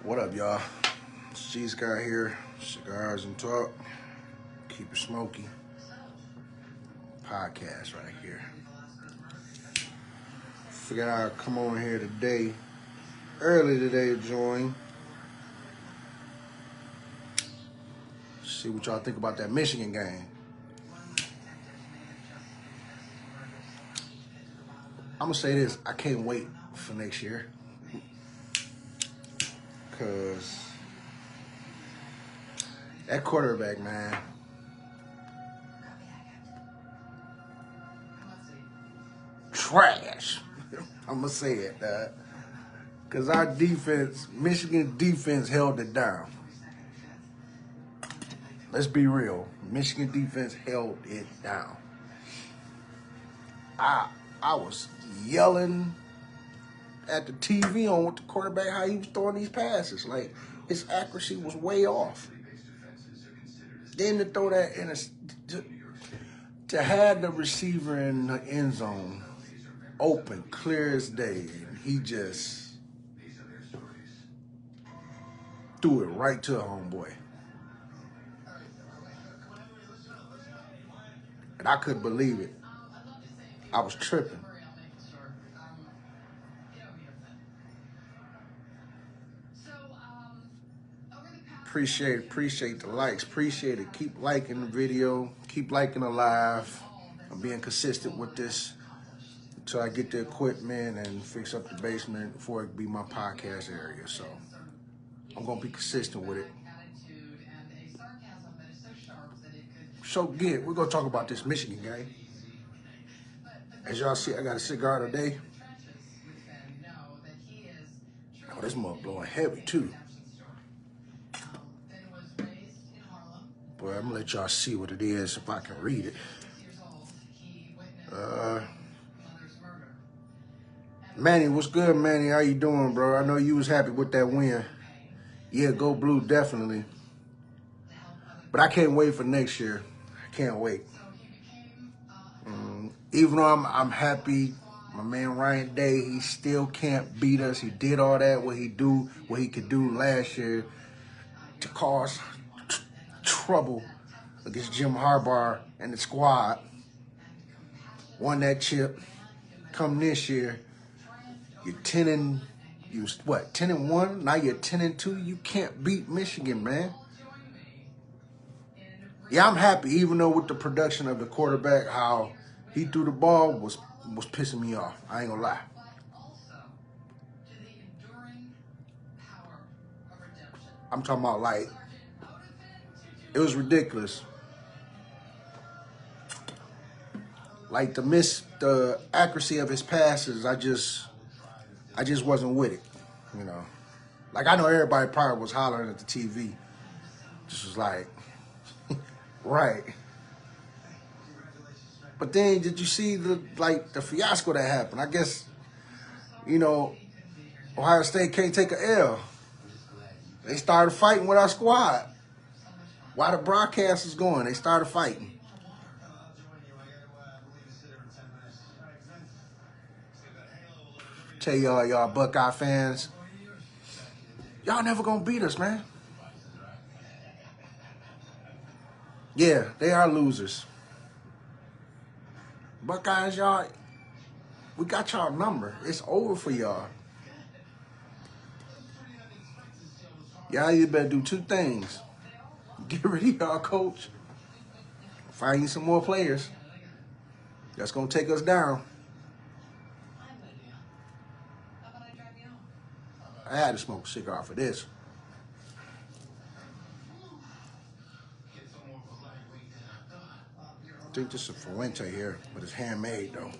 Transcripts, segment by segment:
What up, y'all? It's G.Scott here. Cigars and talk. Keep it smoky. Podcast right here. Figured I'd come on here today, early today to join. See what y'all think about that Michigan game. I'm gonna say this, I can't wait for next year. Cause that quarterback, man, trash. I'm gonna say it, cause our defense, Michigan defense, held it down. Let's be real, Michigan defense held it down. I was yelling at the TV on what the quarterback, how he was throwing these passes. Like, his accuracy was way off. Then to throw that in to have the receiver in the end zone open, clear as day, and he just threw it right to a homeboy. And I couldn't believe it. I was tripping. Appreciate the likes. Appreciate it. Keep liking the video. Keep liking the live. I'm being consistent with this until I get the equipment and fix up the basement before it be my podcast area. So I'm gonna be consistent with it. So we're gonna talk about this Michigan game. As y'all see, I got a cigar today. Oh, this mug blowing heavy too. But I'm gonna let y'all see what it is if I can read it. Manny, what's good, Manny? How you doing, bro? I know you was happy with that win. Yeah, go blue, definitely. But I can't wait for next year. I can't wait. Even though I'm happy, my man Ryan Day, he still can't beat us. He did all that, what he could do last year to cause trouble against Jim Harbaugh and the squad. Won that chip. Come this year, you're 10-1. Now you're 10-2. You can't beat Michigan, man. Yeah, I'm happy, even though with the production of the quarterback, how he threw the ball was pissing me off. I ain't gonna lie. I'm talking about, like, it was ridiculous. Like, to miss the accuracy of his passes, I just wasn't with it, you know. Like, I know everybody probably was hollering at the TV. Just was like, right. But then, did you see the fiasco that happened? I guess, you know, Ohio State can't take an L. They started fighting with our squad. While the broadcast was going, they started fighting. Tell y'all Buckeye fans, y'all never gonna beat us, man. Yeah, they are losers. Buckeyes, y'all, we got y'all number. It's over for y'all. Y'all, you better do two things. Get rid of y'all coach. Find you some more players. That's gonna take us down. I had to smoke a cigar for this. I think this is a Fuente here, but it's handmade though.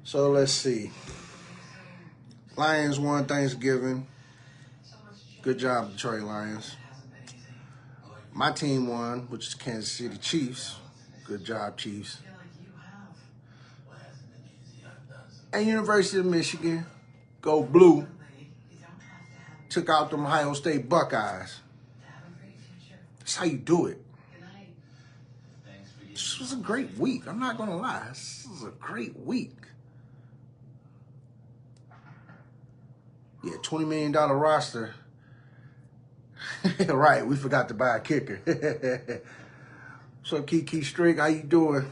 So let's see. Lions won Thanksgiving. Good job, Detroit Lions. My team won, which is Kansas City Chiefs. Good job, Chiefs. And University of Michigan, go blue, took out them Ohio State Buckeyes. That's how you do it. This was a great week. I'm not gonna lie. This was a great week. Yeah, $20 million roster. Right, we forgot to buy a kicker. What's up, Kiki Strick? How you doing?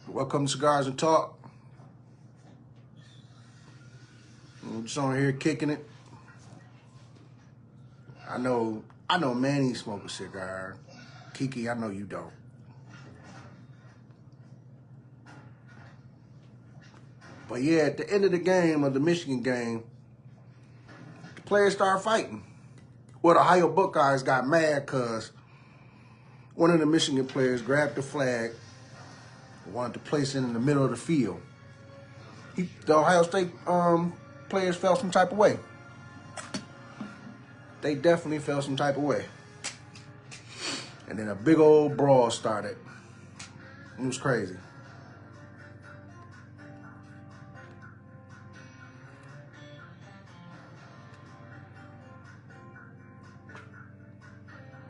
Welcome to Cigars and Talk. I'm just on here kicking it. I know Manny smoke a cigar. Kiki, I know you don't. But yeah, at the end of the game, of the Michigan game, the players started fighting. Well, the Ohio Buckeyes got mad because one of the Michigan players grabbed the flag and wanted to place it in the middle of the field. The Ohio State players felt some type of way. They definitely felt some type of way. And then a big old brawl started. It was crazy.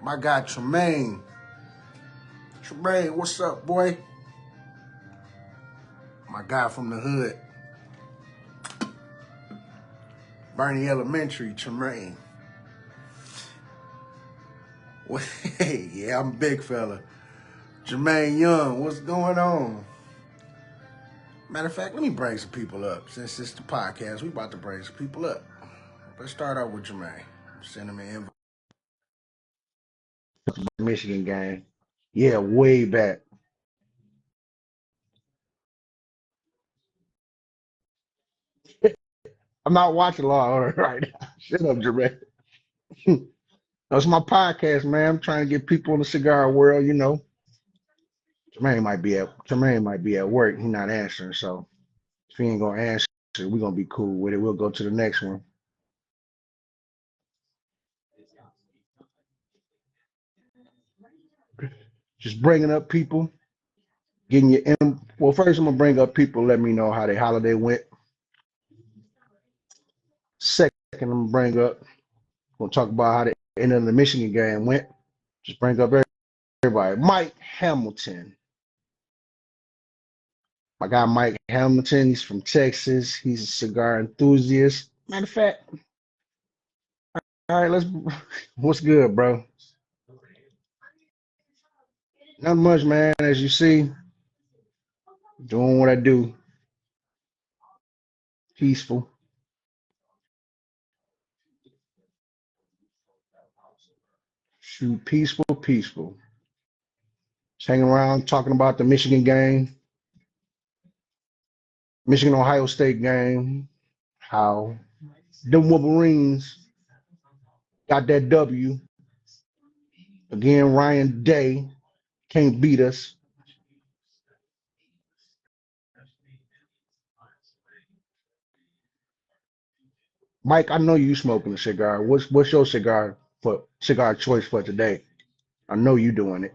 My guy Tremaine. Tremaine, what's up, boy? My guy from the hood. Bernie Elementary, Tremaine. Hey, yeah, I'm a big fella. Jermaine Young, what's going on? Matter of fact, let me bring some people up. Since it's the podcast, we about to bring some people up. Let's start out with Jermaine. Send him an invite. Michigan game. Yeah, way back. I'm not watching Law and Order right now. Shut up, Jermaine. That's my podcast, man. I'm trying to get people in the cigar world, you know. Jermaine might be at work. He not answering, so if he ain't gonna answer, we're gonna be cool with it. We'll go to the next one. Just bringing up people, getting your well, first I'm gonna bring up people, let me know how their holiday went. Second, I'm gonna bring up, we'll talk about how the end of the Michigan game went. Just bring up everybody. Mike Hamilton. My guy Mike Hamilton, he's from Texas. He's a cigar enthusiast. Matter of fact, all right, what's good, bro? Not much, man. As you see, doing what I do. Peaceful. Shoot, peaceful. Just hanging around talking about the Michigan game, Michigan Ohio State game, how the Wolverines got that W. Again, Ryan Day can't beat us. Mike, I know you smoking a cigar. What's your cigar choice for today? I know you doing it.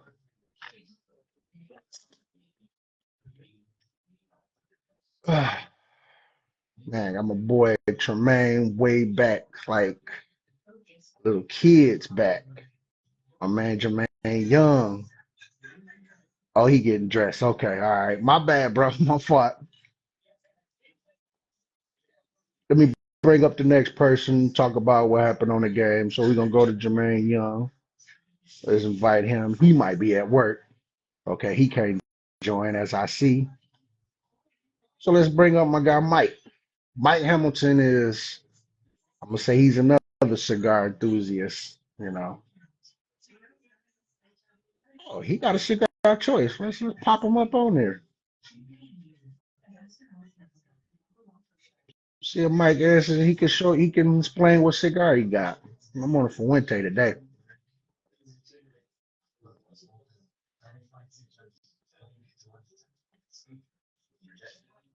Man, I'm a boy Tremaine way back, like little kids back. My man Jermaine Young. Oh, he getting dressed. Okay, all right. My bad, bro. My fault. Let me bring up the next person, talk about what happened on the game. So we're gonna go to Jermaine Young. Let's invite him. He might be at work. Okay, he can't join as I see. So let's bring up my guy Mike. Mike Hamilton is, I'm gonna say he's another cigar enthusiast, you know. Oh, he got a cigar choice. Let's pop him up on there. See if Mike answers. He can explain what cigar he got. I'm on a Fuente today.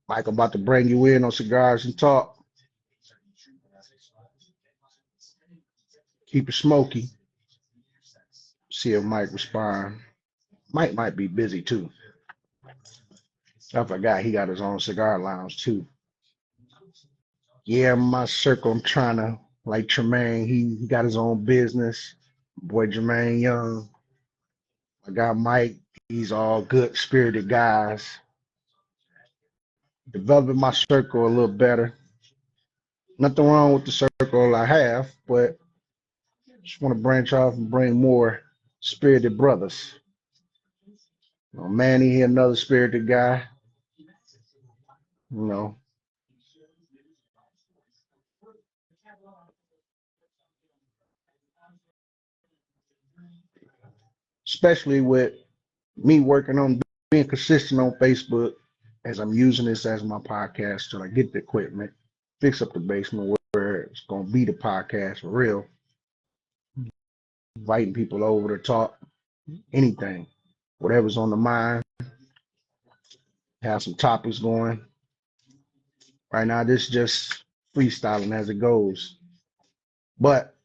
Mike, I'm about to bring you in on Cigars and Talk. Keep it smoky. See if Mike respond. Mike might be busy too. I forgot he got his own cigar lounge too. Yeah, my circle, I'm trying to like Tremaine. He got his own business. Boy Jermaine Young. I got Mike. He's all good spirited guys. Developing my circle a little better. Nothing wrong with the circle I have, but just want to branch off and bring more spirited brothers. Manny, he another spirited guy. You know, especially with me working on being consistent on Facebook as I'm using this as my podcast till I get the equipment, fix up the basement where it's gonna be the podcast for real. Inviting people over to talk anything, whatever's on the mind, have some topics going. Right now, this is just freestyling as it goes. But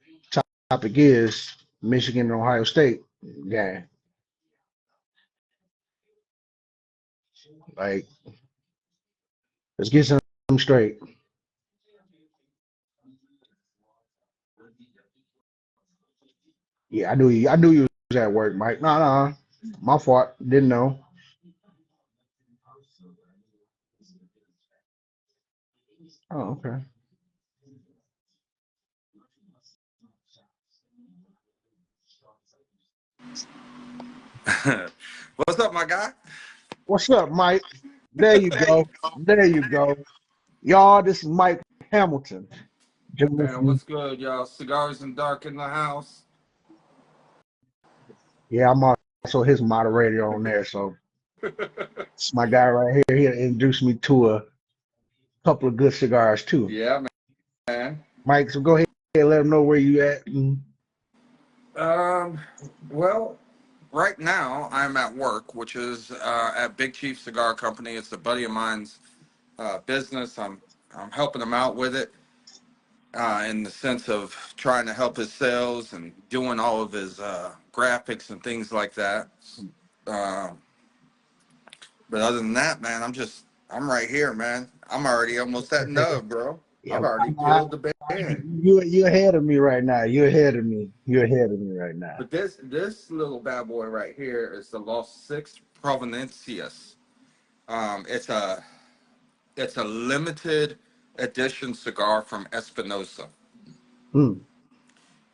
topic is Michigan and Ohio State game. Like, let's get some straight. Yeah, I knew you was at work, Mike. No, my fault. Didn't know. Oh, okay. What's up, my guy? What's up, Mike? There you go. There you go. Y'all, this is Mike Hamilton. Man, Johnson. what's good, y'all? Cigars and Dark in the house. Yeah, I'm also his moderator on there. So it's my guy right here. He introduced me to a couple of good cigars too. Yeah, man. Mike, so go ahead and let them know where you at. Um, well, right now I'm at work, which is at Big Chief Cigar Company. It's a buddy of mine's business. I'm helping him out with it in the sense of trying to help his sales and doing all of his graphics and things like that. Um, but other than that, man, I'm right here, man. I'm already almost at Nub, bro. Yeah, I've already peeled the band. you ahead of me right now. You're ahead of me. You're ahead of me right now. But this little bad boy right here is the Los Six Providencias. It's a limited edition cigar from Espinosa. Hmm.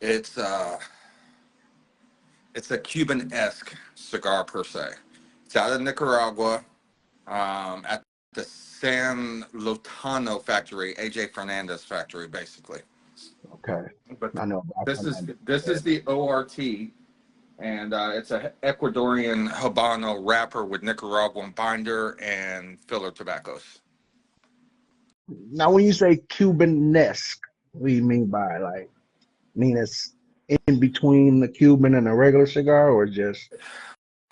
It's uh it's a Cuban-esque cigar per se. It's out of Nicaragua, at the San Lotano factory, AJ Fernandez factory, basically. Okay. But I know about this is the ORT, and it's a Ecuadorian Habano wrapper with Nicaraguan binder and filler tobaccos. Now, when you say Cuban-esque, what do you mean by like? Mean it's in between the Cuban and a regular cigar, or just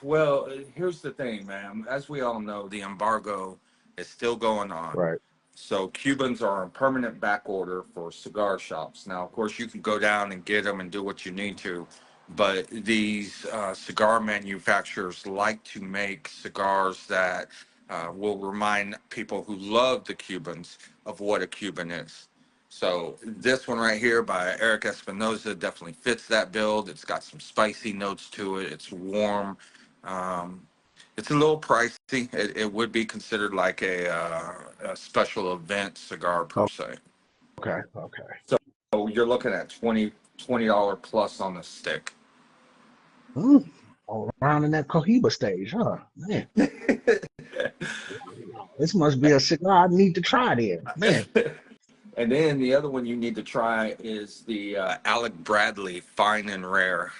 Well, here's the thing, man. As we all know, the embargo is still going on. right? So Cubans are on permanent back order for cigar shops. Now, of course, you can go down and get them and do what you need to, but these cigar manufacturers like to make cigars that will remind people who love the Cubans of what a Cuban is. So this one right here by Eric Espinoza definitely fits that build. It's got some spicy notes to it. It's warm. Um, it's a little pricey. It would be considered like a special event cigar per Oh, se. okay, okay. So you're looking at $20 plus on the stick. Mm. All around in that Cohiba stage, huh? Man, this must be a cigar I need to try then. Man, And then the other one you need to try is the Alec Bradley Fine and Rare.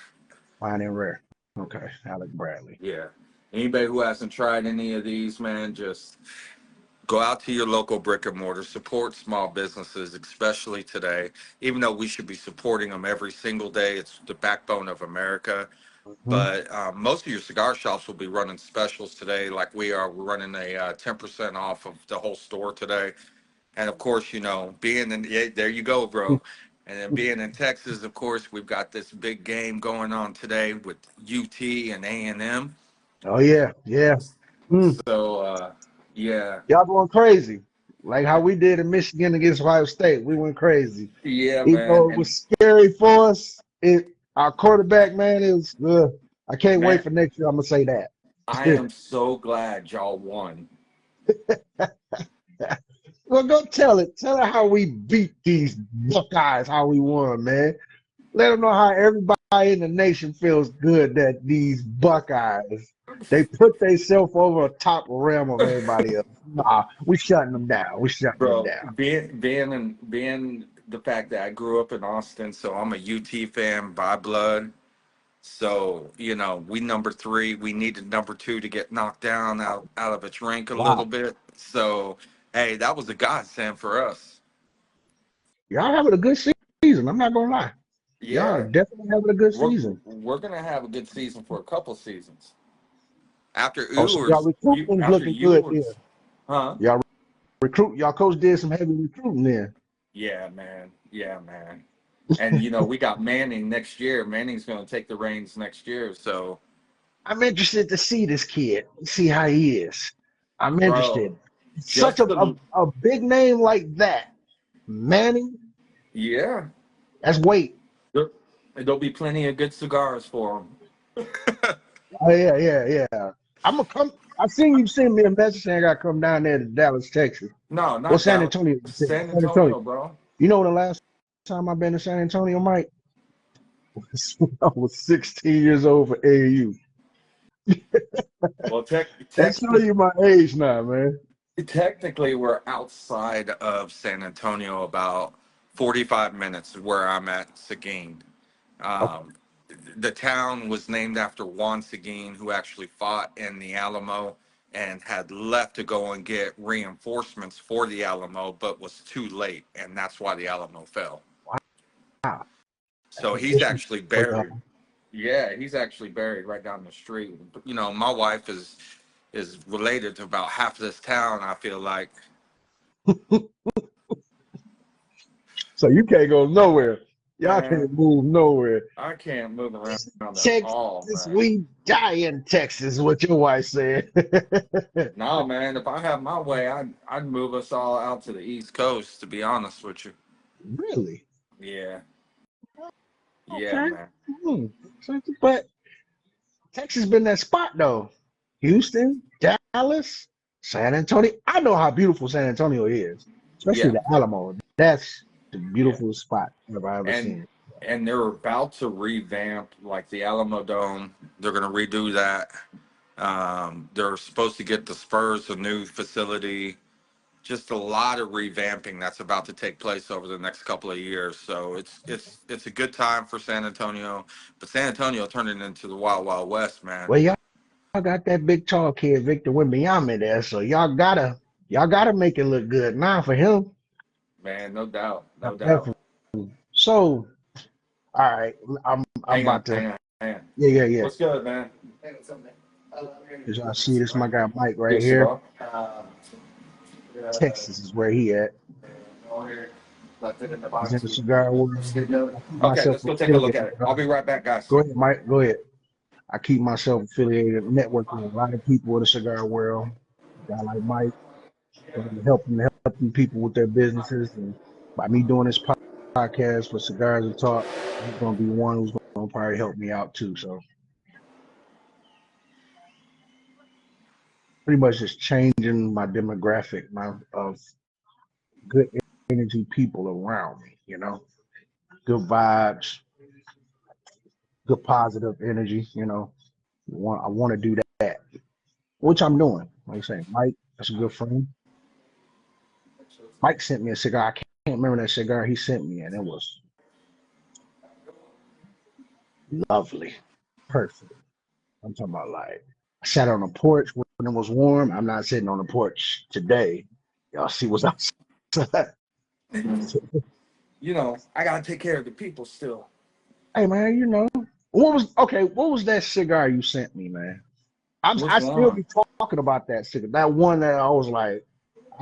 fine and rare. Okay, Alec Bradley. Yeah. Anybody who hasn't tried any of these, man, just go out to your local brick and mortar, support small businesses, especially today. Even though we should be supporting them every single day, it's the backbone of America. Hmm. But most of your cigar shops will be running specials today, like we are. We're running a 10% off of the whole store today. And of course, being in, yeah, there you go, bro. And then being in Texas, of course, we've got this big game going on today with UT and A&M. Oh yeah, yeah. Mm. So, yeah, Y'all going crazy, like how we did in Michigan against Ohio State. We went crazy. yeah, Even man. though it was scary for us, our quarterback man is good. I can't wait Man, for next year. I'm gonna say that. I am so glad y'all won. Well, go tell it. Tell her how we beat these Buckeyes, how we won, man. Let them know how everybody in the nation feels good that these Buckeyes, they put themselves over a top realm of everybody else. Nah, we shutting them down. We shutting them Bro, down. being the fact that I grew up in Austin, so I'm a UT fan by blood. So, we number three. We needed number two to get knocked down out of its rank a little Wow. bit. So, hey, that was a godsend for us. Y'all having a good season. I'm not gonna lie. Y'all are Yeah, definitely having a good we're season. we're gonna have a good season for a couple seasons. After Oh, so y'all Ewers, recruiting's after looking good there. Ewers, huh? Y'all y'all coach did some heavy recruiting there. Yeah, man. Yeah, man. And we got Manning next year. Manning's gonna take the reins next year. So, I'm interested to see this kid, see how he is. I'm bro, interested. Such just the a big name like that, Manning. yeah, That's weight. there, there'll be plenty of good cigars for him. Oh yeah. I'm gonna come. I seen you send me a message saying I gotta come down there to Dallas, Texas. No, Well, not San Dallas. Antonio. You said. San San Antonio. Antonio, bro. You know the last time I've been to San Antonio, Mike? I was 16 years old for AAU. Well, That shows you my age now, man. technically, we're outside of San Antonio, about 45 minutes where I'm at Seguin. Um, the town was named after Juan Seguin, who actually fought in the Alamo and had left to go and get reinforcements for the Alamo, but was too late, and that's why the Alamo fell. Wow. So That's he's history actually for y'all. buried. Yeah, he's actually buried right down the street. My wife is related to about half of this town. I feel like, So you can't go nowhere. Y'all man, can't move nowhere. I can't move around at Texas, all, man. we die in Texas, what your wife said. No, man, if I have my way, I'd move us all out to the East Coast, to be honest with you. Really? Yeah, yeah, Okay. man. Hmm. But Texas been that spot though. Houston, Dallas, San Antonio. I know how beautiful San Antonio is, especially Yeah, the Alamo. That's the yeah. beautiful spot I've ever And seen. and they're about to revamp like the Alamo Dome. They're gonna redo that. They're supposed to get the Spurs a new facility. Just a lot of revamping that's about to take place over the next couple of years. So it's a good time for San Antonio, but San Antonio turning into the Wild Wild West, man. Well, y'all got that big tall kid, Victor Wembanyama there, so y'all gotta make it look good now for him. Man, no doubt, no doubt. Definitely. So, all right, I'm Hang on, about to. hang on, hang on. Yeah. What's good, man? As y'all see, this my guy Mike right Yes, here. cigar. Texas is where he at. He's in the cigar world. I keep Okay, myself let's go take a look affiliated. at it. I'll be right back, guys. Go ahead, Mike. Go ahead. I keep myself affiliated, networking with a lot of people in the cigar world. A guy like Mike, helping people with their businesses, and by me doing this podcast for Cigars and Talk, he's gonna be one who's gonna probably help me out too. So pretty much just changing my demographic, my of good energy people around me. Good vibes, good positive energy. I want to do that, which I'm doing. Like I say, Mike, that's a good friend. Mike sent me a cigar. I can't remember that cigar he sent me, and it was lovely, perfect. I'm talking about like I sat on the porch when it was warm. I'm not sitting on the porch today. Y'all see what's outside. I gotta take care of the people still. Hey man, what was that cigar you sent me, man? Which I still one? be talking about that cigar. That one that I was like,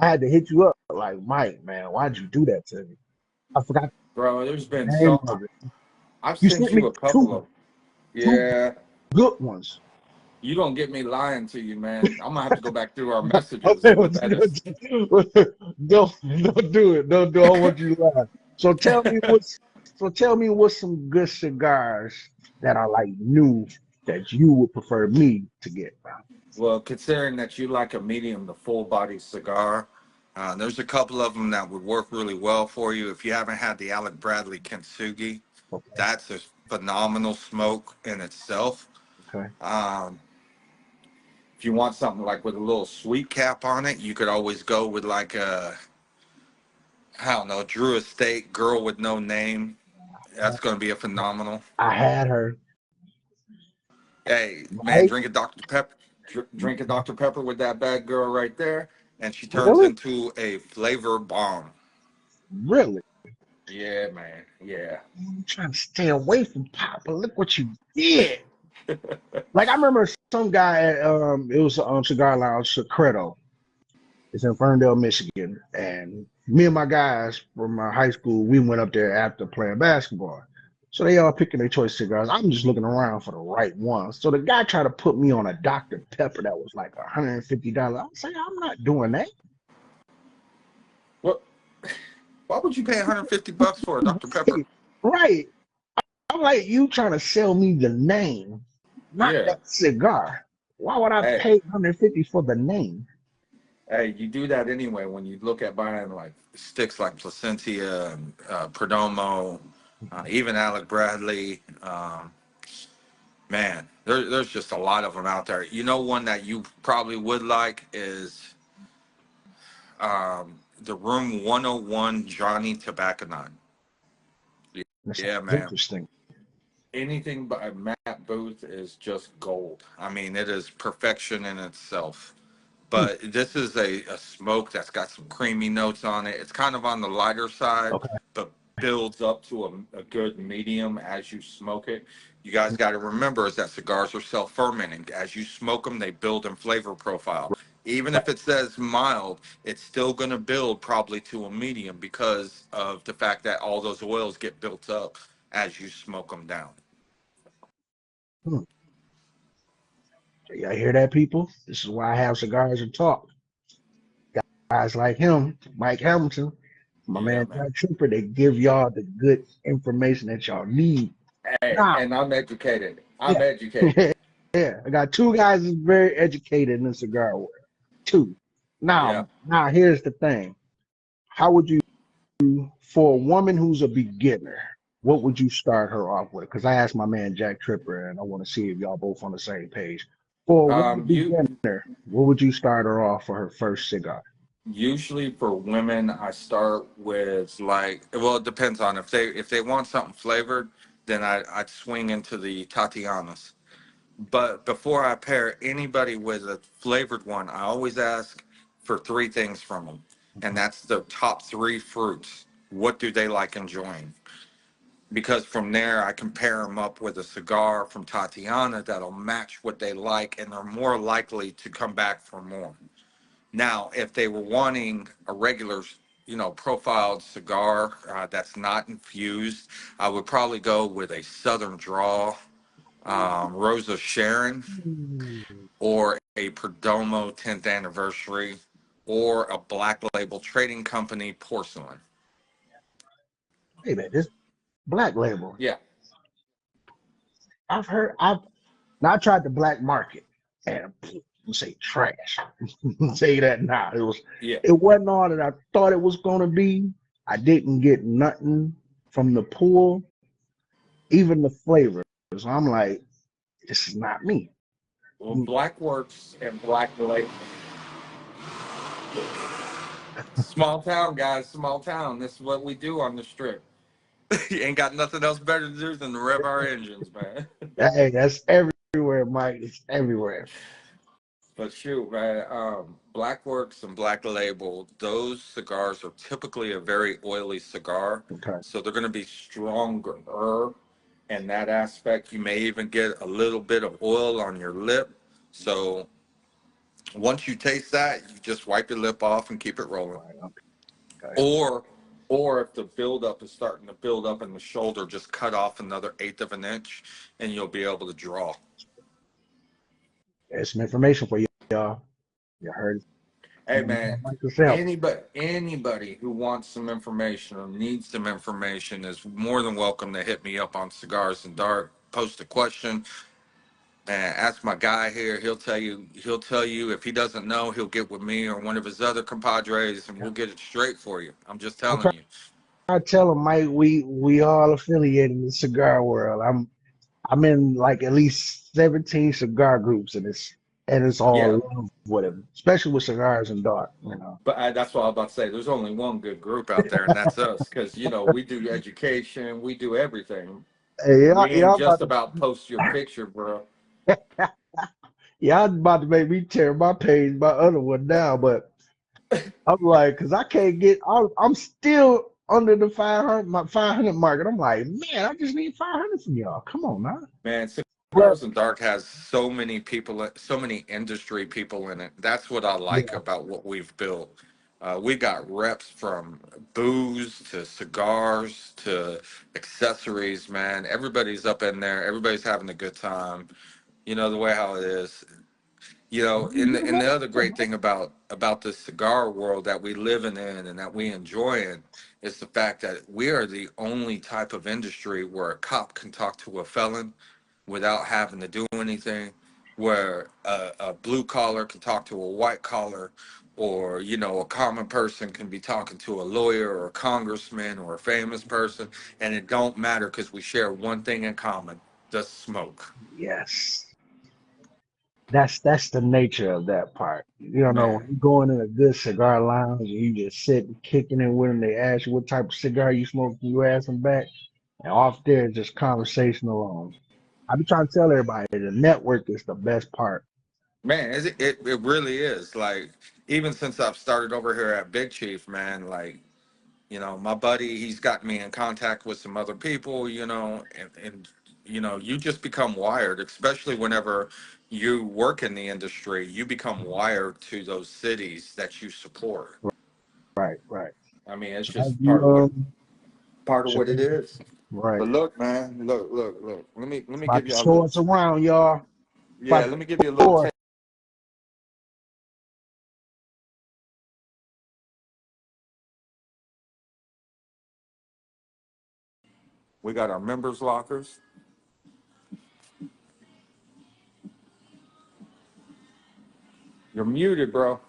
I had to hit you up, like Mike, man, why'd you do that to me? I forgot Bro, there's the been name so. of it. I've You sent sent you me a couple of. two Yeah, good ones. you don't get me lying to you, man. I'm gonna have to go back through our messages. Okay, But that is. don't do it. Don't do. I don't want you to laugh. So tell me what's some good cigars that are like new. that you would prefer me to get? Well, considering that you like a medium to full body cigar, there's a couple of them that would work really well for you. If you haven't had the Alec Bradley Kintsugi, Okay. that's a phenomenal smoke in itself. Okay. Um, if you want something like with a little sweet cap on it, you could always go with like a, I don't know, Drew Estate Girl with No Name. That's going to be a phenomenal. I had her, Hey, man, right? drink a Dr. Pepper. Drink a Dr. Pepper with that bad girl right there, and she turns Really? into a flavor bomb. Really? Yeah, man. Yeah. I'm trying to stay away from pop, but look what you did. Like I remember some guy at it was Cigar Lounge, Secreto. It's in Ferndale, Michigan. And me and my guys from my high school, we went up there after playing basketball. So they all picking their choice cigars. I'm just looking around for the right one. So the guy tried to put me on a Dr. Pepper that was like $150. I was like, I'm not doing that. What? Why would you pay 150 bucks for a Dr. Pepper? Right. I'm like, you trying to sell me the name, not Yeah. that cigar. Why would I Hey, pay 150 for the name? hey, you do that anyway when you look at buying like sticks like Placentia, Perdomo, even Alec Bradley. Man, there's just a lot of them out there. You know, one that you probably would like is the Room 101 Johnny Tobacconite. That Yeah, sounds man. interesting. Anything by Matt Booth is just gold. I mean, it is perfection in itself. Hmm. But this is a smoke that's got some creamy notes on it. It's kind of on the lighter side, Okay. but builds up to a good medium as you smoke it. You guys got to remember is that cigars are self-fermenting. As you smoke them, they build in flavor profile. Even if it says mild, it's still going to build probably to a medium because of the fact that all those oils get built up as you smoke them down. Hmm. Y'all hear that, people? This is why I have cigars and talk. Guys like him, Mike Hamilton, my Yeah, man man. Jack Trooper, they give y'all the good information that y'all need. Hey, Now, and I'm educated. I'm yeah, educated. yeah, I got two guys that's very educated in the cigar world. Two. Yeah. Now here's the thing. How would you, for a woman who's a beginner, what would you start her off with? Because I asked my man Jack Tripper, and I want to see if y'all both on the same page. For a woman You beginner, what would you start her off for her first cigar? usually for women, I start with like, well, it depends on if they want something flavored, then I'd swing into the Tatianas. But before I pair anybody with a flavored one, I always ask for three things from them, and that's the top three fruits. What do they like enjoying? Because from there I can pair them up with a cigar from Tatiana that'll match what they like, and they're more likely to come back for more. Now, if they were wanting a regular, profiled cigar that's not infused, I would probably go with a Southern Draw, Rosa Sharon, Hmm. or a Perdomo 10th anniversary, or a Black Label Trading Company porcelain. Hey man, this black label. Yeah. I've not tried the black market and say trash. Say that now. Yeah. It wasn't all that I thought it was gonna be. I didn't get nothing from the pool, even the flavors. I'm like, this is not me. Well, Black Works and Black Label. Small town, guys, small town. This is what we do on the strip. You ain't got nothing else better to do than to rev our engines, man. Hey, that's everywhere, Mike. It's everywhere. But shoot, man, Blackworks and Black Label, those cigars are typically a very oily cigar. Okay. So they're going to be stronger in that aspect. You may even get a little bit of oil on your lip. So once you taste that, you just wipe your lip off and keep it rolling. Right. Okay. Or or if the buildup is starting to build up in the shoulder, just cut off another eighth of an inch and you'll be able to draw. There's some information for y'all. You heard it Hey from man, Mike yourself. anybody who wants some information or needs some information is more than welcome to hit me up on Cigars and Dark, post a question. Man, ask my guy here. He'll tell you. He'll tell you if he doesn't know, he'll get with me or one of his other compadres, and we'll get it straight for you. I'm just I'm telling trying you, to tell him, Mike, we all affiliated in the cigar world. I'm in like at least 17 cigar groups, and it's yeah. all love with him, especially with cigars and dark. You know. But that's what I was about to say. There's only one good group out there, and that's us. Because we do education, we do everything. Hey, We ain't y'all just about post your picture, bro. to y'all about to make me tear my page, my other one now, but I'm like, cause I can't get. I'm still under the 500, my 500 mark, and I'm like, man, I just need 500 from y'all. Come on, man. Man, But Cigars and Dark has so many people, so many industry people in it. That's what I like yeah, about what we've built. We got reps from booze to cigars to accessories, man. Everybody's up in there. Everybody's having a good time. You know the way how it is. And the other great thing about the cigar world that we live in and that we enjoy in is the fact that we are the only type of industry where a cop can talk to a felon without having to do anything, where a blue collar can talk to a white collar, or a common person can be talking to a lawyer or a congressman or a famous person, and it don't matter because we share one thing in common: the smoke. yes, that's the nature of that part. You don't know when Man, you going in a good cigar lounge and you just sitting kicking it with them. They ask you what type of cigar you smoke, and you ask them back, and off there it's just conversation alone. I be trying to tell everybody the network is the best part. man, it really is. Like, even since I've started over here at Big Chief, man, like, my buddy, he's got me in contact with some other people, and you just become wired, especially whenever you work in the industry, you become wired to those cities that you support. Right, right. I mean, it's So have just you part of so what it is. right. But look, man, look. Let me About give to you a show little, us around, y'all. yeah, About let me give you a little to taste. We got our members lockers. You're muted, bro.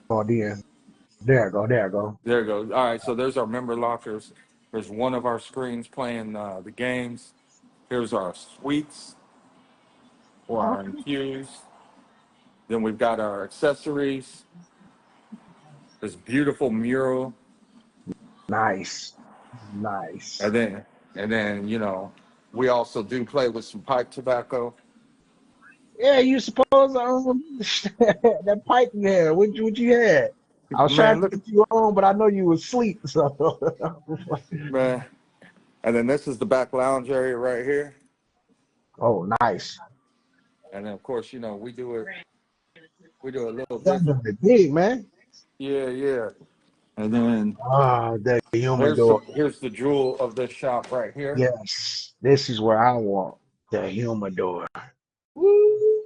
oh dear. There I go, there I go. There it goes. All right, so there's our member lockers. There's one of our screens playing the games. Here's our suites or our Okay. infused. Then we've got our accessories. This beautiful mural, Nice. Nice. and then we also do play with some pipe tobacco. Yeah, you suppose that pipe you had, what you had? I was trying Man, to look, get you on, but I know you was asleep, so man. And then this is the back lounge area right here. oh nice. And then of course, we do a little Y'all doing different. it big, man. Yeah, yeah. And then Ah, the here's humidor. the jewel of this shop right here. Yes, this is where I want the humidor. Woo!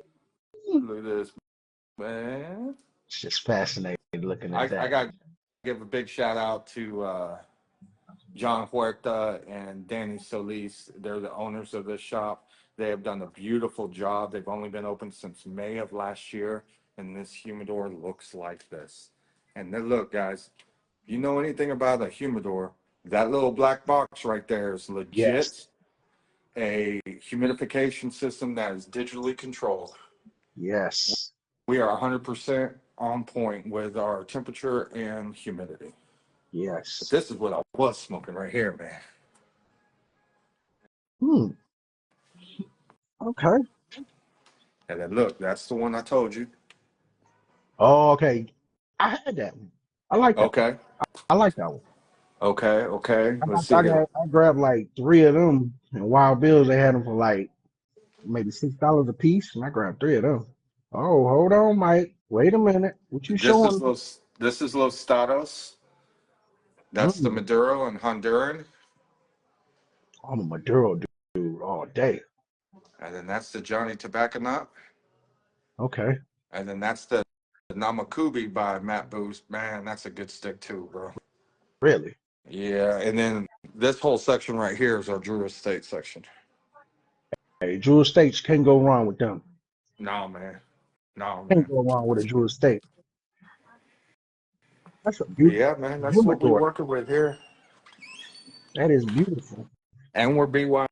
Look at this, man. It's just fascinating looking at I that. got to give a big shout out to John Huerta and Danny Solis. They're the owners of this shop. They have done a beautiful job. They've only been open since May of last year, and this humidor looks like this. And then look, guys, you know anything about a humidor? That little black box right there is Yes, legit a humidification system that is digitally controlled. yes, We are 100% on point with our temperature and humidity. But yes. this is what I was smoking right here, man. Hmm. Okay. And then look, that's the one I told you. Oh, okay. I had that one. I like that one. Okay. I like that one. Okay. I Let's got, see here. I grabbed like three of them and Wild Bills. They had them for like maybe $6 a piece, and I grabbed three of them. Oh, hold on, Mike. Wait a minute. What you This is showing? Los Stados. That's the Mm, Maduro and Honduran. I'm a Maduro dude all day. And then that's the Johnny Tobacco Nut. Okay. And then that's the Namakubi by Matt Boost. Man, that's a good stick too, bro. Really? Yeah, and then this whole section right here is our Drew Estate section. Hey, Drew Estates can't go wrong with them. No, man. No, Can't man. go wrong with a Drew Estate. That's a But beautiful yeah, man, that's what we're humidor. working with here. That is beautiful. And we're BYOB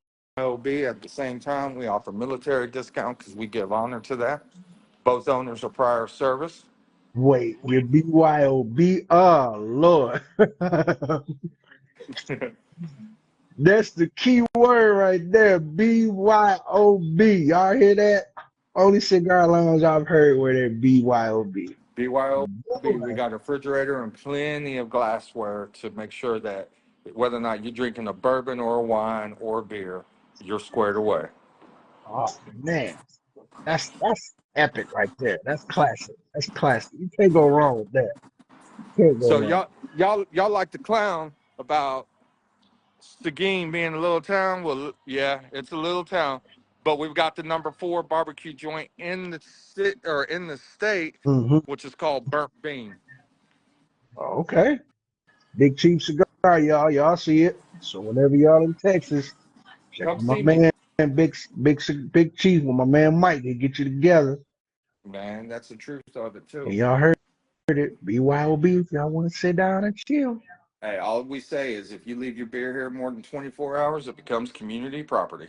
at the same time. We offer military discount because we give honor to that. Both owners are prior service. Wait, you're BYOB? Oh, Lord. That's the key word right there. BYOB. Y'all hear that? Only cigar lounge I've heard where they're BYOB. BYOB, we Boy. got a refrigerator and plenty of glassware to make sure that whether or not you're drinking a bourbon or a wine or a beer, you're squared away. Oh man. That's epic right there. That's classic. That's classic. You can't go wrong with that. Can't go So wrong. y'all like to clown about Seguin being a little town. Well, yeah, it's a little town, but we've got the number 4 barbecue joint in the or in the state, Hmm. which is called Burnt Bean. Oh, okay. Big Chief Cigar, y'all. Y'all see it. So whenever y'all in Texas, check Come out my see me, man, Big Chief with my man Mike. They get you together. man. That's the truth of it And too. y'all heard it. BYOB if y'all want to sit down and chill. Hey, all we say is if you leave your beer here more than 24 hours, it becomes community property.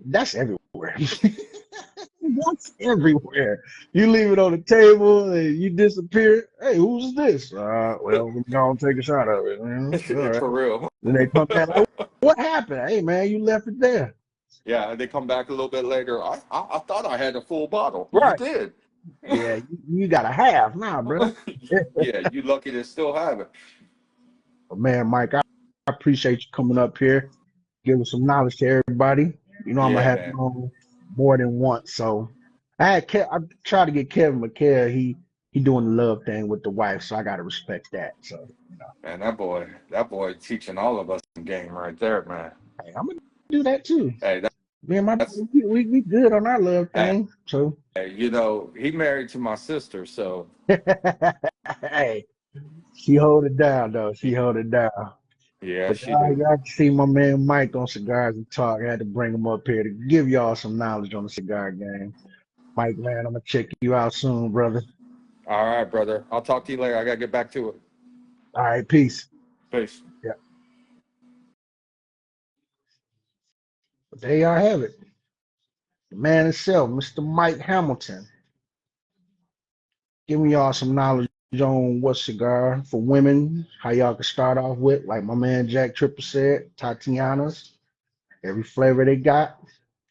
That's everywhere. That's everywhere. You leave it on the table and you disappear. Hey, who's this? Well, we're gonna take a shot of it. Man. All right. For real. Then they come back like, what happened? Hey, man, you left it there. Yeah, they come back a little bit later. I thought I had a full bottle. You Right. did. Yeah, you got a half now, brother. Yeah, you lucky to still have it. But man, Mike, I appreciate you coming up here, giving some knowledge to everybody. You know, I'm gonna Yeah, have you man. on more than once. So I tried to get Kevin McHale. He doing the love thing with the wife, so I gotta respect that. So, you know, Man, that boy teaching all of us some game right there, man. hey, I'm gonna do that too. Hey, Me and my that's we good on our love hey, thing. So he married to my sister, so hey, she hold it down though. She hold it down. yeah, But she do. y'all can see my man Mike on Cigars and Talk. I had to bring him up here to give y'all some knowledge on the cigar game. Mike, man, I'm gonna check you out soon, brother. All right, brother. I'll talk to you later. I gotta get back to it. All right, peace. Peace. Yeah. But there y'all have it. The man himself, Mr. Mike Hamilton, giving y'all some knowledge on what cigar for women, how y'all can start off with, like my man Jack Tripper said, Tatiana's, every flavor they got.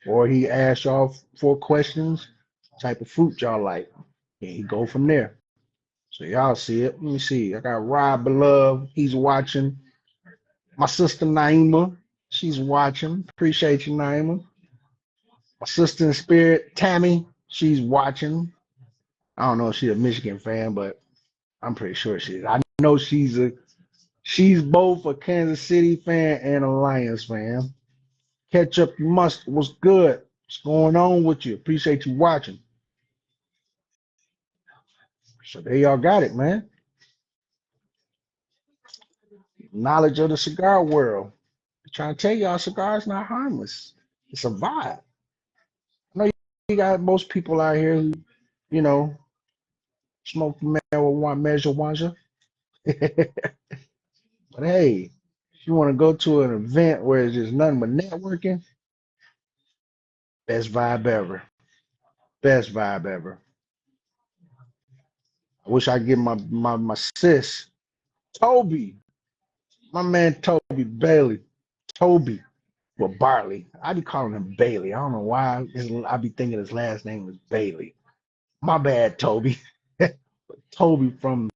Or he asked y'all 4 questions, type of fruit y'all like. And he go from there. So y'all see it. Let me see. I got Rob Beloved. He's watching. My sister Naima. She's watching. Appreciate you, Naima. My sister in spirit, Tammy. She's watching. I don't know if she's a Michigan fan, but I'm pretty sure she is. I know she's both a Kansas City fan and a Lions fan. Catch up, you must. What's good? What's going on with you? Appreciate you watching. So there y'all got it, man. Knowledge of the cigar world. I'm trying to tell y'all, cigars not harmless. It's a vibe. I know you got most people out here who, you know, smoke marijuana, marijuana. But hey, if you want to go to an event where it's just nothing but networking, best vibe ever. Best vibe ever. I wish I could get my sis, Toby, my man Toby Bailey. Toby. Well, Barley. I be calling him Bailey. I don't know why. I be thinking his last name was Bailey. My bad, Toby. Toby from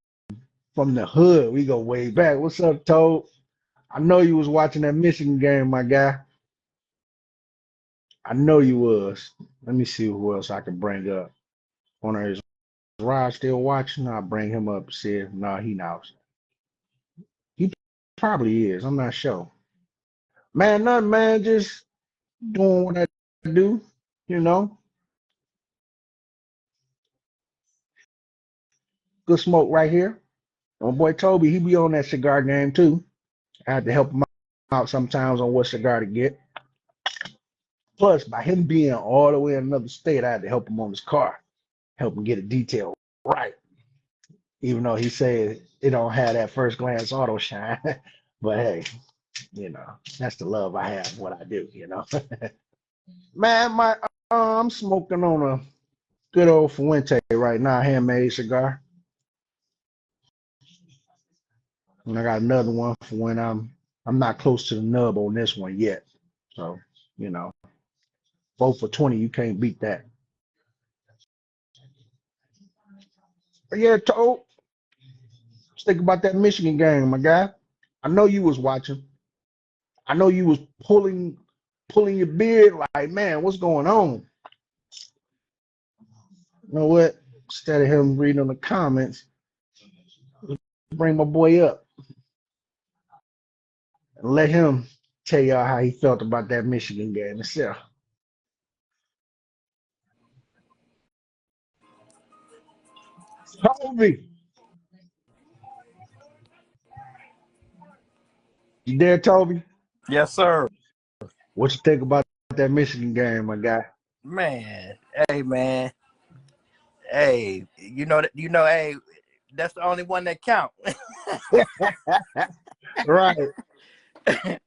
the hood. We go way back. What's up, Tobe? I know you was watching that Michigan game, my guy. I know you was. Let me see who else I can bring up. Wonder is Rod still watching? I'll bring him up. See if no, he knows. He probably is. I'm not sure. Man, nothing, man. Just doing what I do. You know, good smoke right here. My boy Toby, he be on that cigar game too. I had to help him out sometimes on what cigar to get. Plus, by him being all the way in another state, I had to help him on his car, help him get a detail right. Even though he said it don't have that first glance auto shine. But hey, that's the love I have for what I do. Man, I'm smoking on a good old Fuente right now, handmade cigar. And I got another one for when I'm not close to the nub on this one yet. So, you know, both for 20, you can't beat that. But yeah, Toad, let's think about that Michigan game, my guy. I know you was watching. I know you was pulling your beard like, man, what's going on? You know what? Instead of him reading the comments, bring my boy up and let him tell y'all how he felt about that Michigan game itself. Toby, you there, Toby? Yes, sir. What you think about that Michigan game, my guy? Man. Hey, man. Hey, hey, that's the only one that count. Right.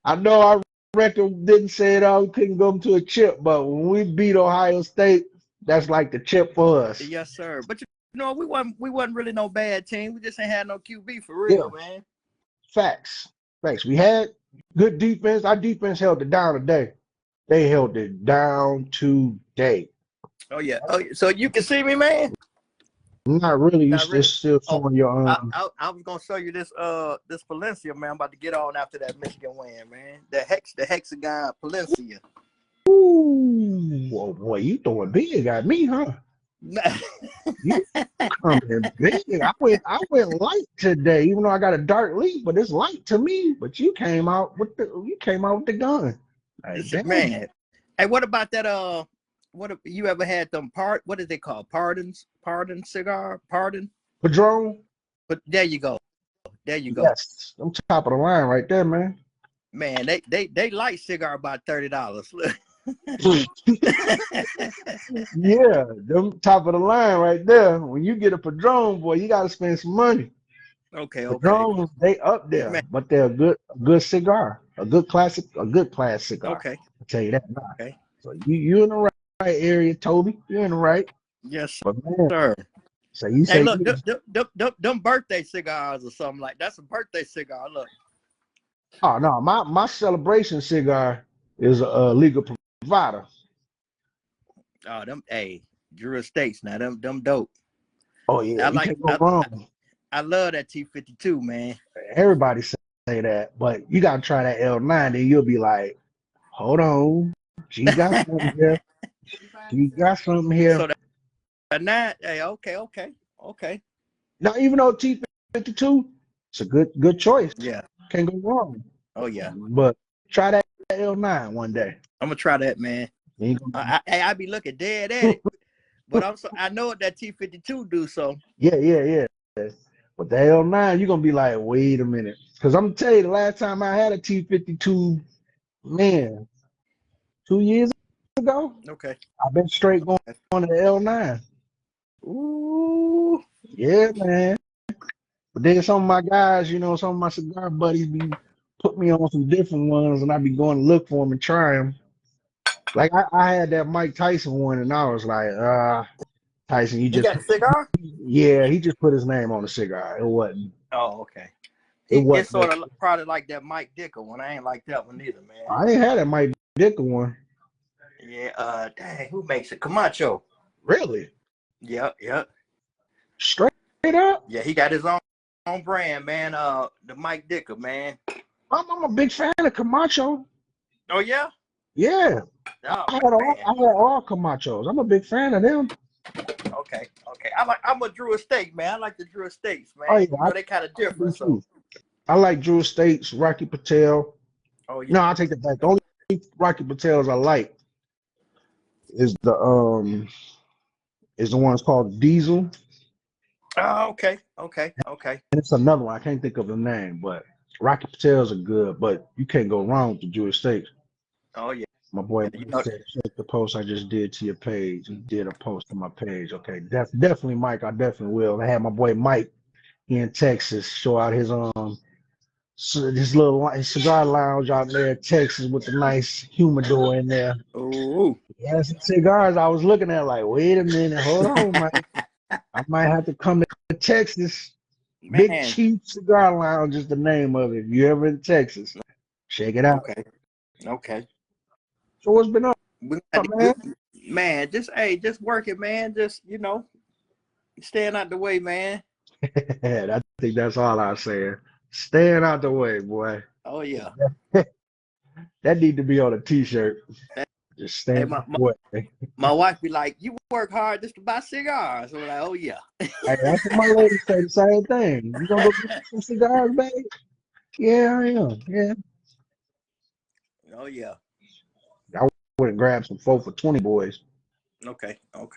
I know our record didn't say it all. We couldn't go to a chip, but when we beat Ohio State, that's like the chip for us. Yes, sir. But we wasn't really no bad team. We just ain't had no QB for Yeah, real, man. facts. Facts. We had good defense. Our defense held it down today. They held it down today. Oh yeah. Oh, so you can see me, man? Not really. You Not really. still Oh, showing your I was gonna show you this Palencia, man. I'm about to get on after that Michigan win, man. The hexagon Palencia. Ooh, oh boy, you throwing big at me, huh? You coming big. I went light today, even though I got a dark leaf, but it's light to me. But you came out with the gun. Like, damn. Man. Hey, what about that? What you ever had them what is it called? Pardon cigar? Pardon? Padron? But there you go. There you go. Yes. I'm top of the line right there, man. Man, they light cigar about $30. Yeah, them top of the line right there. When you get a Padron, boy, you gotta spend some money. Okay. Padrons, they up there, Man, but they're a good cigar, a good class cigar. okay. I'll tell you that now. Okay. So you in the right area, Toby. You're in the right. Yes, But man, sir. so you Hey, say look, them birthday cigars or something like that's a birthday cigar. Look. oh no, my celebration cigar is a legal provider. Oh, them Drew Estates now, them dope. Oh yeah, I you like can't go wrong. I love that T52, man. Everybody say that, but you gotta try that L9, then you'll be like, hold on, she got something here. She got something here. So that nine, hey, okay. Now, even though T52, it's a good choice. Yeah. Can't go wrong. Oh yeah. But try that L9 one day. I'm gonna try that, man. You ain't gonna- I be looking dead at it, but I know what that T52 do. So yeah. But the L9, you're gonna be like, wait a minute. Because I'm gonna tell you, the last time I had a T52, man, 2 years ago, okay. I've been straight going on to the L9. Ooh. Yeah, man. But then some of my guys, some of my cigar buddies be put me on some different ones, and I be going to look for them and try them. Like I had that Mike Tyson one, and I was like, Tyson, You got a cigar? yeah, he just put his name on the cigar. It wasn't. Oh, okay. It It's wasn't. sort of probably like that Mike Dicker one. I ain't like that one either, man. I ain't had that Mike Dicker one. Yeah. Dang, who makes it? Camacho. Really? Yep. Straight up? Yeah, he got his own brand, man. The Mike Dicker, man. I'm a big fan of Camacho. Oh yeah. Yeah, Oh I had man. all Camachos. I'm a big fan of them. Okay. I'm a Drew Estate, man. I like the Drew Estates, man. Oh yeah, They kind of different. So. too. I like Drew Estates, Rocky Patel. Oh yeah. No, I'll take that back. The only Rocky Patels I like is the ones called Diesel. Oh, okay. And it's another one. I can't think of the name, but Rocky Patels are good, but you can't go wrong with the Jewish steaks. Oh yeah. My boy You Mike know, said, check the post I just did to your page. He did a post on my page. Okay, definitely, Mike. I definitely will. I had my boy Mike here in Texas show out his little cigar lounge out there in Texas with the nice humidor in there. oh He had some cigars I was looking at like, wait a minute, hold on, Mike. I might have to come to Texas. Big man. Chief Cigar Lounge is the name of it. If you ever in Texas, check it out. Okay. Okay. So what's been up, We got man? man, just working, man. Just staying out the way, man. I think that's all I'm saying. Staying out the way, boy. Oh yeah. That need to be on a t-shirt. Just Hey, staying out the way. my wife be like, you work hard just to buy cigars. I'm like, oh yeah. Hey, that's what my lady say, the same thing. You gonna go get you some cigars, babe? Yeah, I am. Yeah. Oh yeah. I would have grabbed some 4 for 20 boys. Okay. Okay.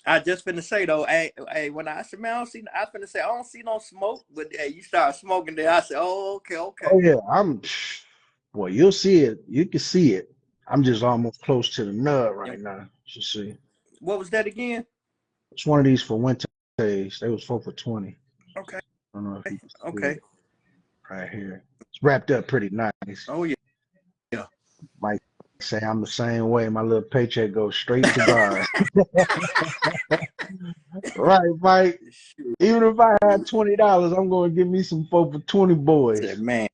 I just finna say though, hey, when I said, man, I finna say I don't see no smoke, but hey, you start smoking there. I said, oh, okay. Oh yeah, boy, you'll see it. You can see it. I'm just almost close to the nub right now. You see. What was that again? It's one of these for winter days. They was 4 for 20. Okay. I don't know if you can see Okay. it right here. It's wrapped up pretty nice. Oh yeah. Yeah. Might say I'm the same way. My little paycheck goes straight to God. Right, Mike. Shoot. Even if I had $20, I'm going to give me some 4 for 20 boys. Said, man.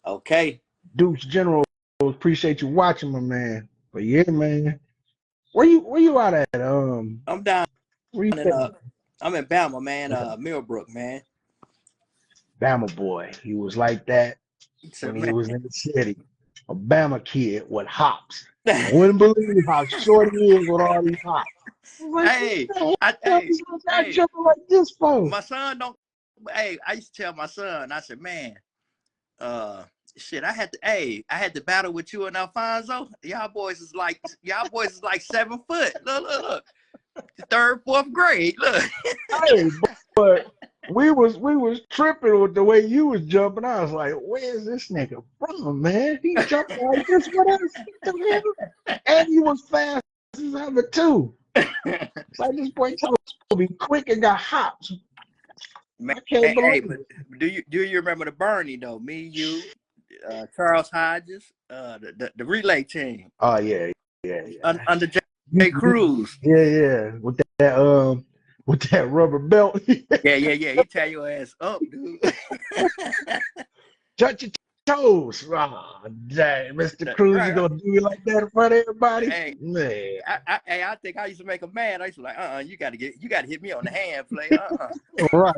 Okay. Dukes General, appreciate you watching, my man. But yeah, man. Where you out at? I'm down Where you in at? I'm in Bama, man. Millbrook, man. Bama boy. He was like that Said, when he man. was in the city. A Bama kid with hops. I wouldn't believe how short he is with all these hops. Like, Hey, I hey, jumping like this for? my son don't. Hey, I used to tell my son. I said, man, shit, I had to battle with you and Alfonso. Y'all boys is like 7 foot. Look. Third, fourth grade. Look. Hey, but we was tripping with the way you was jumping. I was like, where's this nigga from, man? He jumped like this with us. And he was fast as ever too. It's like this boy told me quick and got hops. Man, I can't believe but it. do you remember the Bernie though? Me, you, Charles Hodges, the relay team. Oh yeah. Under J. Cruz. Yeah. With that rubber belt. Yeah. He tear your ass up, dude. Touch your toes. Oh, dang, Mr. Cruz, you gonna do it like that in front of everybody? Hey, man. I think I used to make him mad. I used to like, you gotta hit me on the hand play. Right.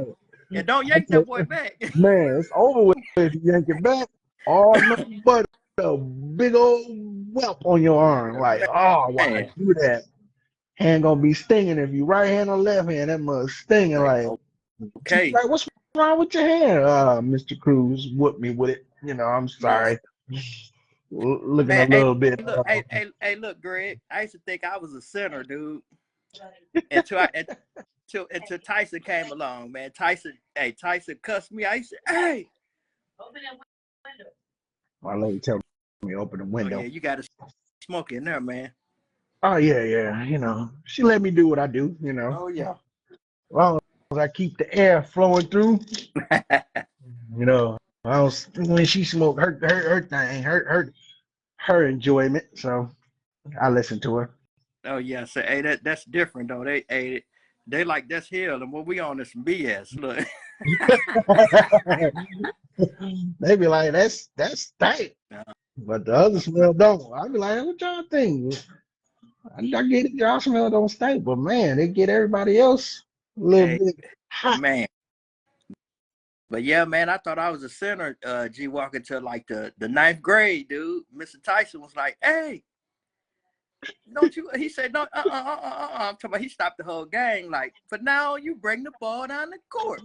And don't yank that boy back. Man, it's over with if you yank it back. All nothing but a big old whelp on your arm. Like, oh, why I do that? Hand gonna be stinging if you right hand or left hand. That must stinging like. Okay. Like, what's wrong with your hand? Mr. Cruz whooped me with it. I'm sorry. Looking Man, a little bit. Look, look, Greg. I used to think I was a sinner, dude. Until Tyson came along, man. Tyson cussed me. I used to, hey. Open that window. My lady tell me open the window. Oh, yeah, you got to smoke in there, man. Oh yeah. She let me do what I do. Oh yeah. As long as I keep the air flowing through. When she smoked her thing, her enjoyment. So I listen to her. Oh yeah. So hey, that's different though. They like that's hell, and what we on is some BS. Look. They be like, that's tight. But the other smell don't. I be like, what y'all think? I get it, y'all smell don't stink, but man, they get everybody else a little bit hot. Man. But yeah, man, I thought I was a sinner, G, walking to like the 9th grade, dude. Mr. Tyson was like, hey, don't you? He said, no, I'm talking about he stopped the whole gang. Like, for now, you bring the ball down the court.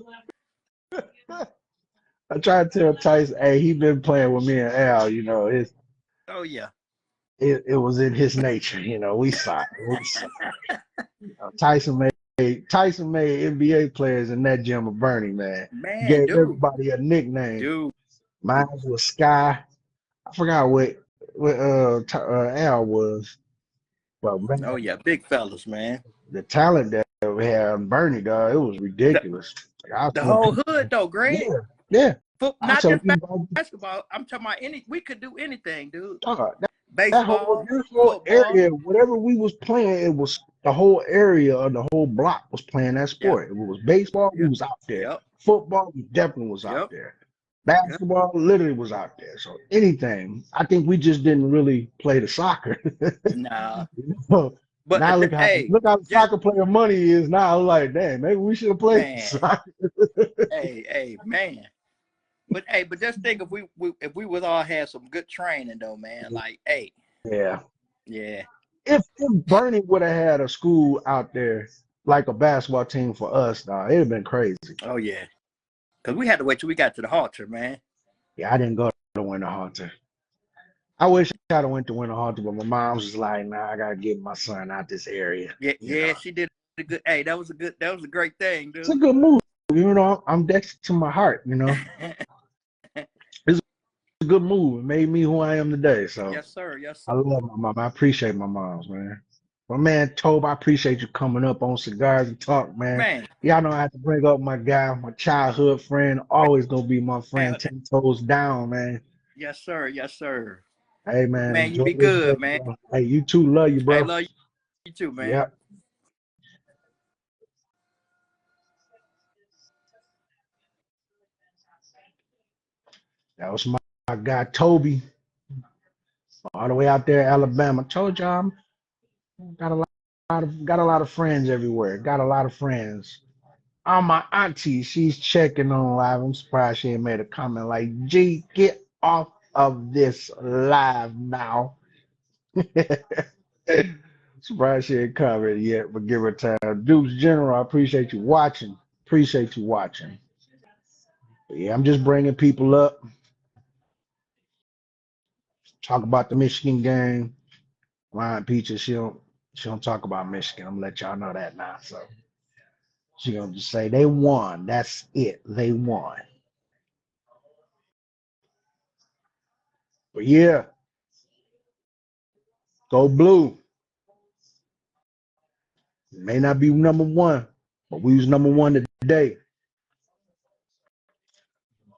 I tried to tell Tyson, hey, he been playing with me and Al, Oh yeah. It was in his nature, we saw it. Tyson made Tyson made NBA players in that gym of Bernie, man. Man, Gave dude, everybody a nickname. dude. Mine was Sky. I forgot what Al was. But Oh man, yeah, big fellas, man. the talent that we had on Bernie, dog, it was The, ridiculous. Like, I was the telling whole people, hood though, Greg. yeah, yeah. I was Not telling just people, basketball. I'm talking about any. We could do anything, dude. dog, that whole Baseball, this whole football. area, whatever we was playing, it was the whole area of the whole block was playing that Yep, sport. If it was baseball, we yep, was out there. yep, Football, we definitely was out yep, there. yep. Basketball literally was out there. So anything. I think we just didn't really play the soccer. Nah, but Now hey, look how the just soccer player money is now. I'm like, damn, maybe we should have played man, soccer. hey, man. But hey, but just think if we would all had some good training though, man. Like, hey, Yeah. yeah, If Bernie would have had a school out there like a basketball team for us, nah, it'd have been crazy. oh yeah. Cause we had to wait till we got to the halter, man. Yeah, I didn't go to Winter Haunter. I wish I'd have went to Winter Haunter, but my mom was like, nah, I gotta get my son out this area. Yeah, You know. yeah, she did a good. Hey, that was a great thing, It's a dude. good move. You know, I'm Dexter to my heart, you know. It's a good move. It made me who I am today. So Yes, sir. Yes, I sir. love my mom. I appreciate my moms, man. My man Tobe, I appreciate you coming up on Cigars and Talk, man. Man, Y'all know I have to bring up my guy, my childhood friend, always gonna be my friend, man. 10 toes down, man. Yes, sir. Yes, sir. Hey man, Man, you enjoy be this day, good, man. bro. Hey, you too, love you, Hey, bro. love you too, man. Yep. That was my guy Toby, all the way out there, Alabama. Told y'all I'm got got a lot of friends everywhere. Got a lot of friends. My auntie, she's checking on live. I'm surprised she ain't made a comment like, G, get off of this live now. Surprised she ain't commented yet, but give her time. Dukes General, I appreciate you watching. Appreciate you watching. But yeah, I'm just bringing people up. Talk about the Michigan game. Ryan Peaches, she don't talk about Michigan. I'm gonna let y'all know that now. So she gonna just say they won. That's it. They won. But yeah, go blue. May not be number one, but we was number one today.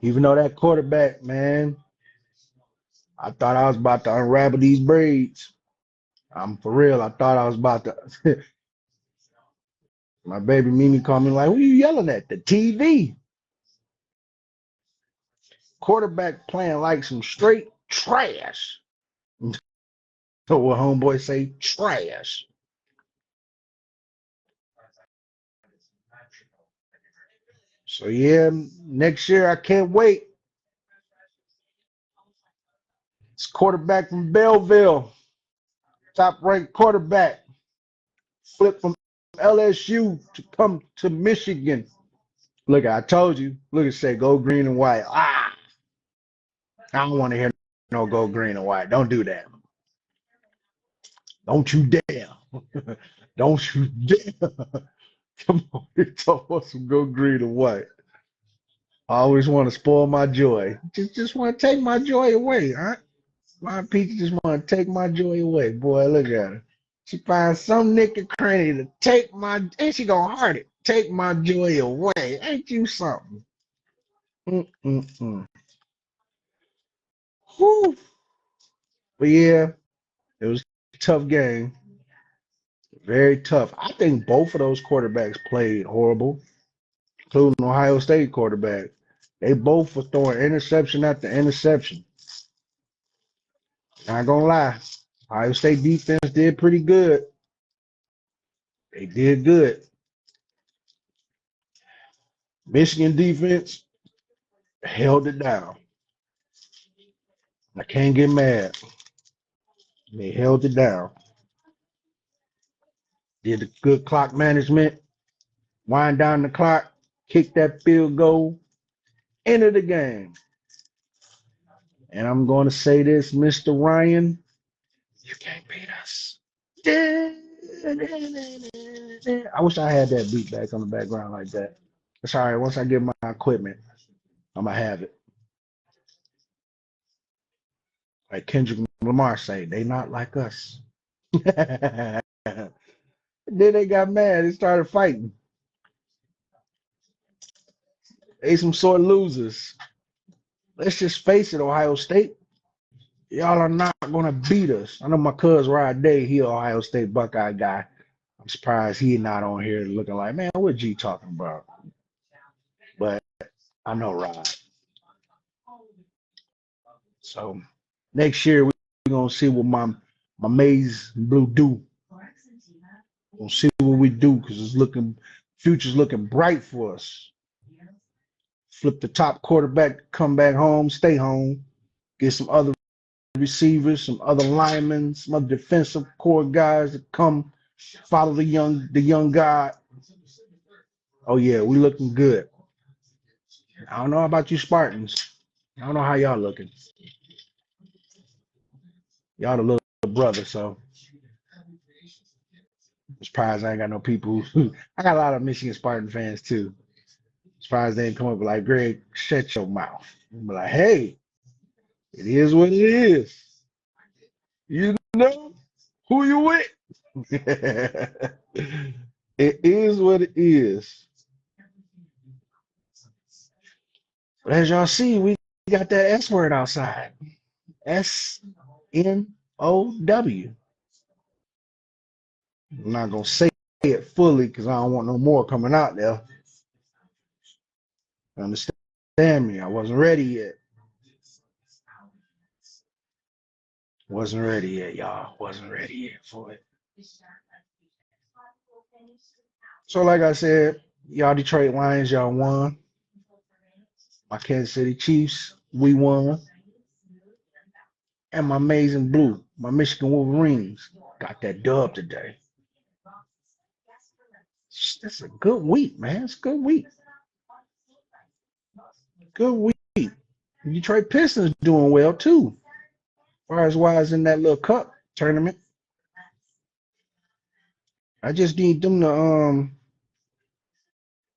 Even though that quarterback, man, I thought I was about to unravel these braids. I'm for real. I thought I was about to. My baby Mimi called me like, "Who you yelling at? The TV." Quarterback playing like some straight trash. So what homeboy say? Trash. So yeah, next year I can't wait. It's quarterback from Belleville, top ranked quarterback, flipped from LSU to come to Michigan. Look, I told you. Look at say go green and white. I don't want to hear no go green and white. Don't do that. Don't you dare. Don't you dare. Come on, you talk about some go green and white. I always want to spoil my joy. Just want to take my joy away, huh? My Peach just want to take my joy away. Boy, look at her. She finds some nick and cranny to take my, and she gonna heart it. Take my joy away. Ain't you something? Mm-mm-mm. Whew. But yeah, it was a tough game. Very tough. I think both of those quarterbacks played horrible, including Ohio State quarterback. They both were throwing interception after interception. Not gonna lie. Ohio State defense did pretty good. They did good. Michigan defense held it down. I can't get mad. They held it down. Did the good clock management, wind down the clock, kick that field goal, end of the game. And I'm going to say this, Mr. Ryan, you can't beat us. I wish I had that beat back on the background like that. It's all right. Once I get my equipment, I'm gonna have it. Like Kendrick Lamar say, they not like us. Then they got mad. They started fighting. They some sore losers. Let's just face it, Ohio State. Y'all are not gonna beat us. I know my cousin Rod Day, he an Ohio State Buckeye guy. I'm surprised he not on here looking like, man, what G talking about? But I know Rod. So next year we're gonna see what my maize and blue do. We'll see what we do because it's looking future's looking bright for us. Flip the top quarterback, come back home, stay home, get some other receivers, some other linemen, some other defensive core guys that come follow the young guy. Oh yeah, we looking good. I don't know about you Spartans. I don't know how y'all looking. Y'all the little brother, so I'm surprised I ain't got no people. I got a lot of Michigan Spartan fans too. Surprised they didn't come up with like, Greg, shut your mouth. I'm like, hey, it is what it is. You know who you with? It is what it is. But as y'all see, we got that S word outside. SNOW. I'm not gonna say it fully because I don't want no more coming out there. Understand me? I wasn't ready yet. Wasn't ready yet, y'all. Wasn't ready yet for it. So, like I said, y'all Detroit Lions, y'all won. My Kansas City Chiefs, we won. And my Amazing Blue, my Michigan Wolverines, got that dub today. That's a good week, man. It's a good week. Good week. Detroit Pistons doing well too. As far as wise in that little cup tournament. I just need them to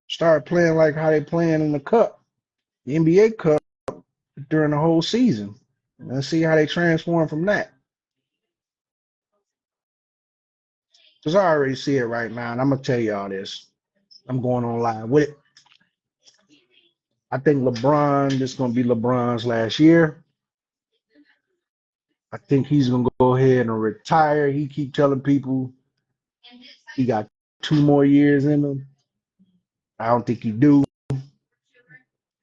start playing like how they playing in the cup, the NBA cup during the whole season. Let's see how they transform from that. Because I already see it right now, and I'm gonna tell y'all this. I'm going on live with it. I think LeBron, this is gonna be LeBron's last year. I think he's gonna go ahead and retire. He keep telling people he got 2 more years in him. I don't think he do.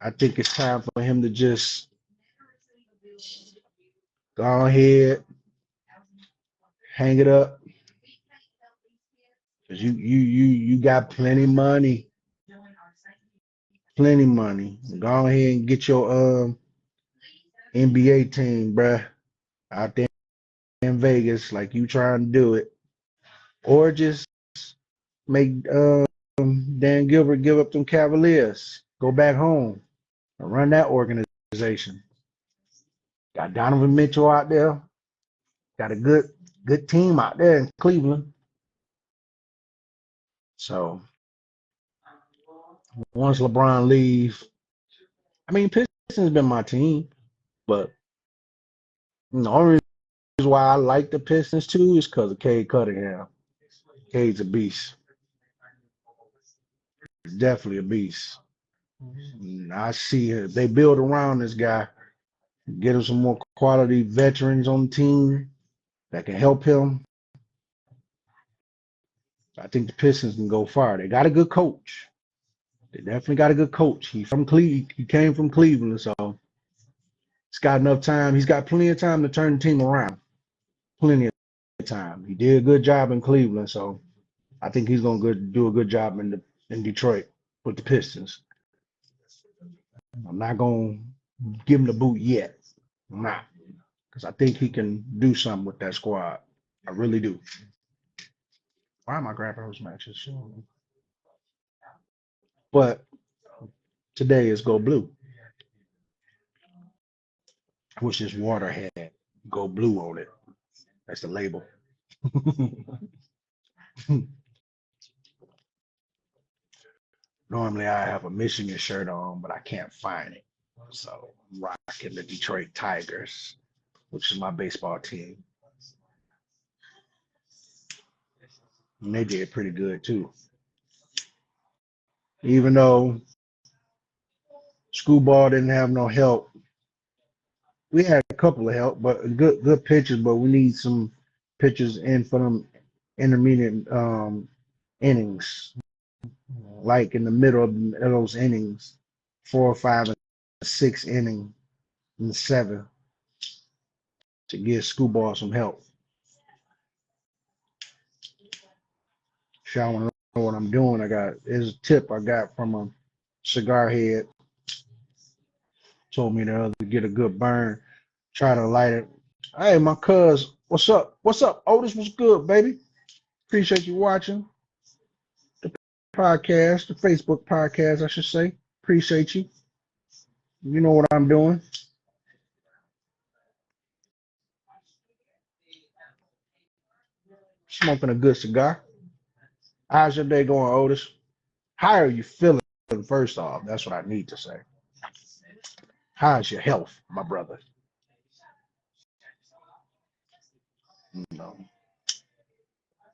I think it's time for him to just go ahead, hang it up. Cause you got plenty money. Go ahead and get your NBA team, bruh, out there in Vegas, like you trying to do it, or just make Dan Gilbert give up them Cavaliers, go back home and run that organization. Got Donovan Mitchell out there. Got a good team out there in Cleveland. So once LeBron leave, I mean Pistons been my team, but the only reason why I like the Pistons too is because of Cade Cunningham. Cade's a beast. Definitely a beast. And I see they build around this guy, get him some more quality veterans on the team that can help him. I think the Pistons can go far. They got a good coach. They definitely got a good coach. He from Cleveland. He came from Cleveland, so he's got enough time. He's got plenty of time to turn the team around. Plenty of time. He did a good job in Cleveland, so I think he's gonna do a good job in Detroit with the Pistons. I'm not gonna give him the boot yet. I'm not, because I think he can do something with that squad. I really do. Why am I grabbing those matches? But today is Go Blue. I wish this water had Go Blue on it. That's the label. Normally I have a Michigan shirt on, but I can't find it. So I'm rocking the Detroit Tigers, which is my baseball team. And they did pretty good too. Even though school ball didn't have no help, we had a couple of help, but good pitchers, but we need some pitchers in for them intermediate innings, like in the middle of those innings, 4 or 5 and 6 inning and 7 to give school ball some help. If y'all want to know what I'm doing, there's a tip I got from a cigar head. Told me to get a good burn, try to light it. Hey, my cuz, what's up? What's up, Otis? What's good, baby? Appreciate you watching the podcast, the Facebook podcast, I should say. Appreciate you. You know what I'm doing. Smoking a good cigar. How's your day going, Otis? How are you feeling, first off? That's what I need to say. How's your health, my brother? You know,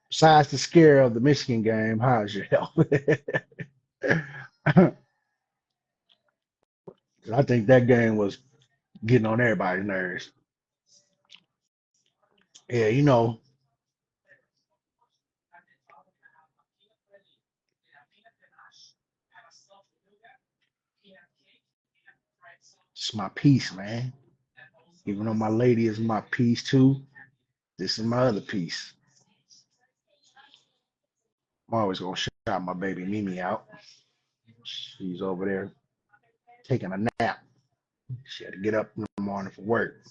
besides the scare of the Michigan game, how's your health? I think that game was getting on everybody's nerves. Yeah, it's my piece, man. Even though my lady is my piece too, this is my other piece. I'm always gonna shout my baby Mimi out. She's over there taking a nap. She had to get up in the morning for work.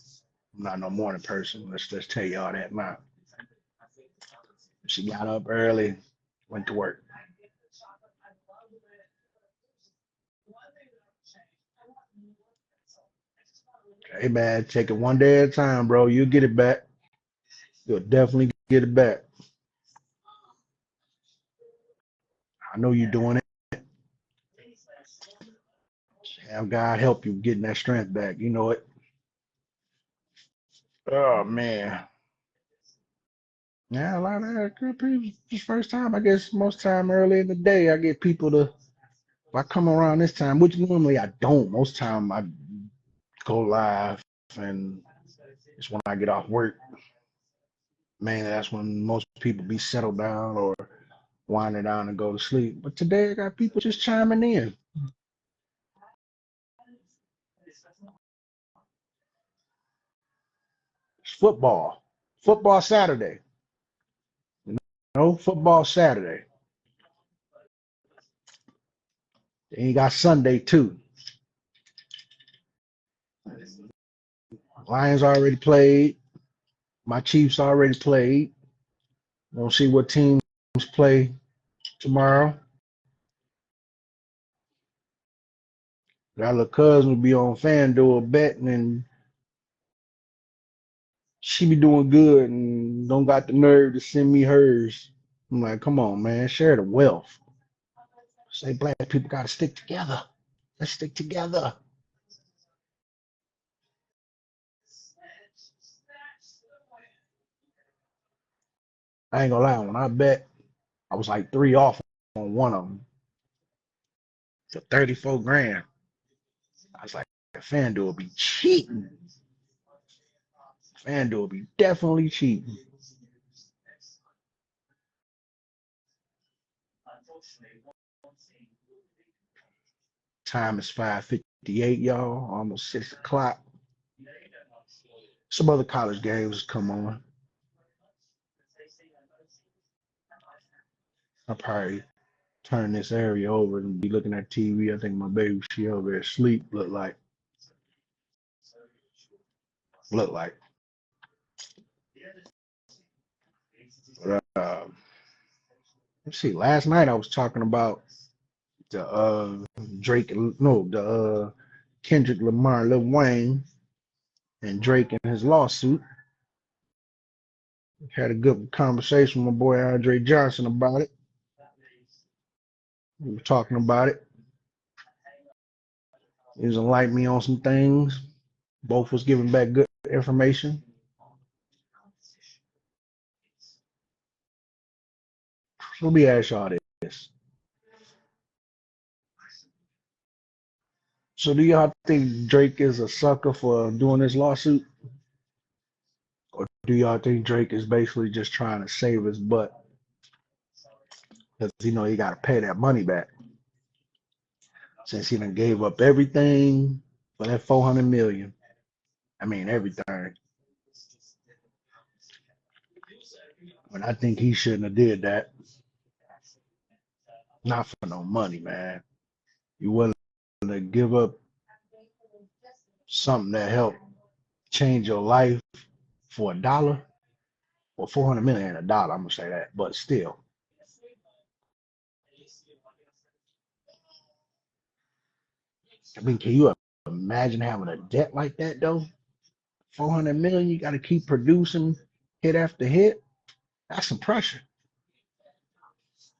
I'm not no morning person. Let's just tell y'all that now. She got up early, went to work. Hey man, take it one day at a time, bro. You'll get it back. You'll definitely get it back. I know you're doing it. Have God help you getting that strength back. You know it. Oh man. Yeah, a lot of that good people. First time, I guess most time early in the day, I get people to if I come around this time, which normally I don't. Most time I go live and it's when I get off work. Man, that's when most people be settled down or winding down and go to sleep. But today I got people just chiming in. It's football. Football Saturday. No football Saturday. Then you got Sunday too. Lions already played. My Chiefs already played. We'll see what teams play tomorrow. Got a little cousin be on FanDuel betting and she be doing good and don't got the nerve to send me hers. I'm like, come on, man, share the wealth. Say black people gotta stick together. Let's stick together. I ain't gonna lie, when I bet, I was like 3 off on one of them for 34 grand. I was like, FanDuel be cheating. FanDuel be definitely cheating. Time is 5:58, y'all. Almost 6 o'clock. Some other college games come on. I'll probably turn this area over and be looking at TV. I think my baby, she over there asleep, look like. Look like. But, let's see. Last night I was talking about the Drake, no, the Kendrick Lamar, Lil Wayne, and Drake and his lawsuit. Had a good conversation with my boy Andre Johnson about it. We were talking about it. He was enlightening me on some things. Both was giving back good information. So let me ask y'all this. So do y'all think Drake is a sucker for doing this lawsuit? Or do y'all think Drake is basically just trying to save his butt? Because he got to pay that money back since he done gave up everything for that 400 million. I mean, everything. But I think he shouldn't have did that. Not for no money, man. You willing to give up something that helped change your life for $1? Well, 400 million ain't $1. I'm gonna say that, but still. I mean, can you imagine having a debt like that though? 400 million, you got to keep producing hit after hit. That's some pressure.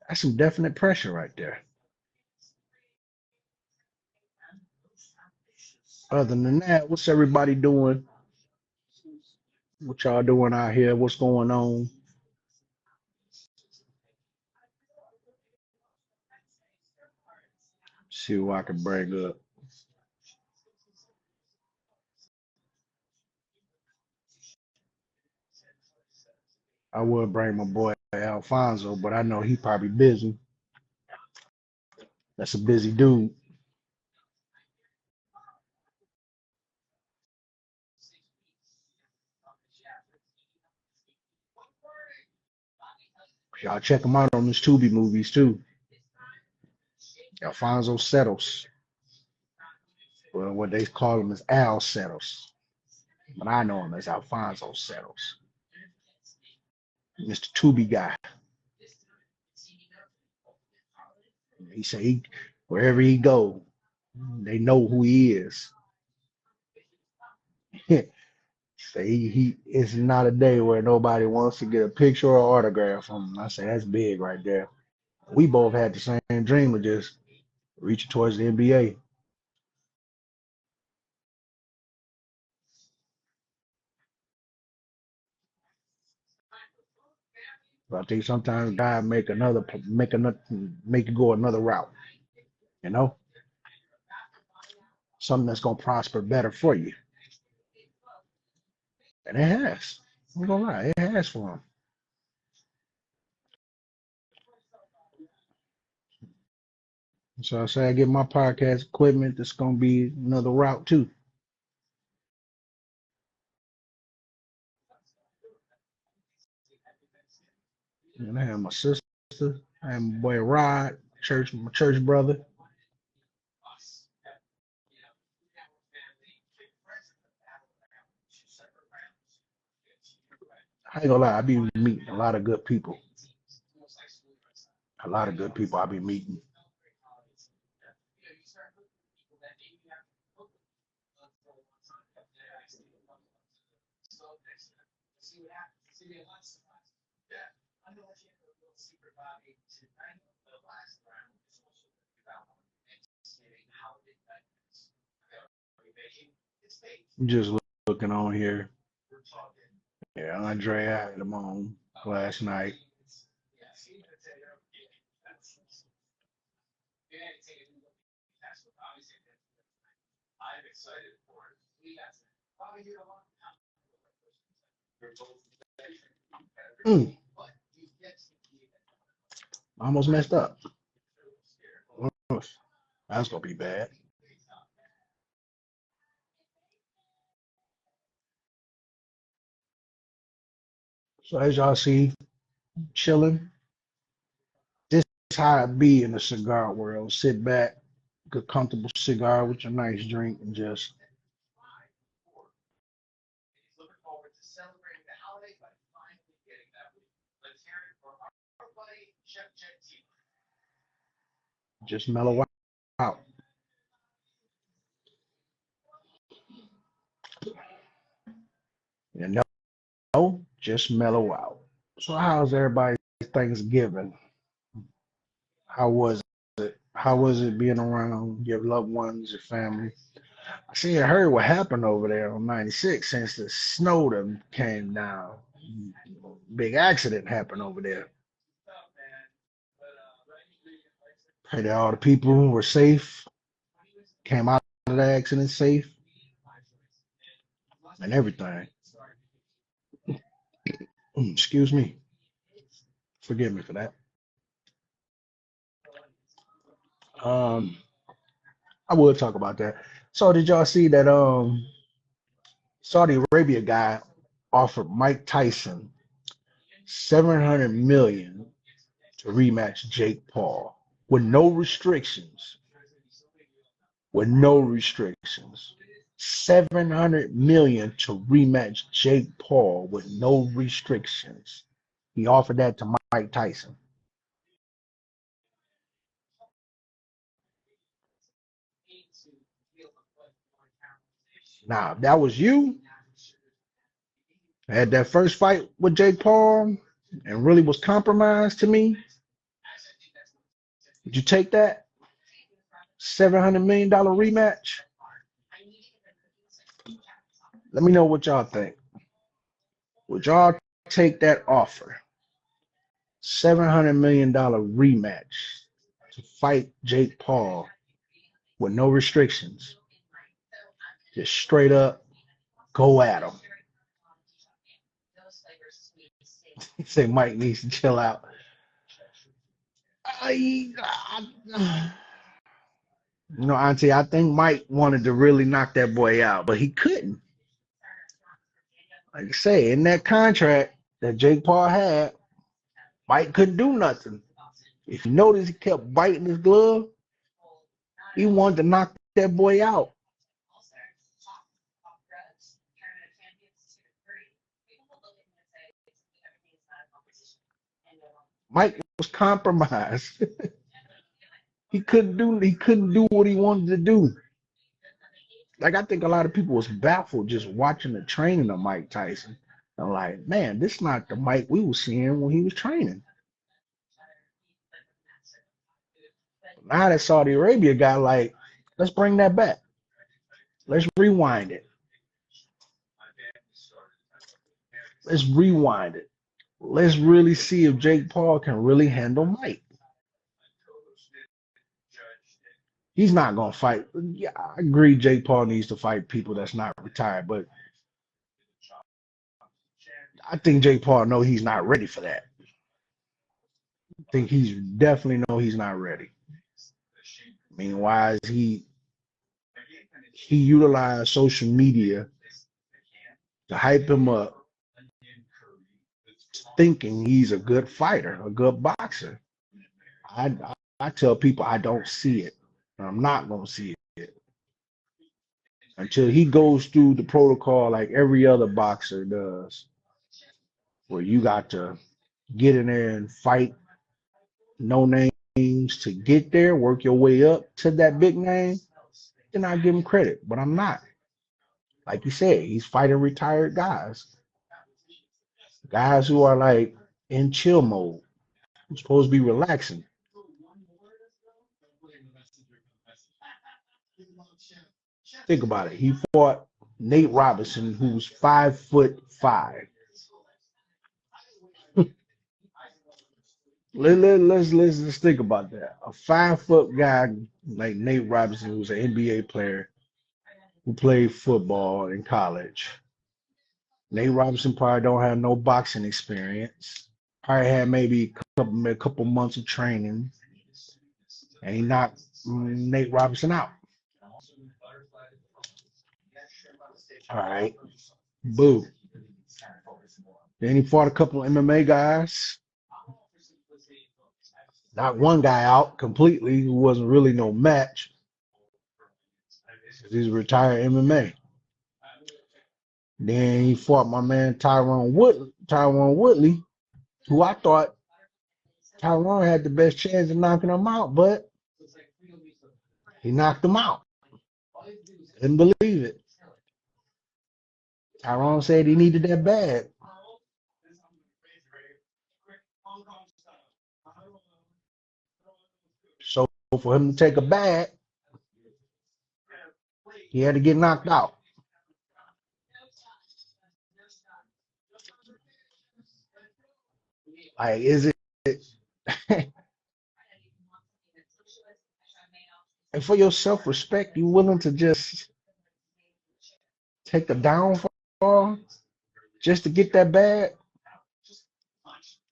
That's some definite pressure right there. Other than that, what's everybody doing? What y'all doing out here? What's going on? See what I can bring up. I would bring my boy Alfonso, but I know he probably busy. That's a busy dude. Y'all check him out on his Tubi movies too. Alfonso Settles. Well, what they call him is Al Settles. But I know him as Alfonso Settles. Mr. Tubi guy. He say wherever he go, they know who he is. Say he it's not a day where nobody wants to get a picture or autograph from him. I say that's big right there. We both had the same dream of just reaching towards the NBA. But I think sometimes God make you go another route. You know, something that's gonna prosper better for you, and it has. I'm gonna lie, it has for him. So I say I get my podcast equipment. That's gonna be another route too. And I have my sister. I have my boy Rod, my church brother. I ain't gonna lie, I be meeting a lot of good people. A lot of good people I be meeting. Just looking on here. Yeah, Andre, I had him on last night. Mm, almost messed up. That's gonna be bad. So as y'all see, chilling. This is how it be in the cigar world. Sit back, good comfortable cigar with your nice drink, and just mellow out. You know, just mellow out. So how's everybody's Thanksgiving? How was it? How was it being around your loved ones, your family? I see and heard what happened over there on 96 since the snow done came down. Big accident happened over there. Pray that all the people were safe, came out of the accident safe, and everything. Excuse me. Forgive me for that. Um, I will talk about that. So did y'all see that Saudi Arabia guy offered Mike Tyson 700 million to rematch Jake Paul with no restrictions. With no restrictions. 700 million to rematch Jake Paul with no restrictions. He offered that to Mike Tyson. Now, if that was you, had that first fight with Jake Paul and really was compromised to me, would you take that $700 million rematch? Let me know what y'all think. Would y'all take that offer? $700 million rematch to fight Jake Paul with no restrictions. Just straight up go at him. He said Mike needs to chill out. Auntie, I think Mike wanted to really knock that boy out, but he couldn't. Like I say, in that contract that Jake Paul had, Mike couldn't do nothing. If you notice, he kept biting his glove. He wanted to knock that boy out. Mike was compromised. He couldn't do what he wanted to do. Like I think a lot of people was baffled just watching the training of Mike Tyson. I'm like, man, this is not the Mike we were seeing when he was training. Now that Saudi Arabia got like, let's bring that back. Let's rewind it. Let's rewind it. Let's really see if Jake Paul can really handle Mike. He's not gonna fight. Yeah, I agree. Jake Paul needs to fight people that's not retired, but I think Jake Paul know he's not ready for that. I think he's definitely know he's not ready. Meanwhile, he utilized social media to hype him up, thinking he's a good fighter, a good boxer. I tell people I don't see it. I'm not gonna see it until he goes through the protocol like every other boxer does, where you got to get in there and fight no names to get there, work your way up to that big name. Then I give him credit, but I'm not. Like you said, he's fighting retired guys who are like in chill mode, who's supposed to be relaxing. Think about it. He fought Nate Robinson, who's 5'5". Let's think about that. A 5 foot guy like Nate Robinson, who's an NBA player who played football in college. Nate Robinson probably don't have no boxing experience. Probably had maybe a couple months of training, and he knocked Nate Robinson out. All right, boo. Then he fought a couple of MMA guys. Knocked one guy out completely who wasn't really no match. He's retired MMA. Then he fought my man Tyron Woodley, who I thought Tyron had the best chance of knocking him out, but he knocked him out. Didn't believe it. Tyron said he needed that bad. So for him to take a bag, he had to get knocked out. Like, is it and for your self-respect, you willing to just take the downfall just to get that bag,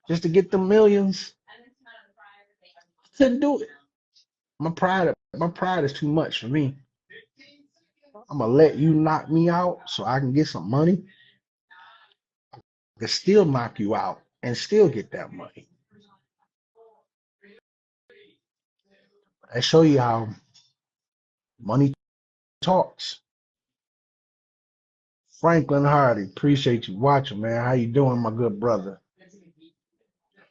just to get the millions? Couldn't do it. My pride is too much for me. I'm gonna let you knock me out so I can get some money. I can still knock you out and still get that money. I show you how money talks. Franklin Hardy, appreciate you watching, man. How you doing, my good brother?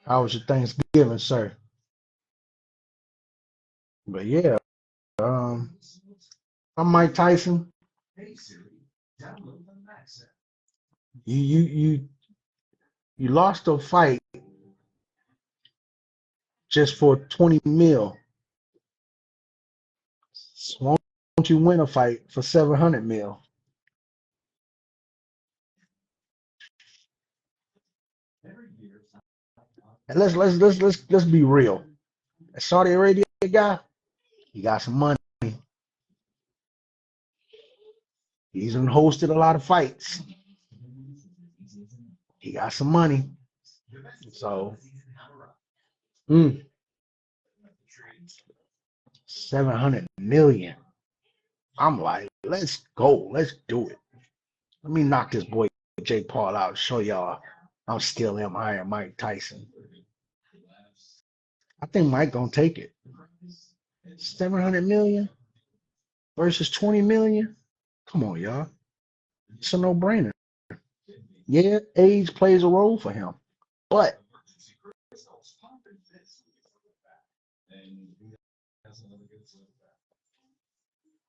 How was your Thanksgiving, sir? But yeah, um, I'm Mike Tyson. You you lost a fight just for 20 mil. So won't you win a fight for 700 mil? And let's be real. That Saudi Arabia guy, he got some money. He's hosted a lot of fights. He got some money. So 700 million. I'm like, let's go. Let's do it. Let me knock this boy Jake Paul out and show y'all I'm still Iron Mike Tyson. I think Mike gonna take it. 700 million versus 20 million. Come on, y'all. It's a no-brainer. Yeah, age plays a role for him, but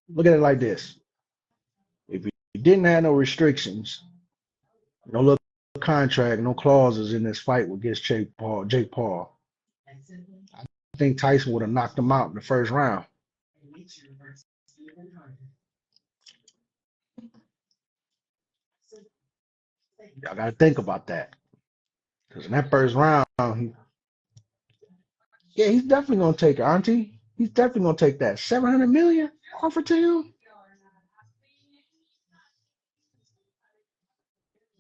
look at it like this: if he didn't have no restrictions, no little contract, no clauses in this fight against Jake Paul, I think Tyson would have knocked him out in the first round. Y'all got to think about that. Because in that first round, he's definitely going to take it, Auntie. He's definitely going to take that. 700 million offered to him?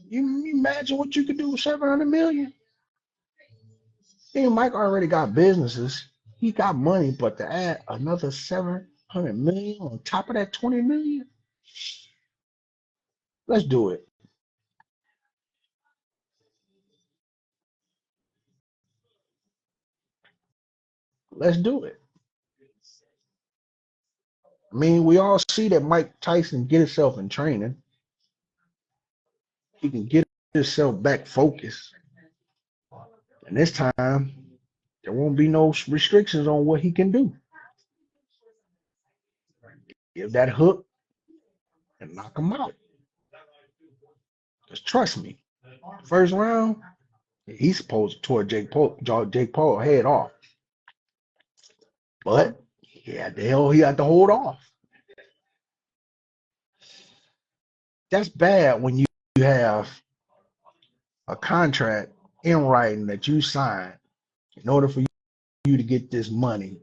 You imagine what you could do with 700 million? Mike already got businesses. He got money, but to add another 700 million on top of that 20 million, let's do it. Let's do it. I mean, we all see that Mike Tyson get himself in training. He can get himself back focused. And this time, there won't be no restrictions on what he can do. Give that hook and knock him out. Just trust me. First round, he's supposed to tore Jake Paul head off. But he had to hold off. That's bad when you have a contract in writing that you signed. In order for you to get this money,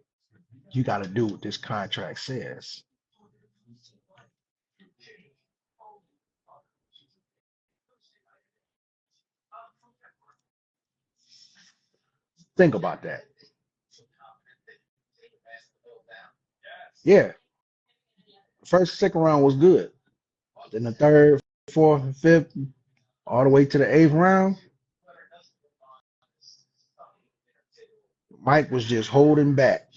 you got to do what this contract says. Think about that. Yeah, first, second round was good. Then the third, fourth, and fifth, all the way to the eighth round, Mike was just holding back.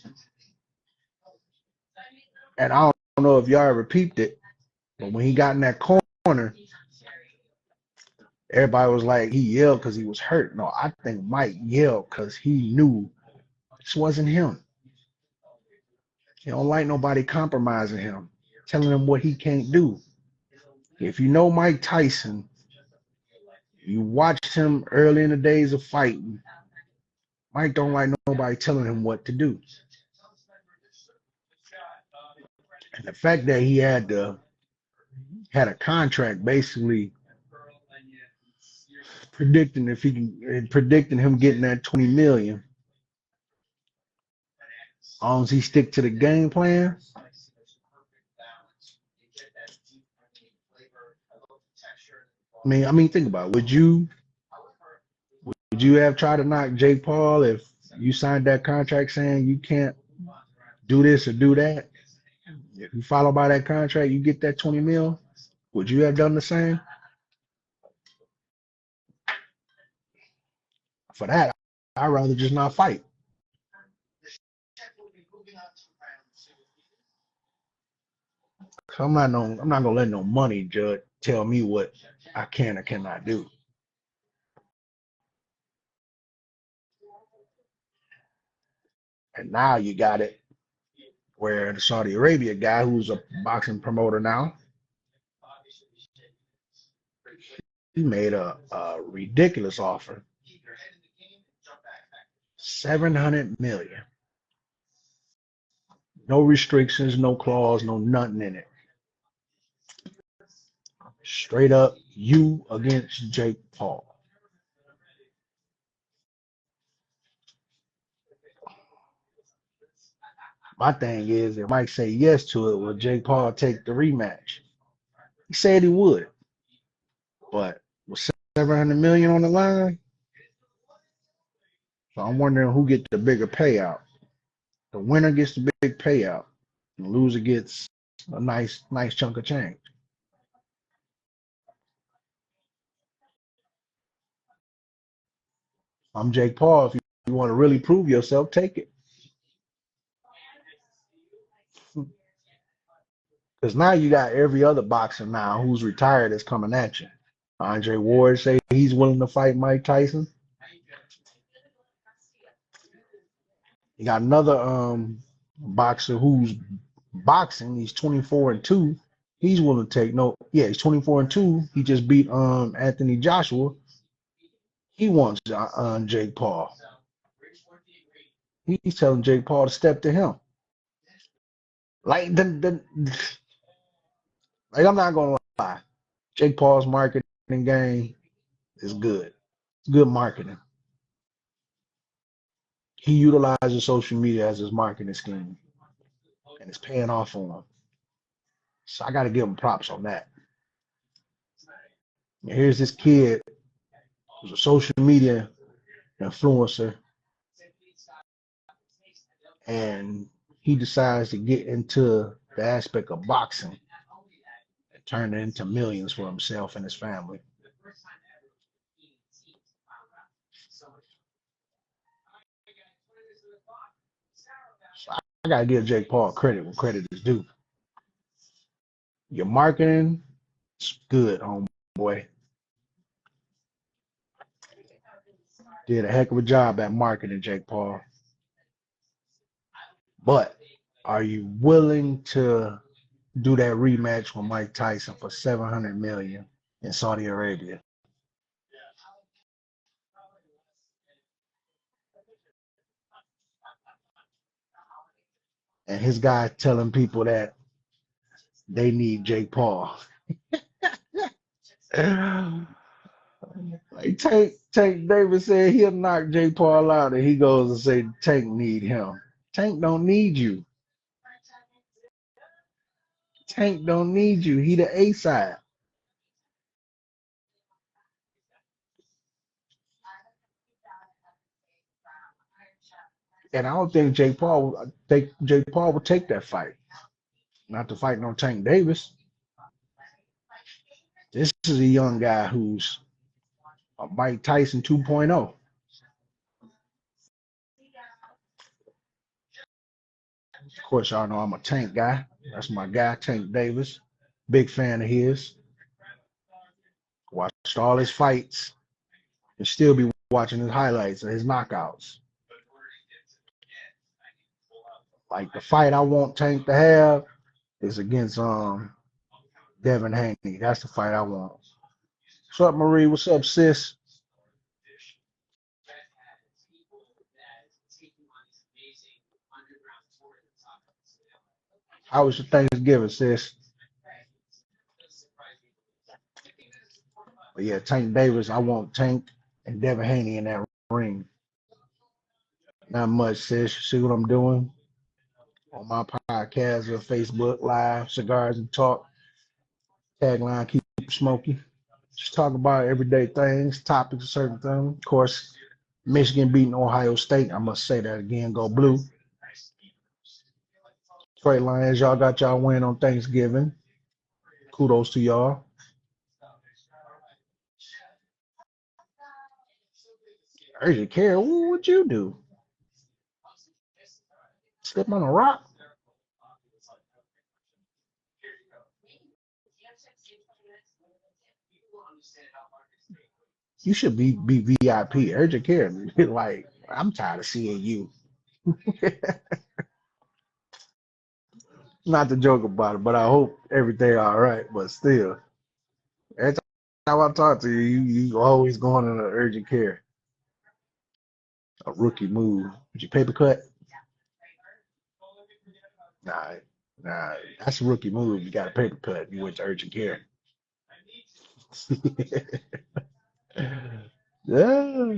And I don't know if y'all ever peeped it, but when he got in that corner, everybody was like, he yelled because he was hurt. No, I think Mike yelled because he knew this wasn't him. He don't like nobody compromising him, telling him what he can't do. If you know Mike Tyson, you watched him early in the days of fighting, Mike don't like nobody telling him what to do. And the fact that he had a contract basically predicting him getting that 20 million. As long as he stick to the game plan, I mean, think about it. Would you have tried to knock Jake Paul if you signed that contract saying you can't do this or do that? If you follow by that contract, you get that 20 mil. Would you have done the same? For that, I'd rather just not fight. So I'm not gonna let no money judge tell me what I can or cannot do. And now you got it where the Saudi Arabia guy, who's a boxing promoter now, he made a ridiculous offer, 700 million, no restrictions, no clause, no nothing in it. Straight up, you against Jake Paul. My thing is, if Mike say yes to it, will Jake Paul take the rematch? He said he would, but with 700 million on the line, so I'm wondering who gets the bigger payout. The winner gets the big payout, and the loser gets a nice chunk of change. I'm Jake Paul. If you want to really prove yourself, take it. Because now you got every other boxer now who's retired that's coming at you. Andre Ward say he's willing to fight Mike Tyson. You got another boxer who's boxing. He's 24-2. He's willing to take no. Yeah, he's 24-2. He just beat Anthony Joshua. He wants Jake Paul. He's telling Jake Paul to step to him. Like like I'm not gonna lie. Jake Paul's marketing game is good. It's good marketing. He utilizes social media as his marketing scheme, and it's paying off for him. So I got to give him props on that. And here's this kid who's a social media influencer, and he decides to get into the aspect of boxing and turn it into millions for himself and his family. So I got to give Jake Paul credit when credit is due. Your marketing is good, homeboy. Did a heck of a job at marketing, Jake Paul. But are you willing to do that rematch with Mike Tyson for 700 million in Saudi Arabia? And his guy telling people that they need Jake Paul. Like Tank Davis said he'll knock Jake Paul out, and he goes and say Tank need him. Tank don't need you. Tank don't need you. He the A side. And I don't think Jake Paul. I think Jake Paul would take that fight, not to fight no Tank Davis. This is a young guy who's a Mike Tyson 2.0. Of course, y'all know I'm a Tank guy. That's my guy, Tank Davis. Big fan of his. Watched all his fights and still be watching his highlights and his knockouts. Like the fight I want Tank to have is against Devin Haney. That's the fight I want. What's up, Marie? What's up, sis? How was your Thanksgiving, sis? But yeah, Tank Davis, I want Tank and Devin Haney in that ring. Not much, sis. You see what I'm doing on my podcast or Facebook Live, Cigars and Talk. Tagline, keep Smokey. Just talk about everyday things, topics, certain things. Of course, Michigan beating Ohio State. I must say that again. Go blue. Detroit Lions, y'all got y'all win on Thanksgiving. Kudos to y'all. Urgent care. What would you do? Slip on a rock? You should be VIP. Urgent care. Like, I'm tired of seeing you. Not to joke about it, but I hope everything all right. But still, every time I talk to you, you always going in an urgent care. A rookie move. Did you paper cut? Nah, nah, that's a rookie move. You got a paper cut. You went to urgent care. Yeah.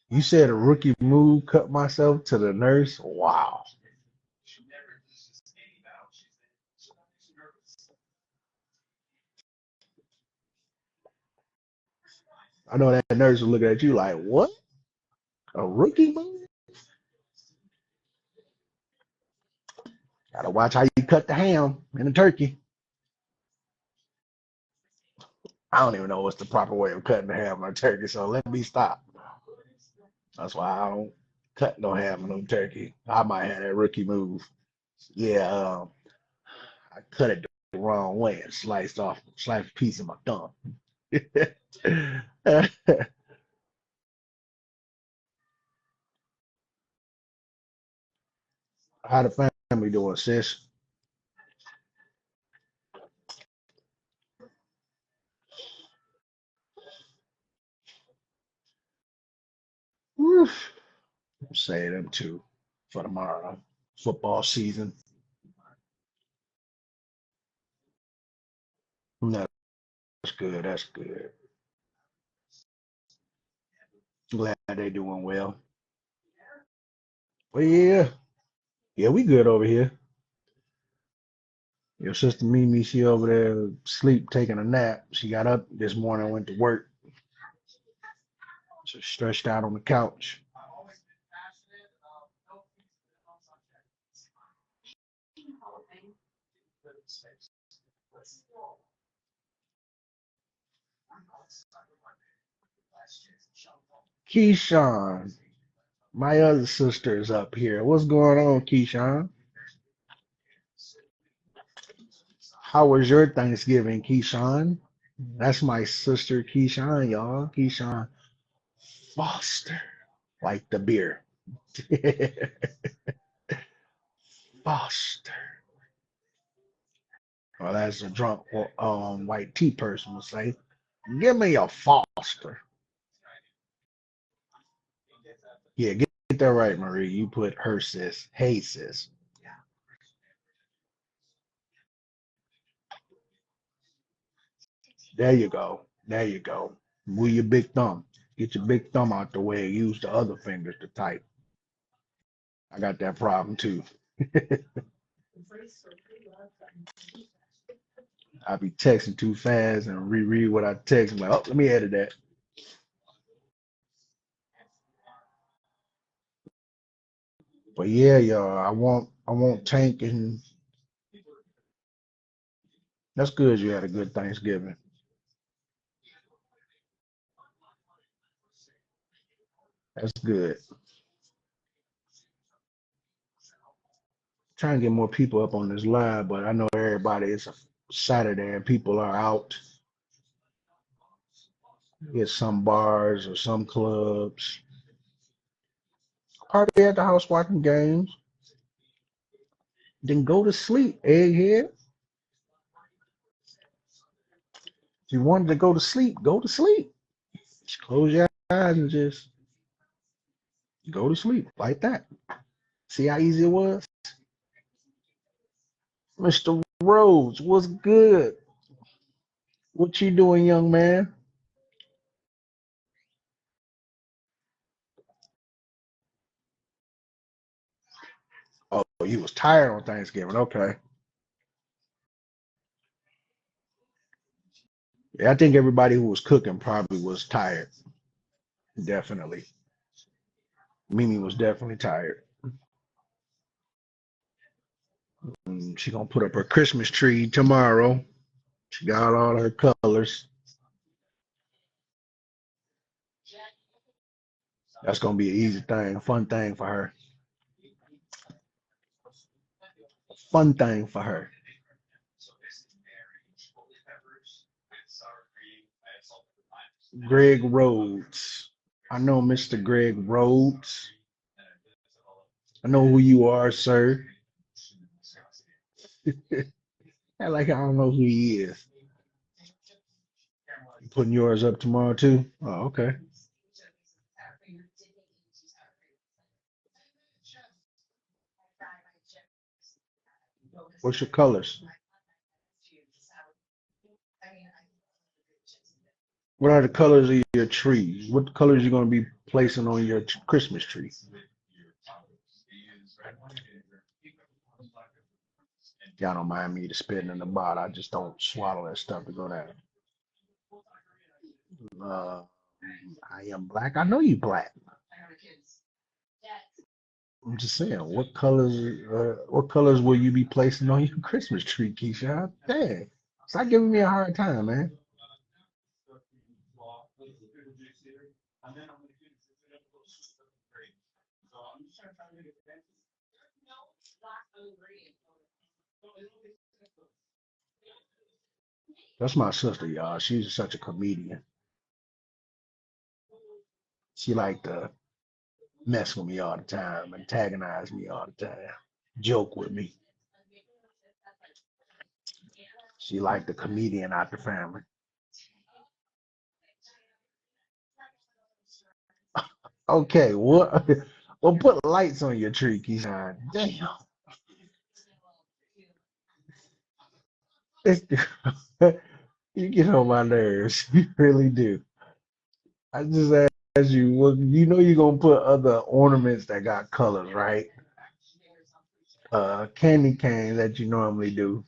You said a rookie move, cut myself to the nurse. Wow. I know that nurse was looking at you like, what? A rookie move? Gotta watch how you cut the ham and the turkey. I don't even know what's the proper way of cutting the ham and turkey, so let me stop. That's why I don't cut no ham and no turkey. I might have that rookie move. Yeah, I cut it the wrong way and sliced a piece of my thumb. How the family doing, sis? Woof. Say them too for tomorrow. Football season. No, that's good. That's good. Glad they doing well. Well, yeah. Yeah, we good over here. Your sister Mimi, she over there sleep taking a nap. She got up this morning, went to work. So stretched out on the couch. Keyshawn, my other sister is up here. What's going on, Keyshawn? How was your Thanksgiving, Keyshawn? That's my sister, Keyshawn, y'all. Keyshawn Foster, like the beer. Foster. Well, that's a drunk white tea person will say. Give me a Foster. Yeah, get that right, Marie. You put her sis. Hey sis. There you go. There you go. Move your big thumb. Get your big thumb out the way. Use the other fingers to type. I got that problem too. I be texting too fast and reread what I text. I'm like, oh, let me edit that. But yeah, y'all, I want Tank, and that's good. You had a good Thanksgiving. That's good. Trying to get more people up on this live, but I know everybody, it's a Saturday and people are out. Get some bars or some clubs. Party at the house watching games. Then go to sleep, egghead. If you wanted to go to sleep, go to sleep. Just close your eyes and just Go to sleep like that. See how easy it was? Mr. Rhodes, what's good? What you doing, young man? Oh, you was tired on Thanksgiving. Okay. Yeah, I think everybody who was cooking probably was tired. Definitely. Mimi was definitely tired. She gonna put up her Christmas tree tomorrow. She got all her colors. That's gonna be an easy thing, a fun thing for her. Fun thing for her. Greg Rhodes. I know Mr. Greg Rhodes. I know who you are, sir. I like I don't know who he is. You putting yours up tomorrow too? Oh, okay. What's your colors? What are the colors of your tree? What colors you gonna be placing on your Christmas tree? Y'all don't mind me to spitting in the bottle. I just don't swallow that stuff to go down. Uh, I am black. I know you black. I'm just saying, what colors will you be placing on your Christmas tree, Keisha? Dang, stop giving me a hard time, man. That's my sister, y'all. She's such a comedian. She like to mess with me all the time, antagonize me all the time, joke with me. She like the comedian out the family. Okay, what? Well, put lights on your tree, Keisha. Damn, It's- you get on my nerves. You really do. I just asked you, well, you know you're gonna put other ornaments that got colors, right? Candy cane that you normally do.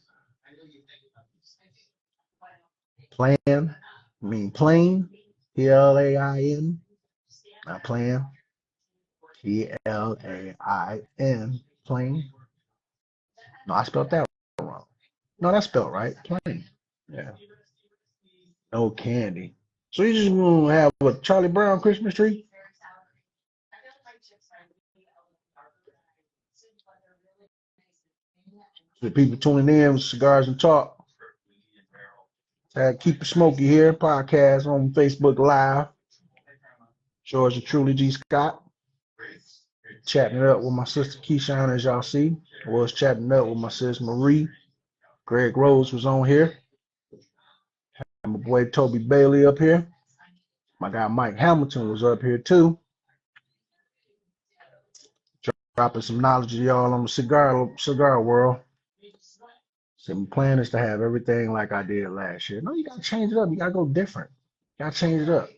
Plan, I mean plain, Plain, not plan, Plain, plain. No, I spelled that wrong. No, that's spelled right, plain. Yeah, no candy. So you just gonna have a Charlie Brown Christmas tree? The people tuning in with Cigars and Talk. Keep it Smokey here, podcast on Facebook Live. Georgia truly G.Scott. Chatting it up with my sister Keyshawn, as y'all see. I was chatting it up with my sis Marie. Greg Rose was on here. And my boy Toby Bailey up here. My guy Mike Hamilton was up here too. Dropping some knowledge to y'all on the cigar world. So my plan is to have everything like I did last year. No, you gotta change it up. You gotta go different. You gotta change it up.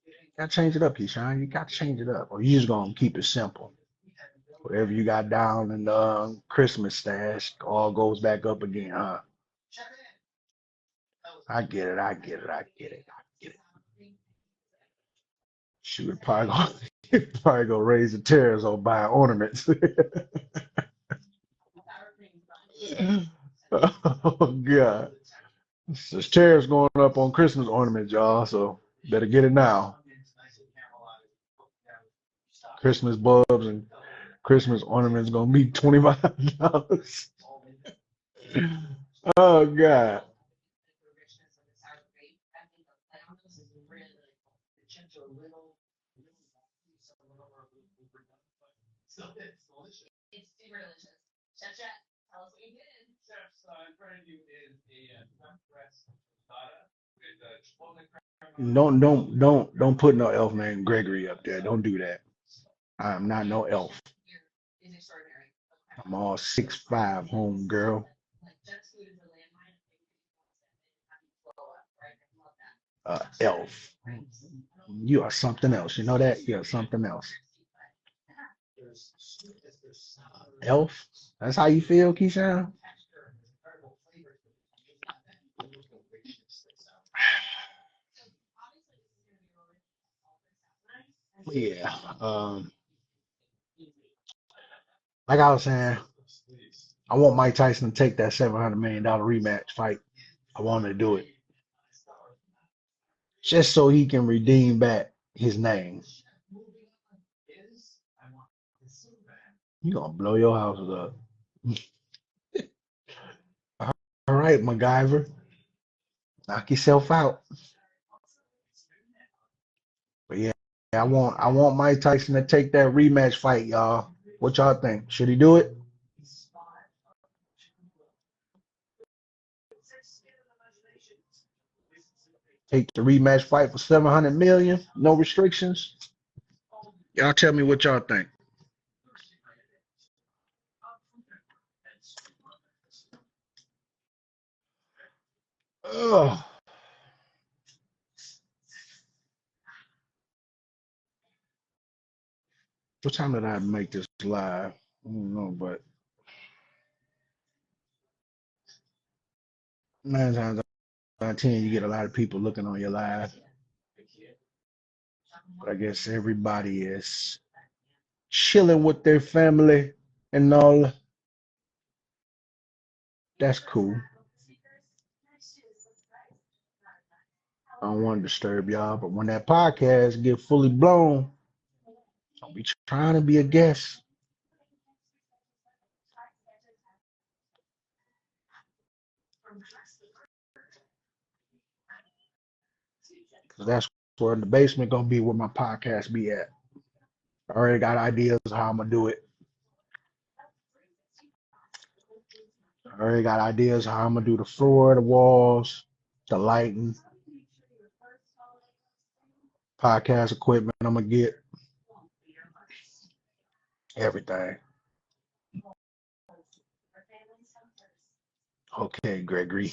You gotta change it up, Keyshawn. You gotta change it up. Or you just gonna keep it simple. Whatever you got down in the Christmas stash all goes back up again, huh? I get it. I get it. I get it. I get it. She would probably go raise the tariffs on buying ornaments. Oh God. There's tariffs going up on Christmas ornaments, y'all. So better get it now. Christmas bulbs and Christmas ornaments gonna be $25. Oh God. Don't put no elf named Gregory up there. Don't do that. I'm not no elf. I'm all 6'5", home girl. Elf. You are something else. You know that? You're something else. Elf? That's how you feel, Keyshawn? Yeah. Like I was saying, I want Mike Tyson to take that $700 million rematch fight. I want him to do it just so he can redeem back his name. You gonna blow your house up. All right, MacGyver, knock yourself out. But yeah, I want Mike Tyson to take that rematch fight, y'all. What y'all think? Should he do it? Take the rematch fight for 700 million, no restrictions. Y'all tell me what y'all think. Ugh. What time did I make this live? I don't know, but 9 times out of 10, you get a lot of people looking on your live. But I guess everybody is chilling with their family and all. That's cool. I don't want to disturb y'all, but when that podcast get fully blown, I'll be trying to be a guest. Because that's where the basement gonna be where my podcast be at. I already got ideas of how I'm gonna do it. I already got ideas how I'm gonna do the floor, the walls, the lighting, podcast equipment. I'm gonna get everything. Okay, Gregory.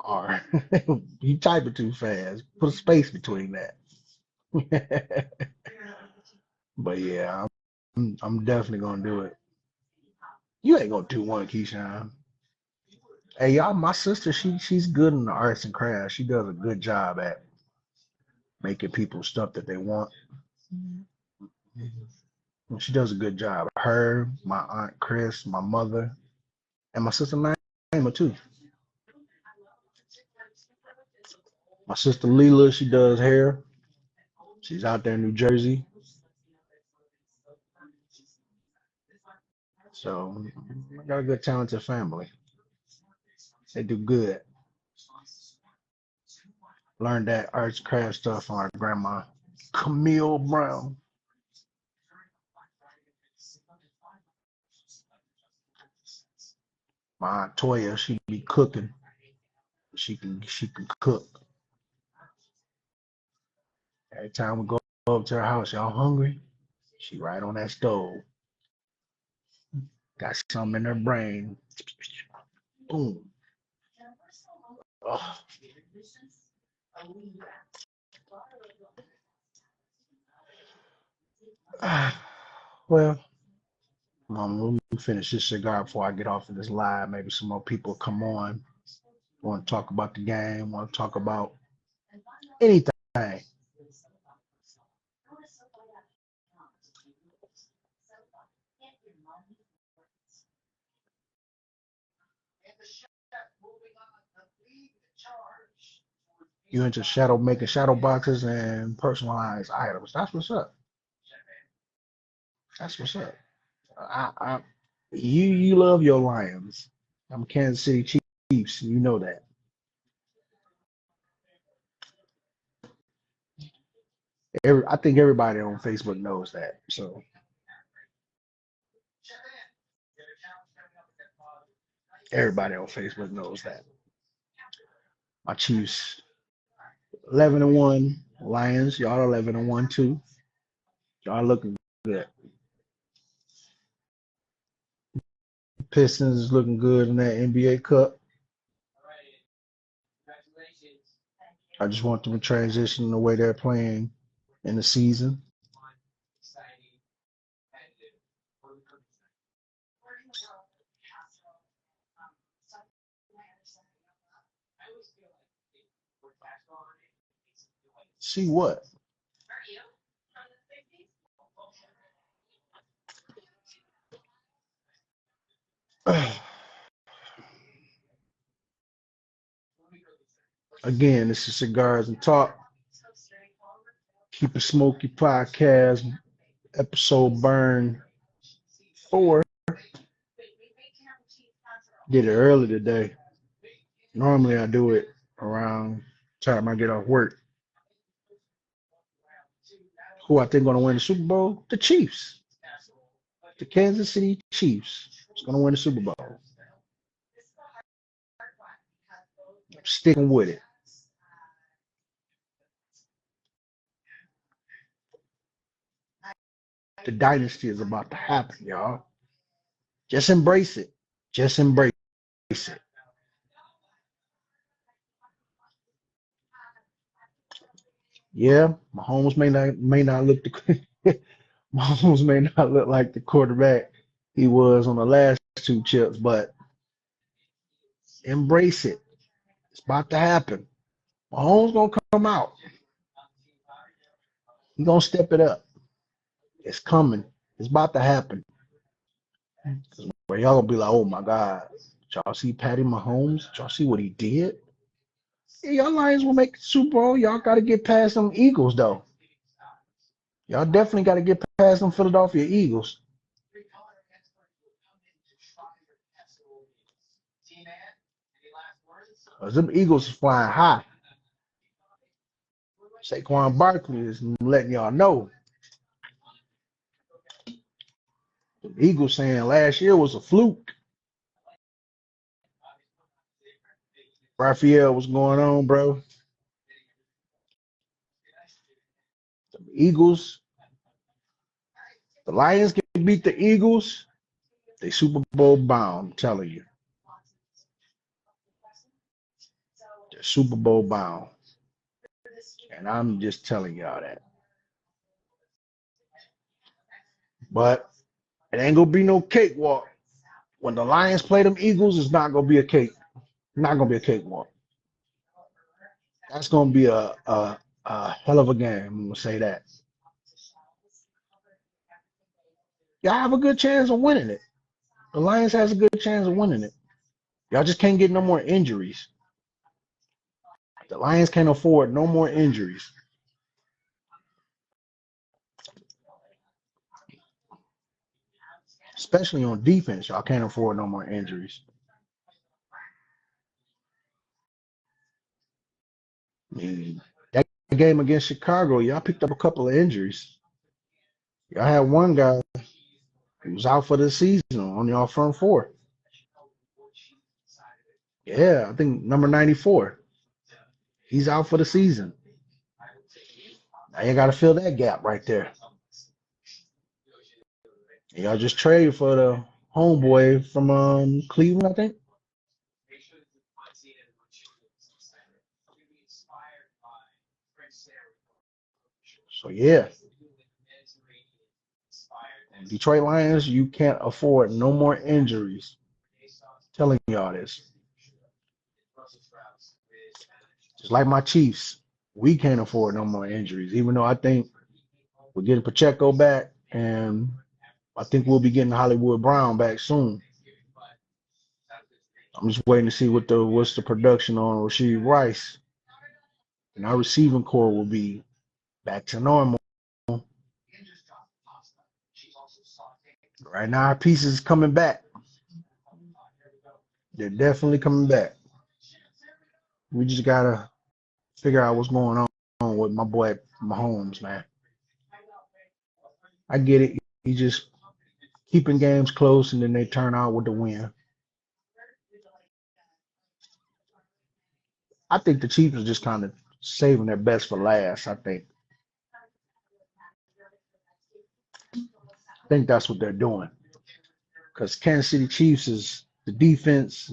R. You type it too fast. Put a space between that. But yeah, I'm definitely gonna do it. You ain't gonna do one, Keyshawn. Hey y'all, my sister, she's good in the arts and crafts. She does a good job at making people stuff that they want. She does a good job. Her, my aunt Chris, my mother, and my sister Naima too. My sister Leela, she does hair. She's out there in New Jersey. So I got a good talented family. They do good. Learned that arts craft stuff from our grandma, Camille Brown. My aunt Toya, she be cooking. She can cook. Every time we go up to her house, y'all hungry? She right on that stove. Got something in her brain. Boom. Oh. Well, let me finish this cigar before I get off of this live. Maybe some more people come on. Want to talk about the game? Want to talk about anything? You into making shadow boxes and personalized items. That's what's up. That's what's up. I you love your Lions. I'm Kansas City Chiefs. You know that. I think everybody on Facebook knows that. So everybody on Facebook knows that. My Chiefs 11-1. Lions, y'all 11-1 too. Y'all looking good. Pistons is looking good in that NBA Cup. I just want them to transition the way they're playing in the season. See what? Again, this is Cigars and Talk. Keep a Smokey podcast episode burn 4. Did it early today. Normally I do it around the time I get off work. Who I think gonna win the Super Bowl? The Chiefs. The Kansas City Chiefs is gonna win the Super Bowl. I'm sticking with it. The dynasty is about to happen, y'all. Just embrace it. Just embrace it. Yeah, Mahomes may not look the Mahomes may not look like the quarterback he was on the last 2 chips, but embrace it. It's about to happen. Mahomes gonna come out. He gonna step it up. It's coming. It's about to happen. Where y'all gonna be like, oh my God, y'all see Patty Mahomes? Y'all see what he did? Yeah, y'all Lions will make the Super Bowl. Y'all got to get past them Eagles though. Y'all definitely got to get past them Philadelphia Eagles. Cause them Eagles is flying high. Saquon Barkley is letting y'all know. The Eagles saying last year was a fluke. Raphael, what's going on, bro? The Eagles, the Lions can beat the Eagles. They Super Bowl bound, I'm telling you. They're Super Bowl bound. And I'm just telling y'all that. But it ain't gonna be no cakewalk. When the Lions play them Eagles, it's not gonna be a cake. Not gonna be a cakewalk. That's gonna be a hell of a game. I'm gonna say that. Y'all have a good chance of winning it. The Lions has a good chance of winning it. Y'all just can't get no more injuries. The Lions can't afford no more injuries. Especially on defense, y'all can't afford no more injuries. I mean, that game against Chicago, y'all picked up a couple of injuries. Y'all had one guy who was out for the season on y'all front four. Yeah, I think number 94. He's out for the season. Now you got to fill that gap right there. And y'all just traded for the homeboy from Cleveland, I think. So yeah, Detroit Lions, you can't afford no more injuries. I'm telling y'all this. Just like my Chiefs, we can't afford no more injuries. Even though I think we're getting Pacheco back, and I think we'll be getting Hollywood Brown back soon. I'm just waiting to see what's the production on Rasheed Rice, and our receiving core will be back to normal. Right now, our pieces coming back. They're definitely coming back. We just gotta figure out what's going on with my boy Mahomes, man. I get it. He just keeping games close, and then they turn out with the win. I think the Chiefs are just kind of saving their best for last. I think that's what they're doing. Because Kansas City Chiefs is the defense.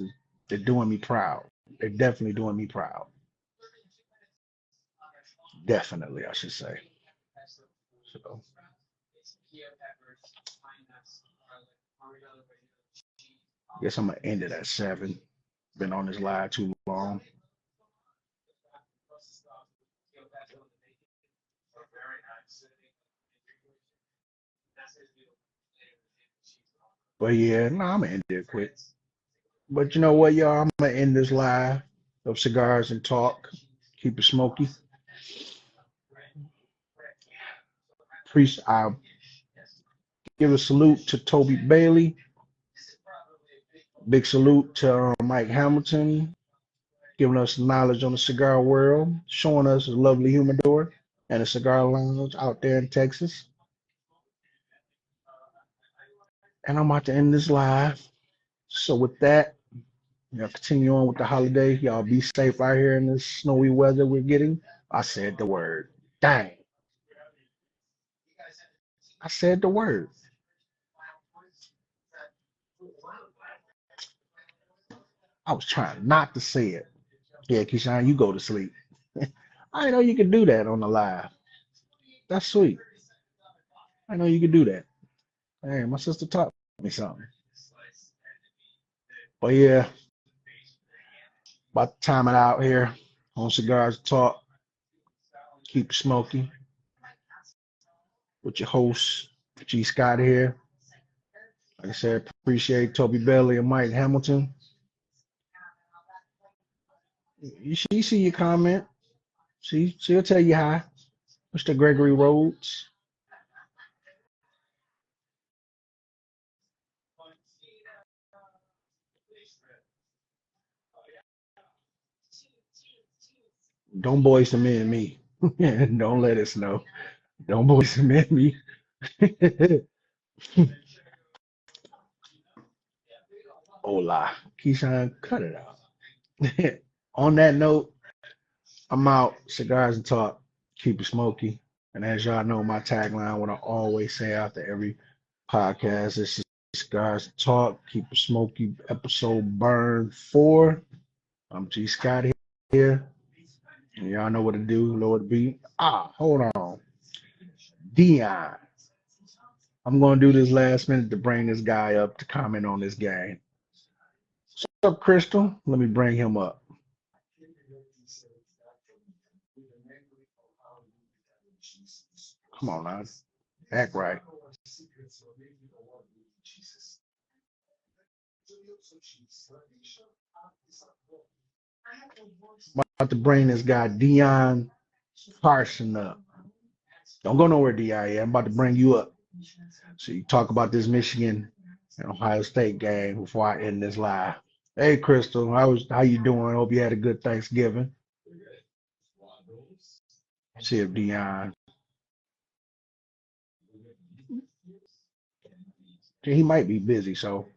They're doing me proud. They're definitely doing me proud. Definitely, I should say. So, I guess I'm gonna end it at 7. Been on this live too long. But yeah, no, I'm gonna end it quick. But you know what, y'all? I'm gonna end this live of cigars and talk. Keep it smoky. I give a salute to Toby Bailey. Big salute to Mike Hamilton, giving us knowledge on the cigar world, showing us a lovely humidor and a cigar lounge out there in Texas. And I'm about to end this live. So with that, continue on with the holiday. Y'all be safe out here in this snowy weather we're getting. I said the word. Dang. I said the word. I was trying not to say it. Yeah, Keyshawn, you go to sleep. I didn't know you could do that on the live. That's sweet. I know you could do that. Hey, my sister taught me something. But yeah, about to time it out here on Cigars Talk. Keep it smoky with your host, G.Scott here. Like I said, appreciate Toby Bailey and Mike Hamilton. She see your comment. She'll tell you hi. Mr. Gregory Rhodes. Don't boys to men me. Don't let us know. Don't boys to men me. Hola. Keyshawn, cut it out. On that note, I'm out. Cigars and talk. Keep it smoky. And as y'all know, my tagline, what I always say after every podcast, is Cigars and talk. Keep it smoky. Episode burn 4. I'm G. Scott here. And y'all know what to do. Lord be. Hold on. Dion. I'm going to do this last minute to bring this guy up to comment on this game. What's up, Crystal? Let me bring him up. Come on now. Act right. I'm about to bring this guy, Dion Carson, up. Don't go nowhere, Dion. I'm about to bring you up. So you talk about this Michigan and Ohio State game before I end this live. Hey, Crystal, how you doing? Hope you had a good Thanksgiving. See if Dion. He might be busy, so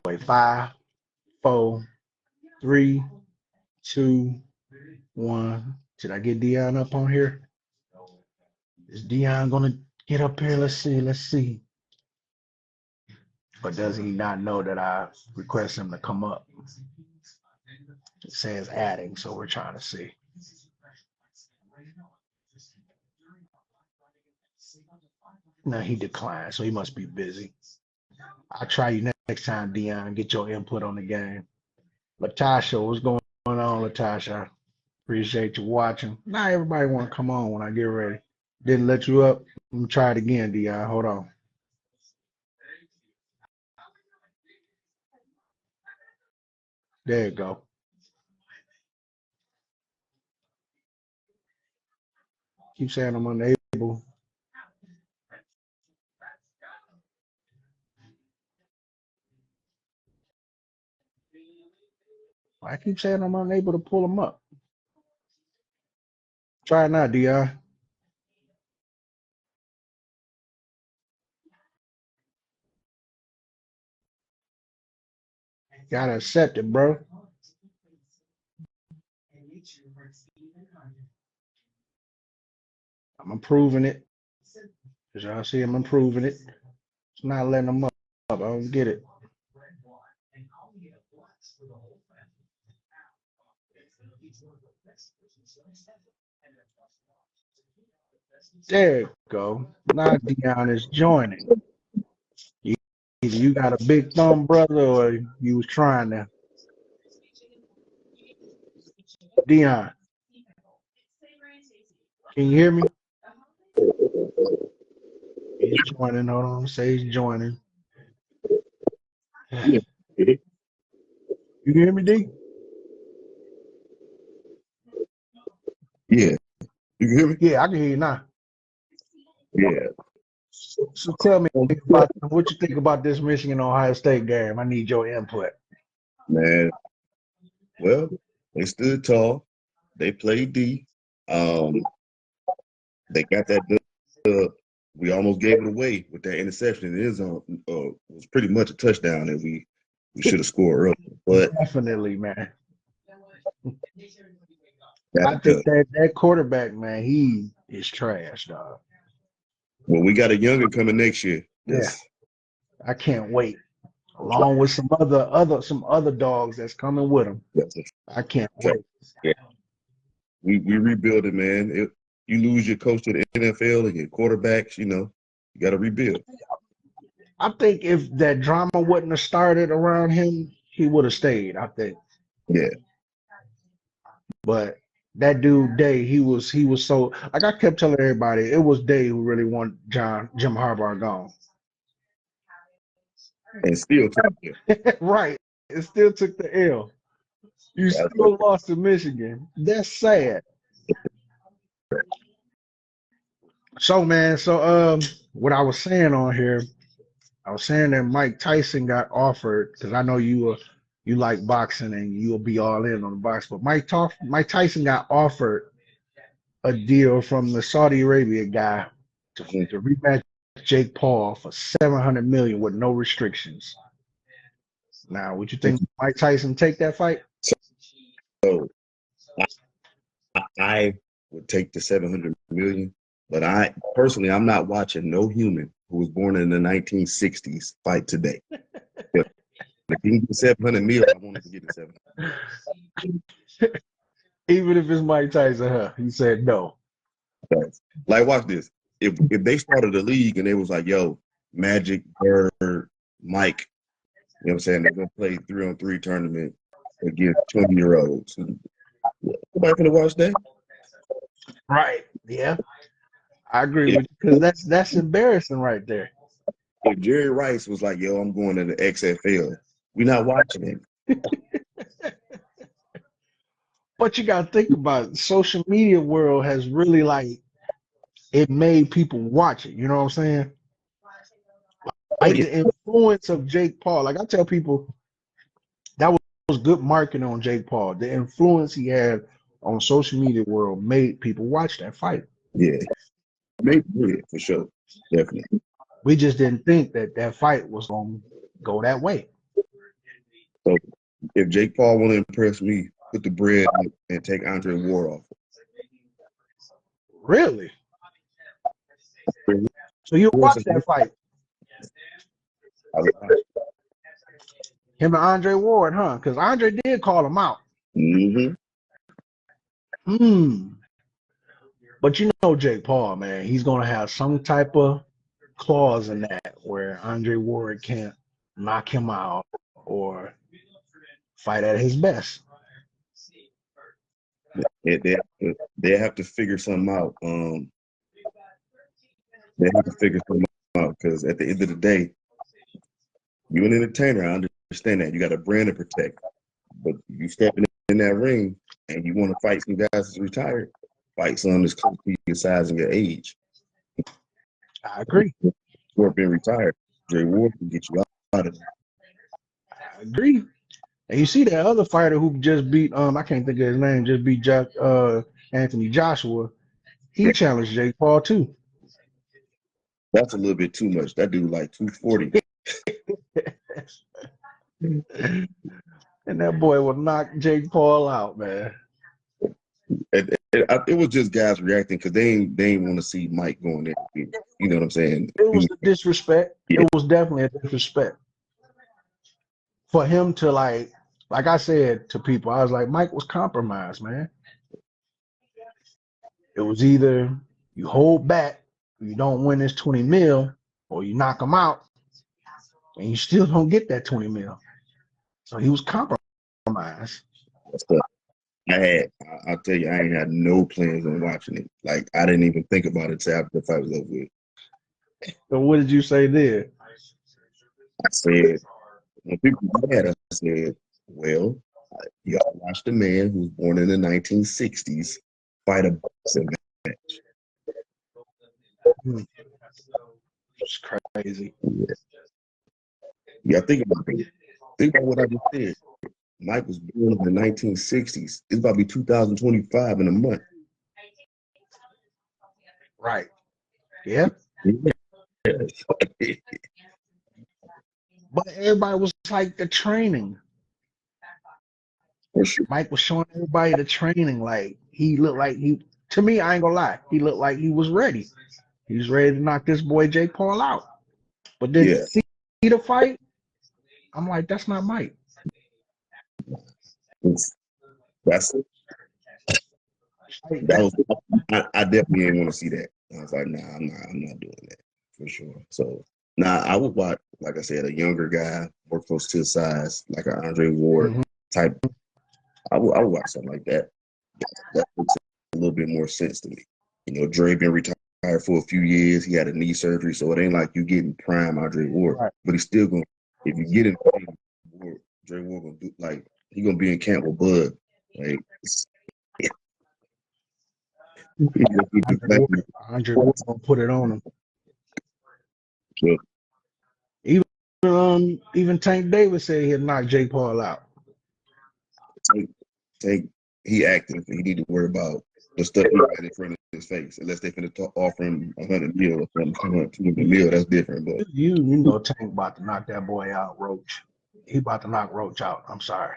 wait. 5, 4, 3, 2, 1. Did I get Dion up on here? Is Dion gonna get up here? Let's see. Let's see. But does he not know that I request him to come up? It says adding, so we're trying to see. No, he declined, so he must be busy. I'll try you next time, Dion. Get your input on the game. Latasha, what's going on, Latasha? Appreciate you watching. Not everybody want to come on when I get ready. Didn't let you up. Let me try it again, Dion. Hold on. There you go. Keep saying I'm unable. I keep saying I'm unable to pull them up. Try it now, Dion. Gotta accept it, bro. I'm improving it. As y'all see, I'm improving it. It's not letting them up. I don't get it. There you go. Now Dion is joining. Either you got a big thumb, brother, or you was trying to. Dion, can you hear me? He's joining. Hold on. Say he's joining. Yeah. You hear me, D? Yeah. You can hear me? Yeah, I can hear you now. Yeah. So tell me about what you think about this Michigan Ohio State game. I need your input. Man. Well, they stood tall. They played D. They got that dub. We almost gave it away with that interception. It was pretty much a touchdown, and we should have scored earlier. But Definitely, man. got I it think done. that quarterback, man, he is trash, dog. Well, we got a younger coming next year. Yeah, That's I can't wait. Along with some other dogs that's coming with him. that's a I can't fact. wait. Yeah. We rebuild it, man. You lose your coach to the NFL and your quarterbacks, you got to rebuild. I think if that drama wouldn't have started around him, he would have stayed, I think. Yeah. But that dude Day, he was so like I kept telling everybody, it was Day who really wanted Jim Harbaugh gone. And still took it. Right. It still took the L. You That's still lost to Michigan. That's sad. So man, what I was saying on here, I was saying that Mike Tyson got offered because I know you like boxing and you'll be all in on the box, but Mike Tyson got offered a deal from the Saudi Arabia guy to rematch Jake Paul for 700 million with no restrictions. Now, would you think Mike Tyson take that fight? So I would take the 700 million, but I'm not watching no human who was born in the 1960s fight today. If he can get 700 million, I want him to get the 700. Even if it's Mike Tyson, he said no. Like, watch this. If they started a league and they was like, yo, Magic, Bird, Mike, you know what I'm saying? They're gonna play 3-on-3 tournament against 20-year-olds. Nobody gonna watch that. Right. Yeah. I agree with you because that's embarrassing right there. If Jerry Rice was like, yo, I'm going to the XFL, we're not watching it. But you got to think about it. Social media world has really it made people watch it. You know what I'm saying? Oh Like yeah, the influence of Jake Paul. Like I tell people, that was good marketing on Jake Paul. The influence he had on social media world made people watch that fight. yeah, maybe yeah, for sure, definitely. We just didn't think that fight was going to go that way. So if Jake Paul want to impress me, put the bread up and take Andre Ward off. Really? So you watch that fight? Him and Andre Ward, huh? Because Andre did call him out. Mm-hmm. But you know Jake Paul, man, he's going to have some type of clause in that where Andre Ward can't knock him out or fight at his best. They have to figure something out. They have to figure something out because at the end of the day, you're an entertainer. I understand that. You got a brand to protect. But you stepping in that ring and you want to fight some guys that's retired, fight someone that's close to your size and your age. I agree. Or being retired, Jay Ward can get you out of it. I agree. And you see that other fighter who just beat I can't think of his name, just beat Anthony Joshua. He challenged Jake Paul too. That's a little bit too much. That dude like 240. And that boy will knock Jake Paul out, man. It was just guys reacting because they ain't want to see Mike going there. You know what I'm saying? It was the disrespect. Yeah. It was definitely a disrespect for him to like I said to people, I was like, Mike was compromised, man. It was either you hold back, you don't win this 20 mil, or you knock him out, and you still don't get that 20 mil. So he was compromised. So I'll tell you, I ain't had no plans on watching it. Like, I didn't even think about it till after the fight was over with. So what did you say there? I said, when people mad, I said, well, y'all watched a man who was born in the 1960s fight a boxing match. It's crazy. Yeah, think about it. Think about what I just said. Mike was born in the 1960s. It's about to be 2025 in a month. Right. Yeah. But everybody was like the training. For sure. Mike was showing everybody the training. Like he looked like to me, I ain't gonna lie, he looked like he was ready. He was ready to knock this boy Jake Paul out. But then Yeah. see the fight, I'm like, that's not Mike. That's it. I definitely didn't want to see that. I was like, nah, I'm not doing that for sure. So I would watch, like I said, a younger guy, more close to his size, like an Andre Ward type. I would watch something like that. That makes a little bit more sense to me. You know, Dre been retired for a few years. He had a knee surgery, so it ain't like you getting prime Andre Ward. Right. But he's still gonna, if you get him, Dre Ward gonna do like he gonna be in camp with Bud. Like, Andre Ward's gonna put it on him. Yeah. Even Tank Davis said he'd knock Jake Paul out. Tank, he active. He need to worry about the stuff he got in front of his face. Unless they finna offer him 100 mil or something, 200 mil, that's different. But You know Tank about to knock that boy out, Roach. He about to knock Roach out. I'm sorry.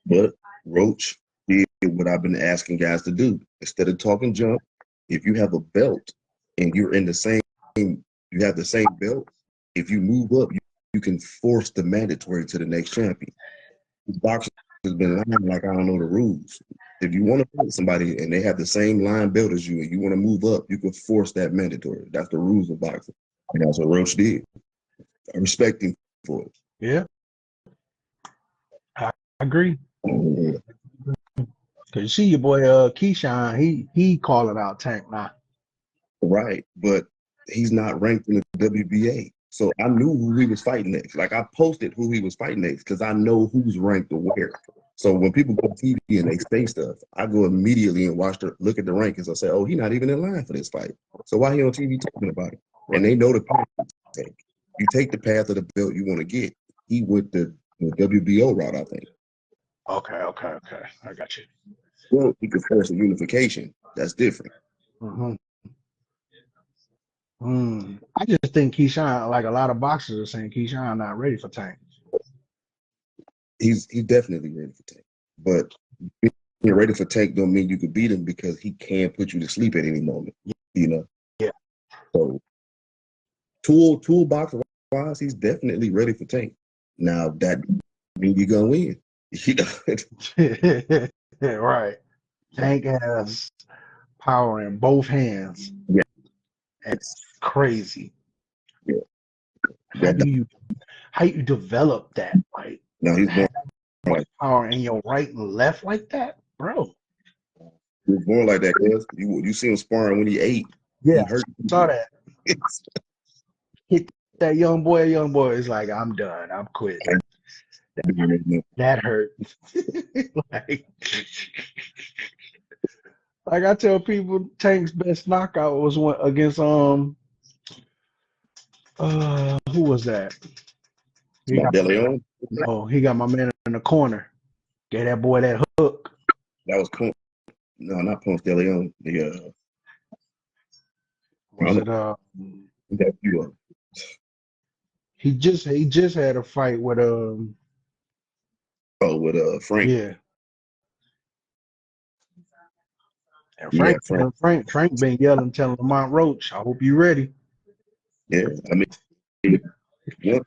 But Roach did what I've been asking guys to do. Instead of talking junk, if you have a belt and you're in the same, you have the same belt, if you move up, you can force the mandatory to the next champion. Boxers has been lying like I don't know the rules. If you want to fight somebody and they have the same line belt as you and you want to move up, you can force that mandatory. That's the rules of boxing. And that's what Roach did. I respect him for it. Yeah. I agree. Yeah. Cause you see your boy Keyshawn, he calling out Tank now. Right, but he's not ranked in the WBA. So I knew who he was fighting next. Like I posted who he was fighting next because I know who's ranked where. So when people go to TV and they say stuff, I go immediately and look at the rankings. I say, oh, he's not even in line for this fight. So why he on TV talking about it? And they know the path to take. You take the path of the belt you want to get. He went the WBO route, I think. Okay. I got you. Well, he could force a unification. That's different. I just think Keyshawn, like a lot of boxers are saying, Keyshawn not ready for Tank. He's definitely ready for Tank. But being ready for Tank don't mean you could beat him because he can put you to sleep at any moment. You know? Yeah. So toolbox wise, he's definitely ready for Tank. Now that means you're gonna win. You know? Right. Tank has power in both hands. Yeah. It's crazy. Yeah. How you develop that? Like now he's born like power in your right and left like that, bro. he was born like that, cuz you see him sparring when he 8. Yeah, He hurt. saw that. Hit that young boy is like, I'm done. I'm quitting. That hurt. like I tell people, Tank's best knockout was one against who was that? He got my man in the corner. Gave that boy that hook. That was Ponce. No, not Ponce de Leon. Was it that you He just had a fight with with Frank. yeah. And Yeah, Frank. Frank been yelling, telling Lamont Roach, I hope you ready. Yeah, I mean, once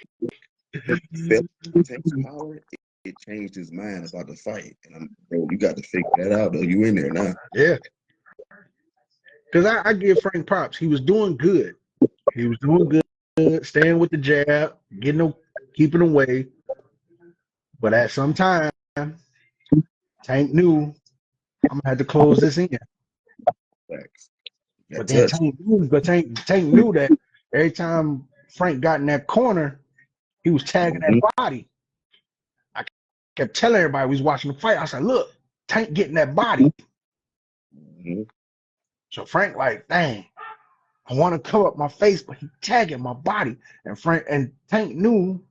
he felt Tank's power, it changed his mind about the fight. And bro, you got to figure that out, though. You in there now. Yeah. Because I give Frank props. He was doing good. He was doing good, staying with the jab, keeping away. But at some time, Tank knew I'm gonna have to close this in. Facts. But Got then touched. Tank knew that every time Frank got in that corner, he was tagging that Mhm. body. I kept telling everybody we was watching the fight. I said, look, Tank getting that body. Mhm. So Frank like, dang, I want to cover up my face, but he tagging my body. And Tank knew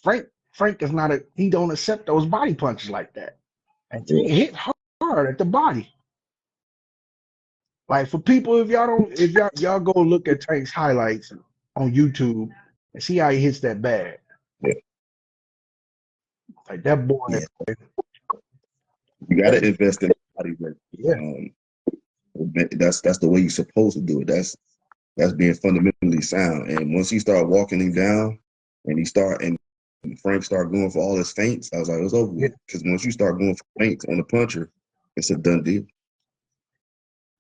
Frank is not he don't accept those body punches like that. And Tank Yeah. hit hard at the body. Like for people, if y'all go look at Tank's highlights on YouTube and see how he hits that bag. Yeah. Like that boy, Yeah. You got to that, invest in body work. yeah. Um, that's the way you're supposed to do it. That's being fundamentally sound. And once he started walking him down, and Frank started going for all his feints, I was like, it's over Yeah. with. Because once you start going for feints on the puncher, it's a done deal.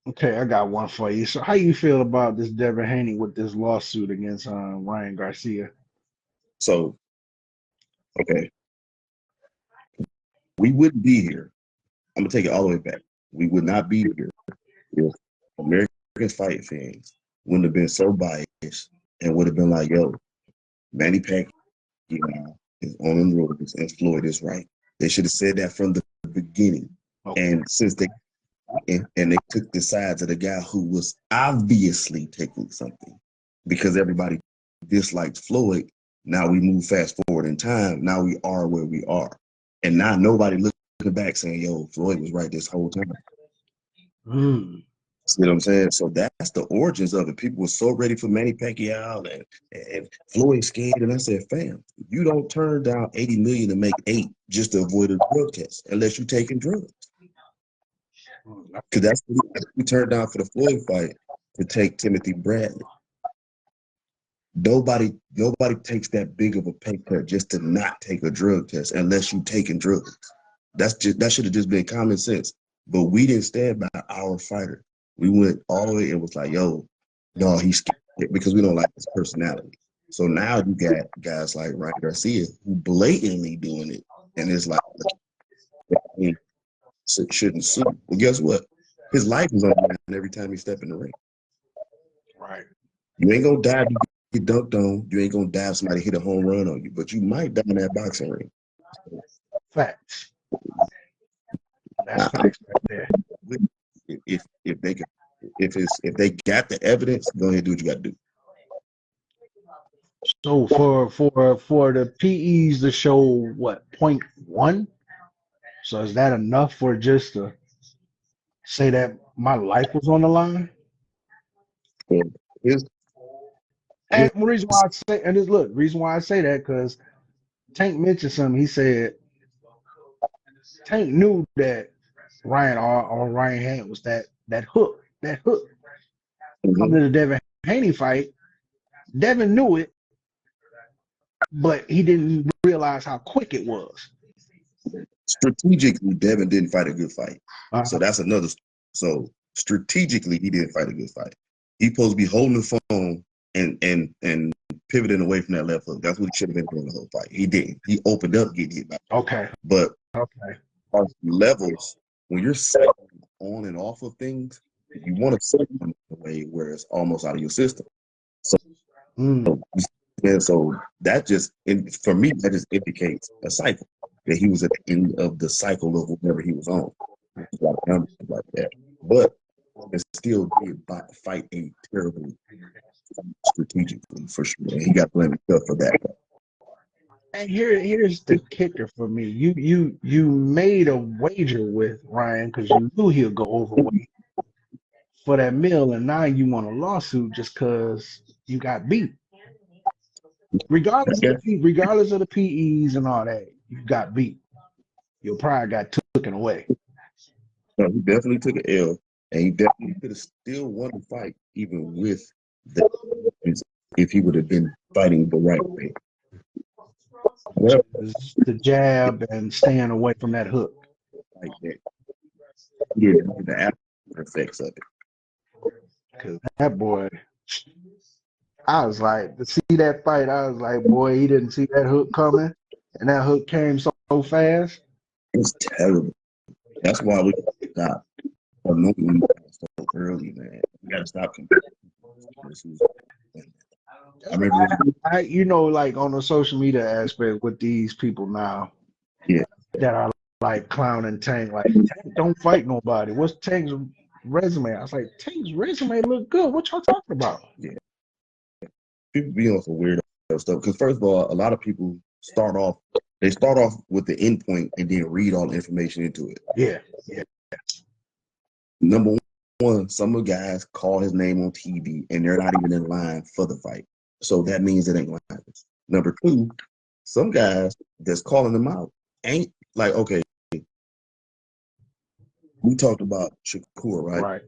Okay, I got one for you. So how you feel about this Devin Haney with this lawsuit against Ryan Garcia? So, okay, we wouldn't be here. I'm gonna take it all the way back. We would not be here if American fight fans wouldn't have been so biased and would have been like, yo, Manny Pacquiao is on the roads and Floyd is right. They should have said that from the beginning. Okay. And since and they took the sides of the guy who was obviously taking something because everybody disliked Floyd. Now we move fast forward in time. Now we are where we are. And now nobody looking back saying, yo, Floyd was right this whole time. Mm. See what I'm saying? So that's the origins of it. People were so ready for Manny Pacquiao and Floyd scared. And I said, fam, you don't turn down 80 million to make 8 just to avoid a drug test unless you're taking drugs. Because that's what we turned down for the Floyd fight to take Timothy Bradley. Nobody takes that big of a pay cut just to not take a drug test unless you're taking drugs. That should have just been common sense. But we didn't stand by our fighter. We went all the way and was like, yo, no, he's scared because we don't like his personality. So now you got guys like Ryan Garcia who blatantly doing it. And it's like, he shouldn't sue. Well, guess what? His life is on the line every time he step in the ring. Right. You ain't gonna die if you get dunked on. You ain't gonna die if somebody hit a home run on you, but you might die in that boxing ring. Facts. That's I, facts right there. if they can, if they got the evidence, go ahead and do what you got to do. So for the PEs to show what 0.1, so is that enough for just to say that my life was on the line? And his, And his, the reason why I say and this look, reason why I say that because Tank mentioned something. He said Tank knew that Ryan had was that hook mhm. coming to the Devin Haney fight. Devin knew it, but he didn't realize how quick it was. Strategically, Devin didn't fight a good fight. Uh, So that's another. So strategically, he didn't fight a good fight. He's supposed to be holding the phone and pivoting away from that left hook. That's what he should have been doing the whole fight. He didn't. He opened up getting hit by it. okay, But okay, on levels, when you're cycling on and off of things, you want to cycle in a way where it's almost out of your system. So, mm, and so that just, for me, that just indicates a cycle that he was at the end of the cycle of whatever he was on. A lot of numbers like that, but it still did fight a terribly strategically for sure. And he got blamed for that. And here's the kicker for me. You made a wager with Ryan because you knew he'll go overweight for that meal, and now you want a lawsuit just because you got beat. regardless of the PEs and all that, you got beat. Your pride got taken away. No, he definitely took an L, and he definitely could have still won the fight, even with the if he would have been fighting the right way. Well, The jab and staying away from that hook. like that, yeah, the after effects of it. Because that boy, I was like, to see that fight, I was like, boy, he didn't see that hook coming, and that hook came so fast. It's terrible. That's why we stop. Or normally so early, man. We gotta stop comparing. I remember, You know, like on the social media aspect with these people now yeah, that are like clowning Tank, like Tank don't fight nobody. What's Tank's resume? I was like, Tank's resume look good. What y'all talking about? yeah. People be on some weird stuff because first of all, a lot of people start off with the endpoint and then read all the information into it. Yeah. Number one, some of the guys call his name on TV and they're not even in line for the fight. So that means it ain't gonna happen. Number two, some guys that's calling them out ain't like, okay, we talked about Shakur, right? Right.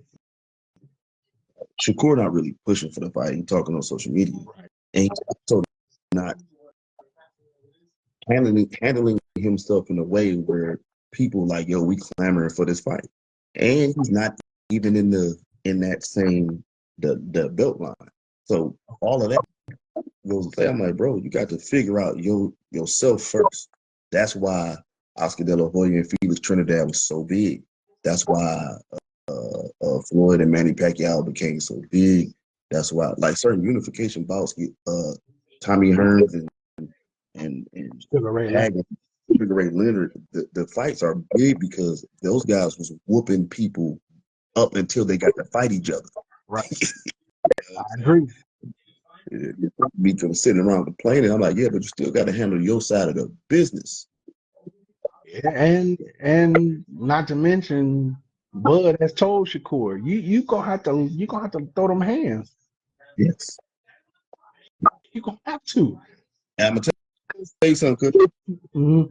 Shakur not really pushing for the fight. He talking on social media. Right. And he's also not handling himself in a way where people like, yo, we clamoring for this fight. And he's not even in that same the belt line. So all of that goes to play. I'm like, bro, you got to figure out yourself first. That's why Oscar De La Hoya and Felix Trinidad was so big. That's why Floyd and Manny Pacquiao became so big. That's why, like certain unification bouts, Tommy Hearns and Sugar Ray Hag Leonard. and Sugar Ray Leonard, the fights are big because those guys was whooping people up until they got to fight each other. Right. I agree. Me sitting around complaining. I'm like, yeah, but you still got to handle your side of the business. And not to mention, Bud has told Shakur, you gonna have to throw them hands. Yes, You gonna have to. and I'm gonna tell you something. Mm-hmm.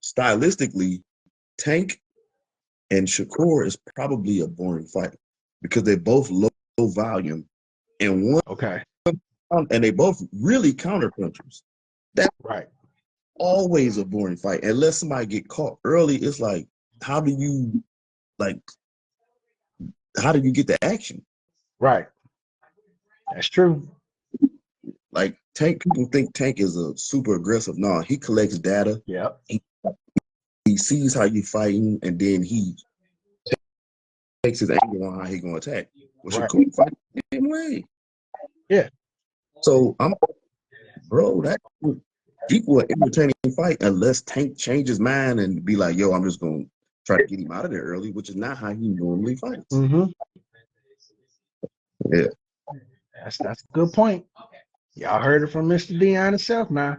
Stylistically, Tank and Shakur is probably a boring fight because they both low volume and one, Okay. and they both really counter punchers. That's Right. always a boring fight unless somebody get caught early. It's like, how do you get the action? Right. That's true. Like Tank, people think Tank is a super aggressive. No, he collects data. Yep. He sees how you fighting, and then he takes his angle on how he gonna attack. Well, Right. Shakur fight the same way. Yeah. So bro, that equal an entertaining fight unless Tank changes mind and be like, yo, I'm just gonna try to get him out of there early, which is not how he normally fights. Mm-hmm. Yeah. That's a good point. Y'all heard it from Mr. Dion himself now.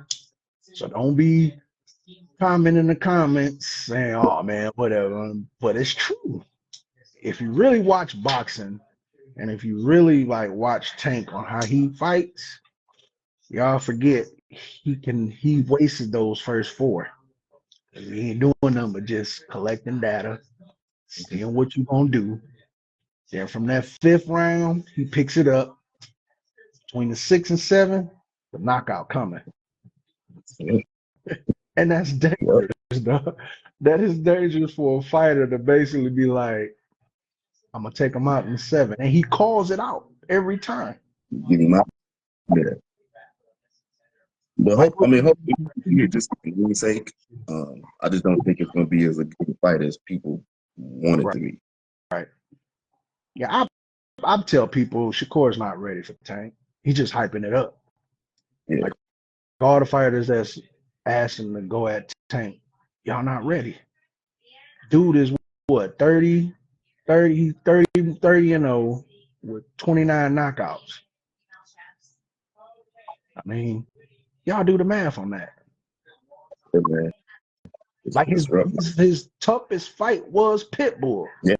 So don't be commenting in the comments saying, oh man, whatever. But it's true. If you really watch boxing and if you really like watch Tank on how he fights, y'all forget he wasted those first four. He ain't doing nothing but just collecting data, seeing what you gonna do. Then from that fifth round, he picks it up. Between the 6 and 7, the knockout coming. Yeah. And that's dangerous, though. That is dangerous for a fighter to basically be like, I'm gonna take him out in 7. And he calls it out every time. Get him out. Yeah. But Like hopefully just for his sake, I just don't think it's gonna be as a good fight as people want it to be. right. Yeah, I tell people Shakur's not ready for the Tank. He's just hyping it up. Yeah. Like all the fighters that's asking to go at Tank, y'all not ready. Dude is what, 30 and 0 with 29 knockouts. I mean, y'all do the math on that. Yeah, man. Like It's rough. his toughest fight was Pitbull. Yeah.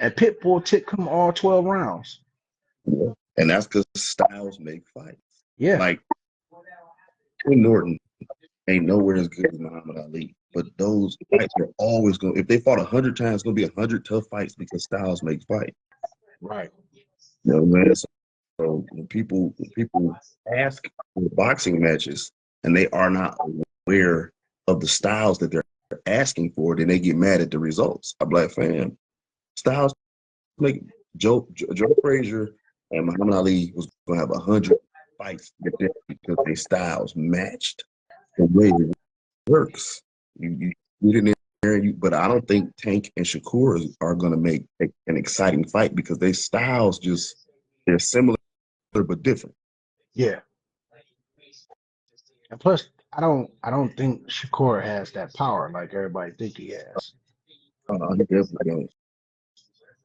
And Pitbull took him all 12 rounds. Yeah. And that's because styles make fights. Yeah. Like Ken Norton ain't nowhere as good as Muhammad Ali. But those fights are always going. If they fought 100 times, it's gonna be 100 tough fights because styles make fight. Right. You know, man. So when people ask for boxing matches and they are not aware of the styles that they're asking for, then they get mad at the results. I'm like, fam, styles make Joe Frazier and Muhammad Ali was gonna have 100 fights because their styles matched the way it works. You get in there, but I don't think Tank and Shakur are gonna make an exciting fight because their styles they're similar but different. Yeah. And plus, I don't think Shakur has that power like everybody think he has. He definitely don't.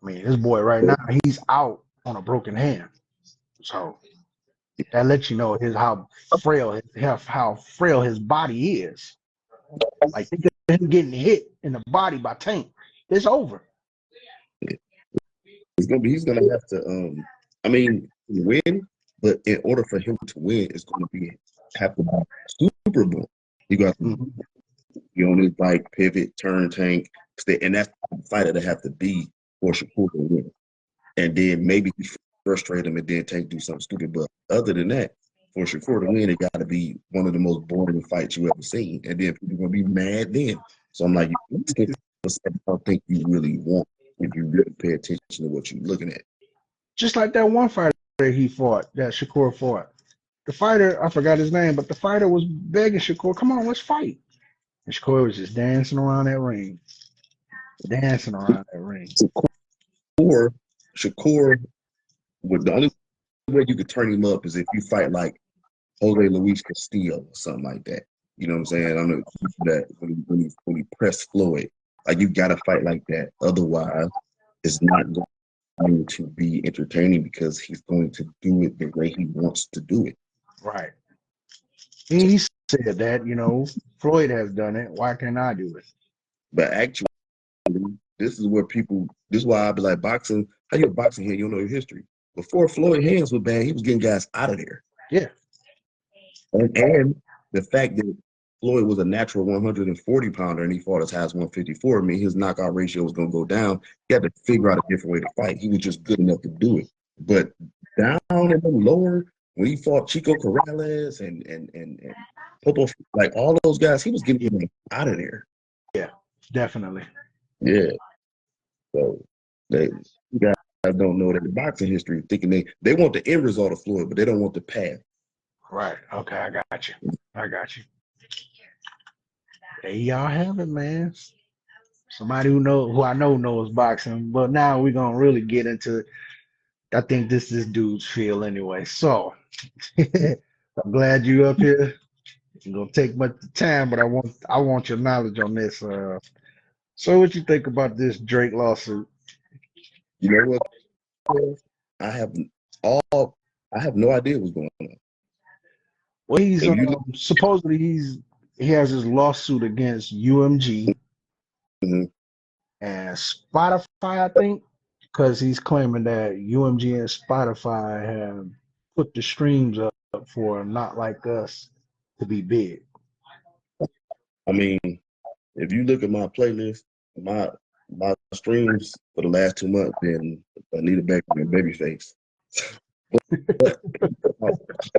I mean, this boy right now, he's out on a broken hand. So that lets you know how frail his body is. Like think of him getting hit in the body by Tank. It's over. He's gonna have to I mean win, but in order for him to win, it's gonna have to be super bowl. You got to Mhm. be on his bike, pivot, turn, Tank, stay, and that's the fighter to have to be for Shakur to win. And then maybe he frustrate him and then Tank do something stupid. But other than that, for Shakur to win, it got to be one of the most boring fights you ever seen. And then people gonna be mad then. So I'm like, you I don't think you really want if you really pay attention to what you're looking at. Just like that one fighter that Shakur fought. The fighter, I forgot his name, but the fighter was begging Shakur, come on, let's fight. And Shakur was just dancing around that ring. Dancing around that ring. Or Shakur, with the only way you could turn him up is if you fight like Jose Luis Castillo or something like that. You know what I'm saying? I know that when he pressed Floyd, like you got to fight like that. Otherwise, it's not going to be entertaining because he's going to do it the way he wants to do it. Right. He said that, Floyd has done it. Why can't I do it? But actually, this is where this is why I be like boxing. How you a boxing here? You don't know your history. Before Floyd hands were banned, he was getting guys out of there. Yeah. And the fact that Floyd was a natural 140 pounder and he fought as high as 154, I mean, his knockout ratio was going to go down. He had to figure out a different way to fight. He was just good enough to do it. But down and then lower, when he fought Chico Corrales and Popo, like all those guys, he was getting them out of there. Yeah, definitely. Yeah. So you guys don't know that boxing history, thinking they want the end result of Floyd, but they don't want the path. Right. Okay, I got you. There y'all have it, man. Somebody who I know knows boxing, but now we're gonna really get into. I think this is dude's field anyway. So I'm glad you up here. It's gonna take much time, but I want your knowledge on this. So what you think about this Drake lawsuit? You know what? I have I have no idea what's going on. Well, he's If you look, supposedly he has his lawsuit against UMG mhm, and Spotify, I think, because he's claiming that UMG and Spotify have put the streams up for Not Like Us to be big. I mean, if you look at my playlist, my my streams for the last 2 months been Anita Baker and Babyface. But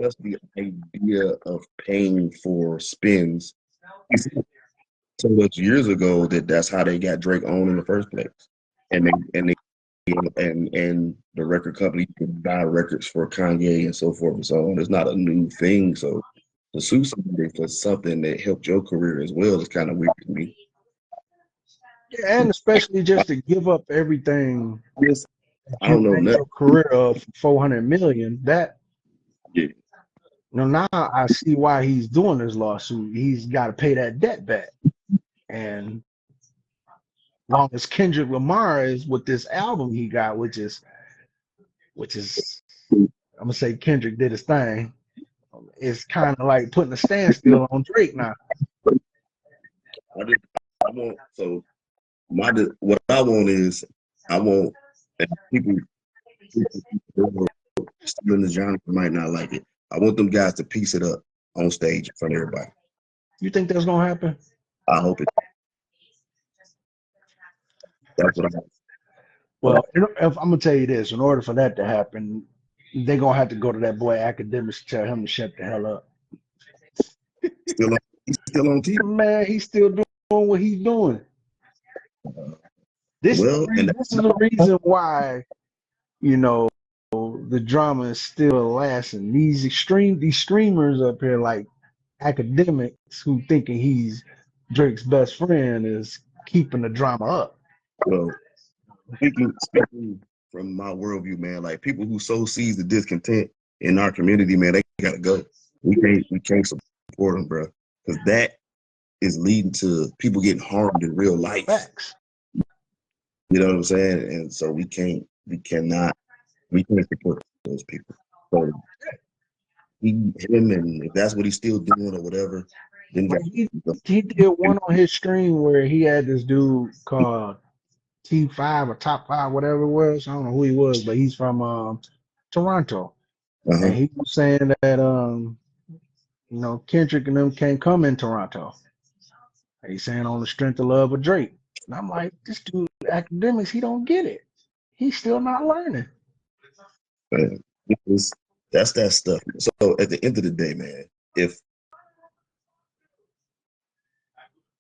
just the idea of paying for spins so much years ago that's how they got Drake on in the first place. And the record company could buy records for Kanye and so forth and so on. It's not a new thing. So to sue somebody for something that helped your career as well is kind of weird to me. Yeah, and especially just to give up everything Yes, that I you don't know made nothing. your career of for 400 million. That Yeah. now I see why he's doing this lawsuit. He's got to pay that debt back, and long as Kendrick Lamar is with this album he got, which is I'm gonna say Kendrick did his thing. It's kind of like putting a standstill on Drake now. I want so what I want is I want and people still in the genre might not like it. I want them guys to piece it up on stage in front of everybody. You think that's gonna happen? I hope it. That's what I. Well, if I'm gonna tell you this, in order for that to happen, they're gonna have to go to that boy academics to tell him to shut the hell up. Still on, he's still on TV. Man, he's still doing what he's doing. This Well, and this is the reason why, you know, the drama is still lasting. These streamers up here like academics who thinking he's Drake's best friend is keeping the drama up. well, speaking from my worldview, man, like people who sow seeds of discontent in our community, man, they gotta go. We can't support them, bro, because that is leading to people getting harmed in real life. Facts. You know what I'm saying? And so we cannot support those people. So him, and if that's what he's still doing or whatever, then Like he did one on his stream where he had this dude called T5 or Top 5, whatever it was. I don't know who he was, but he's from Toronto. And he was saying that Kendrick and them can't come in Toronto. He's saying on the strength of love of Drake. And I'm like, this dude academics, he don't get it. He's still not learning. Man, that's that stuff. So at the end of the day, man, if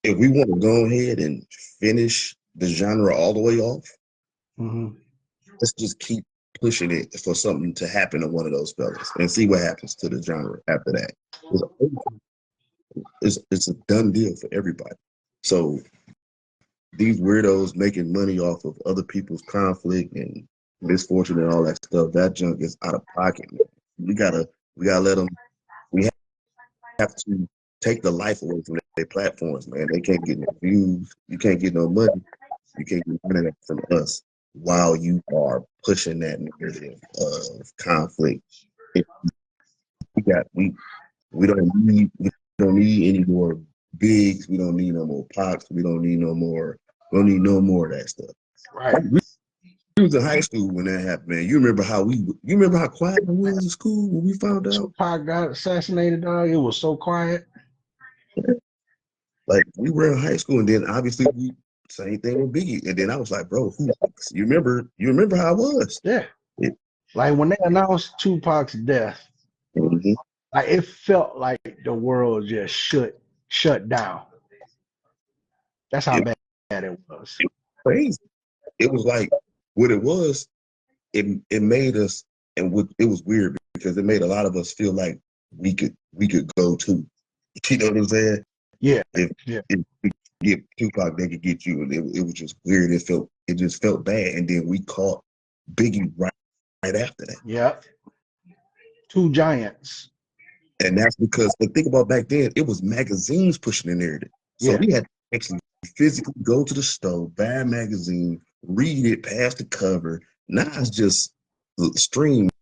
we want to go ahead and finish the genre all the way off, let's just keep pushing it for something to happen to one of those fellas and see what happens to the genre after that. It's a done deal for everybody. So these weirdos making money off of other people's conflict and misfortune and all that stuff, that junk is out of pocket, man. We gotta let them. We have to take the life away from their platforms, man. They can't get no views. You can't get no money. You can't get none of that from us while you are pushing that narrative of conflict. We don't need any more bigs. We don't need no more pops. We don't need no more of that stuff. Right. We was in high school when that happened, man. You remember how quiet it was in school when we found out? Tupac got assassinated, dog. It was so quiet. Like we were in high school, and then obviously same thing with Biggie. And then I was like, bro, you remember how it was? Yeah. Like when they announced Tupac's death, like it felt like the world just shut down. That's how bad it was. It was crazy. It was like what it was. It made us, and it was weird because it made a lot of us feel like we could go too. You know what I'm saying? Yeah. If we get Tupac, they could get you, and it was just weird. It just felt bad, and then we caught Biggie right after that. Yep. Two giants. And that's because, but think about back then, it was magazines pushing the narrative. So we had to actually physically go to the store, buy a magazine, read it, pass the cover. Now it's just streams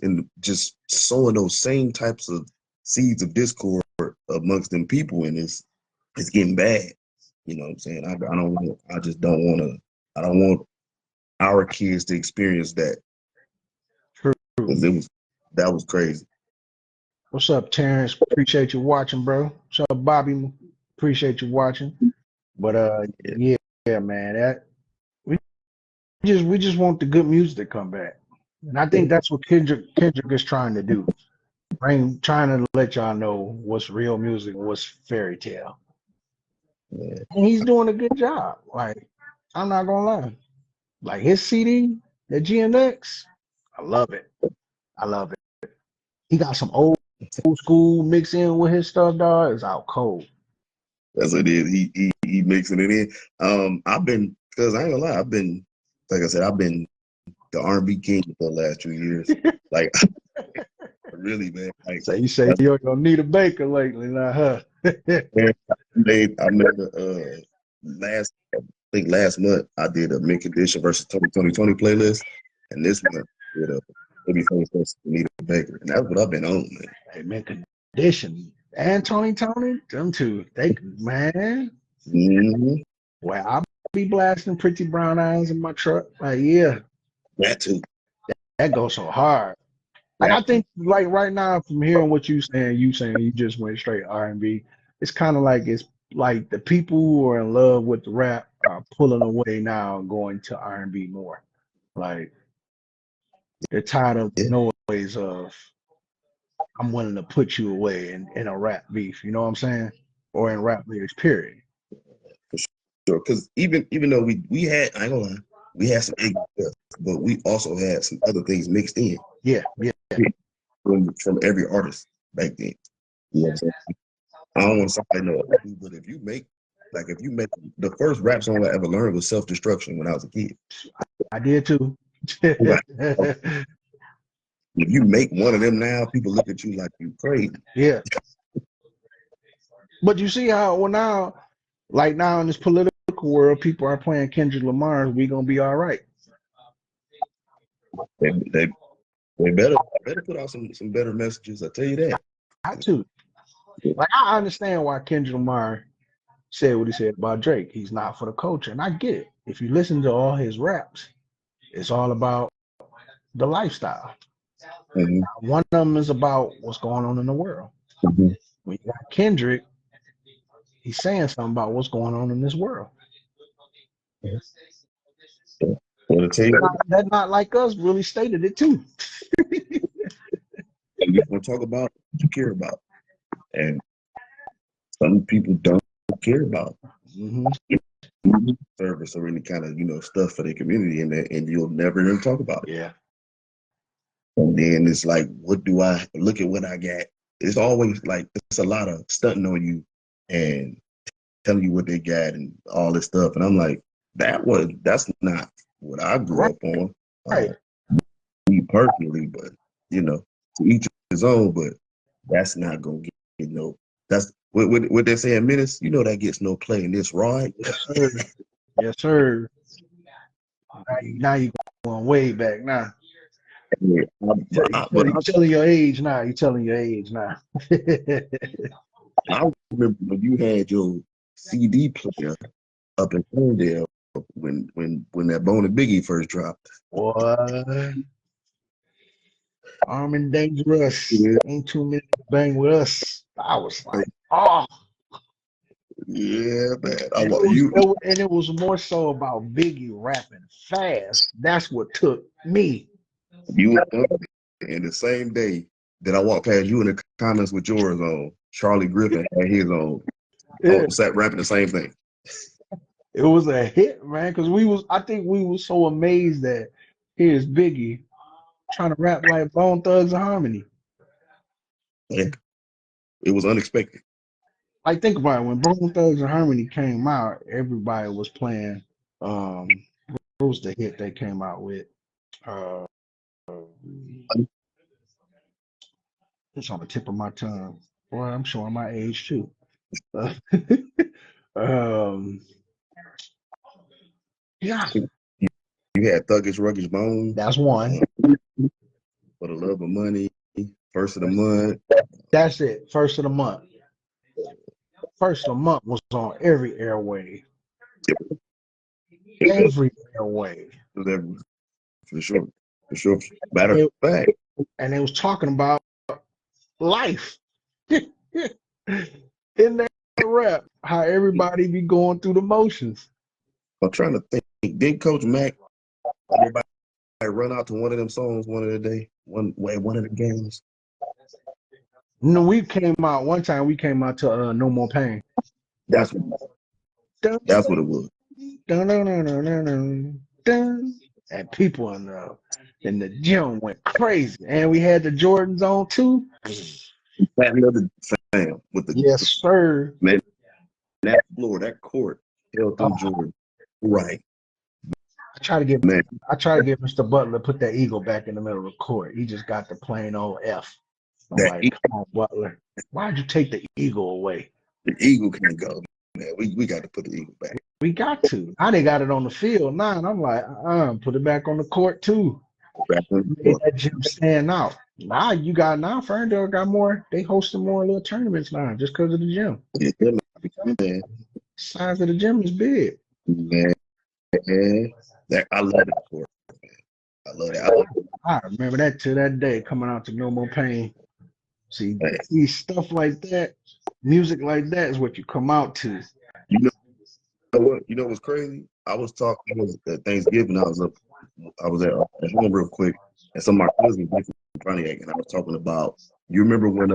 and just sowing those same types of seeds of discord amongst them people, and it's getting bad. You know what I'm saying? I don't want our kids to experience that. True. That was crazy. What's up, Terrence? Appreciate you watching, bro. What's up, Bobby? Appreciate you watching. But yeah, man, we just want the good music to come back, and I think that's what Kendrick is trying to do. Trying to let y'all know what's real music and what's fairy tale. Yeah. And he's doing a good job. Like, I'm not gonna lie. Like his CD, the GMX, I love it. He got some old school mix in with his stuff, dog. It's out cold. That's what it is. He mixing it in. Because I ain't gonna lie, like I said, I've been the R&B king for the last 2 years. Like, really, man. Like, so you say you're gonna need a baker lately, now, huh? I made last month I did a Mint Condition versus 2020 playlist, and this month I did a Babyface versus Anita Baker, and that's what I've been on, man. Hey, Mint Condition and Tony, them two, man. Well, I'll be blasting Pretty Brown Eyes in my truck. Like, yeah, that too. That goes so hard. Like I think like right now from hearing what you saying you just went straight R&B. It's kind of like it's like the people who are in love with the rap are pulling away now and going to R&B more. Like they're tired of Yeah, the noise of I'm willing to put you away in a rap beef, you know what I'm saying? Or in rap lyrics, period. for sure. Because even though we had, I ain't gonna lie, we had some ignorant stuff, but we also had some other things mixed in Yeah, yeah, from every artist back then. You know what I'm saying? I don't want to sound like no other dude, but if you make the first rap song I ever learned was Self Destruction when I was a kid. I did too. Like, if you make one of them now, people look at you like you crazy. Yeah. But you see how well now, like now in this political world, people are playing Kendrick Lamar, we gonna be all right. They better put out some better messages. I tell you that. Got to. Like I understand why Kendrick Lamar said what he said about Drake. He's not for the culture. And I get it. If you listen to all his raps, it's all about the lifestyle. Mm-hmm. One of them is about what's going on in the world. Mm-hmm. When you got Kendrick, he's saying something about what's going on in this world. Well, to tell you That not like us really stated it too. you're gonna talk about what you care about, and some people don't care about Mm-hmm. service or any kind of stuff for their community, and you'll never hear them talk about it. Yeah. And then it's like, what do I look at what I got? It's always like it's a lot of stunting on you and telling you what they got and all this stuff. And I'm like, that's not what I grew Right. up on. Right. Me personally, but to each his own. But that's not gonna get That's what they say in Menace. That gets no play in this, right? Yes, sir. Yes, sir. Now you going way back now. Yeah, You telling your age now. You telling your age now. I remember when you had your CD player up in Ferndale when that Bone and Biggie first dropped. Boy, Arm and Dangerous. Yeah, Ain't too many to bang with us. I was like, oh. yeah, man. And it was more so about Biggie rapping fast. That's what took me. You were ugly. And the same day that I walked past you in the comments with yours on, Charlie Griffin had his on. Yeah, Sat rapping the same thing. it was a hit, man. Because I think we was so amazed that here's Biggie trying to rap like Bone Thugs and Harmony. Yeah, it was unexpected. Like think about it, when Bone Thugs and Harmony came out, everybody was playing. What was the hit they came out with? Uh, it's on the tip of my tongue. Boy, I'm showing my age too. um, yeah, You had Thuggish Ruggish Bone, that's one. For the Love of Money, First of the Month. That's it. First of the month. First of the month was on every airway. Every airway. For sure. For sure. Matter of fact. And they was talking about life. In that rap, how everybody be going through the motions. I'm trying to think. Did Coach Mac everybody run out to one of them songs one of the day? One of the games? No, we came out one time. We came out to No More Pain. That's what it was. Dun, dun, dun, dun, dun, dun, dun. And people in the gym went crazy. And we had the Jordans on too. That another fam with the Yes, sir. man, that floor, that court held them Jordan. Right. I try to get Man, Mr. Butler to put that eagle back in the middle of the court. He just got the plain old F. I'm like, come on, Butler. Why'd you take the eagle away? The eagle can't go. Man, we got to put the eagle back. We got to. Now they got it on the field now, and I'm like, put it back on the court too. Made that gym stand out. Now Ferndale got more. They hosting more little tournaments now just because of the gym. Yeah, man. Size of the gym is big. Man, I love that court. I love that. I remember that to that day, coming out to No More Pain. See, stuff like that, music like that is what you come out to. You know what? You know what's crazy? I was talking. It was at Thanksgiving. I was at home real quick, and some of my cousins went from Pontiac, and I was talking about. You remember when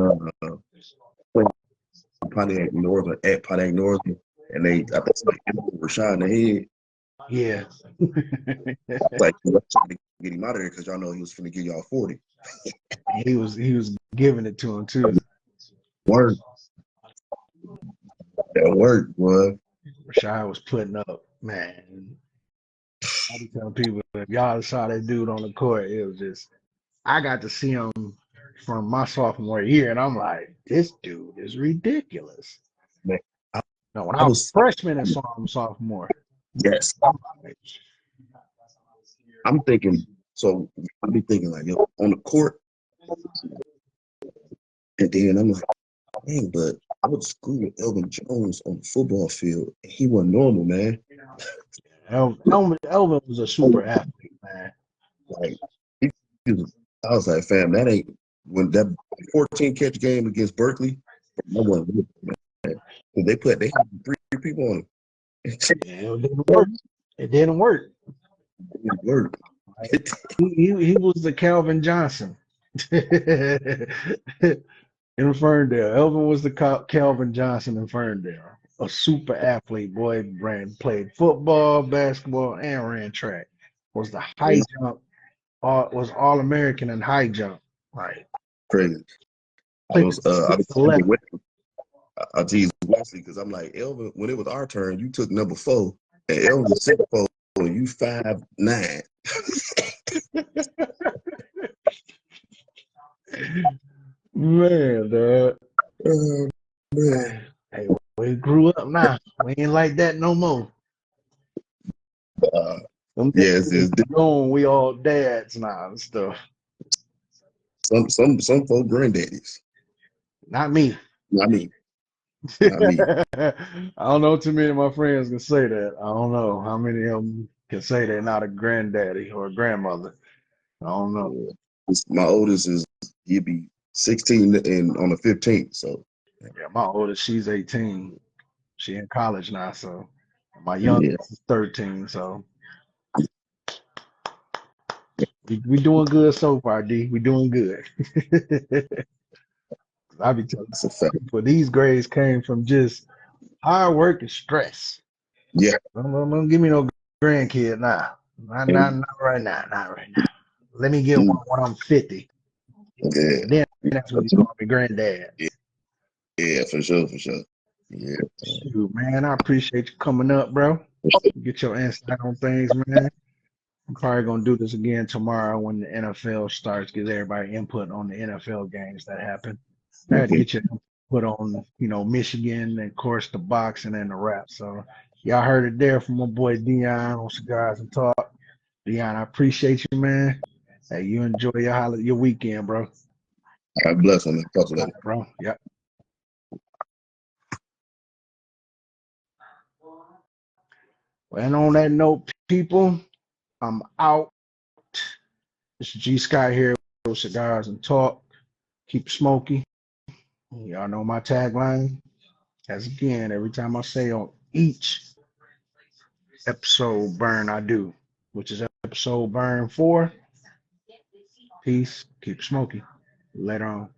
Pontiac Northern at Pontiac Northern, and I think somebody hit Rashad in the head. Yeah. Like, let's try to get him out of there because y'all know he was finna give y'all 40. he was giving it to him too. Word. That worked, boy. Rashad was putting up, man. I be telling people if y'all saw that dude on the court, it was just I got to see him from my sophomore year, and I'm like, this dude is ridiculous. Man, I, No, when I I was was freshman and saw him sophomore, yes. I'm like, I'm thinking. So I be thinking like, yo, on the court, and then I'm like, dang, but I went to school with Elvin Jones on the football field. And he wasn't normal, man. Elvin was a super athlete, man. Like, I was like, fam, that ain't when that 14 catch game against Berkeley. No one, man. They had three people on him. Yeah, it didn't work. It didn't work. It worked. He was the Calvin Johnson in Ferndale. Elvin was the Calvin Johnson in Ferndale. A super athlete, boy. Played football, basketball, and ran track. Was the high jump, was All American in high jump. Right. Crazy. Played I was 11. I teased Wesley because I'm like, Elvin, when it was our turn, you took number 4, and Elvin was 6'4", and you 5'9". Man, dog. Man. Hey, we grew up now. We ain't like that no more. Uh, Them yeah, days gone. We all dads now and stuff. some folk granddaddies. Not me. Not me. Not me. I don't know too many of my friends can say that. I don't know how many of them can say they're not a granddaddy or a grandmother. I don't know. My oldest he'd be 16 and on the 15th. So Yeah, my oldest, she's 18. She in college now, so my yeah, youngest is 13. So we doing good so far, D. We doing good. I be telling that's a fact. people these grades came from just hard work and stress. Yeah, Don't give me no grandkid now. Not right now. Not right now. Let me get one when I'm 50. yeah, Then that's when you call me granddad. yeah, yeah, for sure, for sure. Yeah, Shoot, man, I appreciate you coming up, bro. Get your insight on things, man. I'm probably gonna do this again tomorrow when the NFL starts. Get everybody input on the NFL games that happen. I had to get your input on, Michigan and of course the boxing and the rap. So y'all heard it there from my boy Dion on Cigars and Talk. Dion, I appreciate you, man. Hey, you enjoy your weekend, bro. God bless him. Talk to you All later. right, bro. Yep. Well, and on that note, people, I'm out. It's G.Scott here with Cigars and Talk. Keep smoky. Y'all know my tagline. As again, every time I say on each episode burn I do, which is episode burn 4. Peace. Keep smoky. Later on.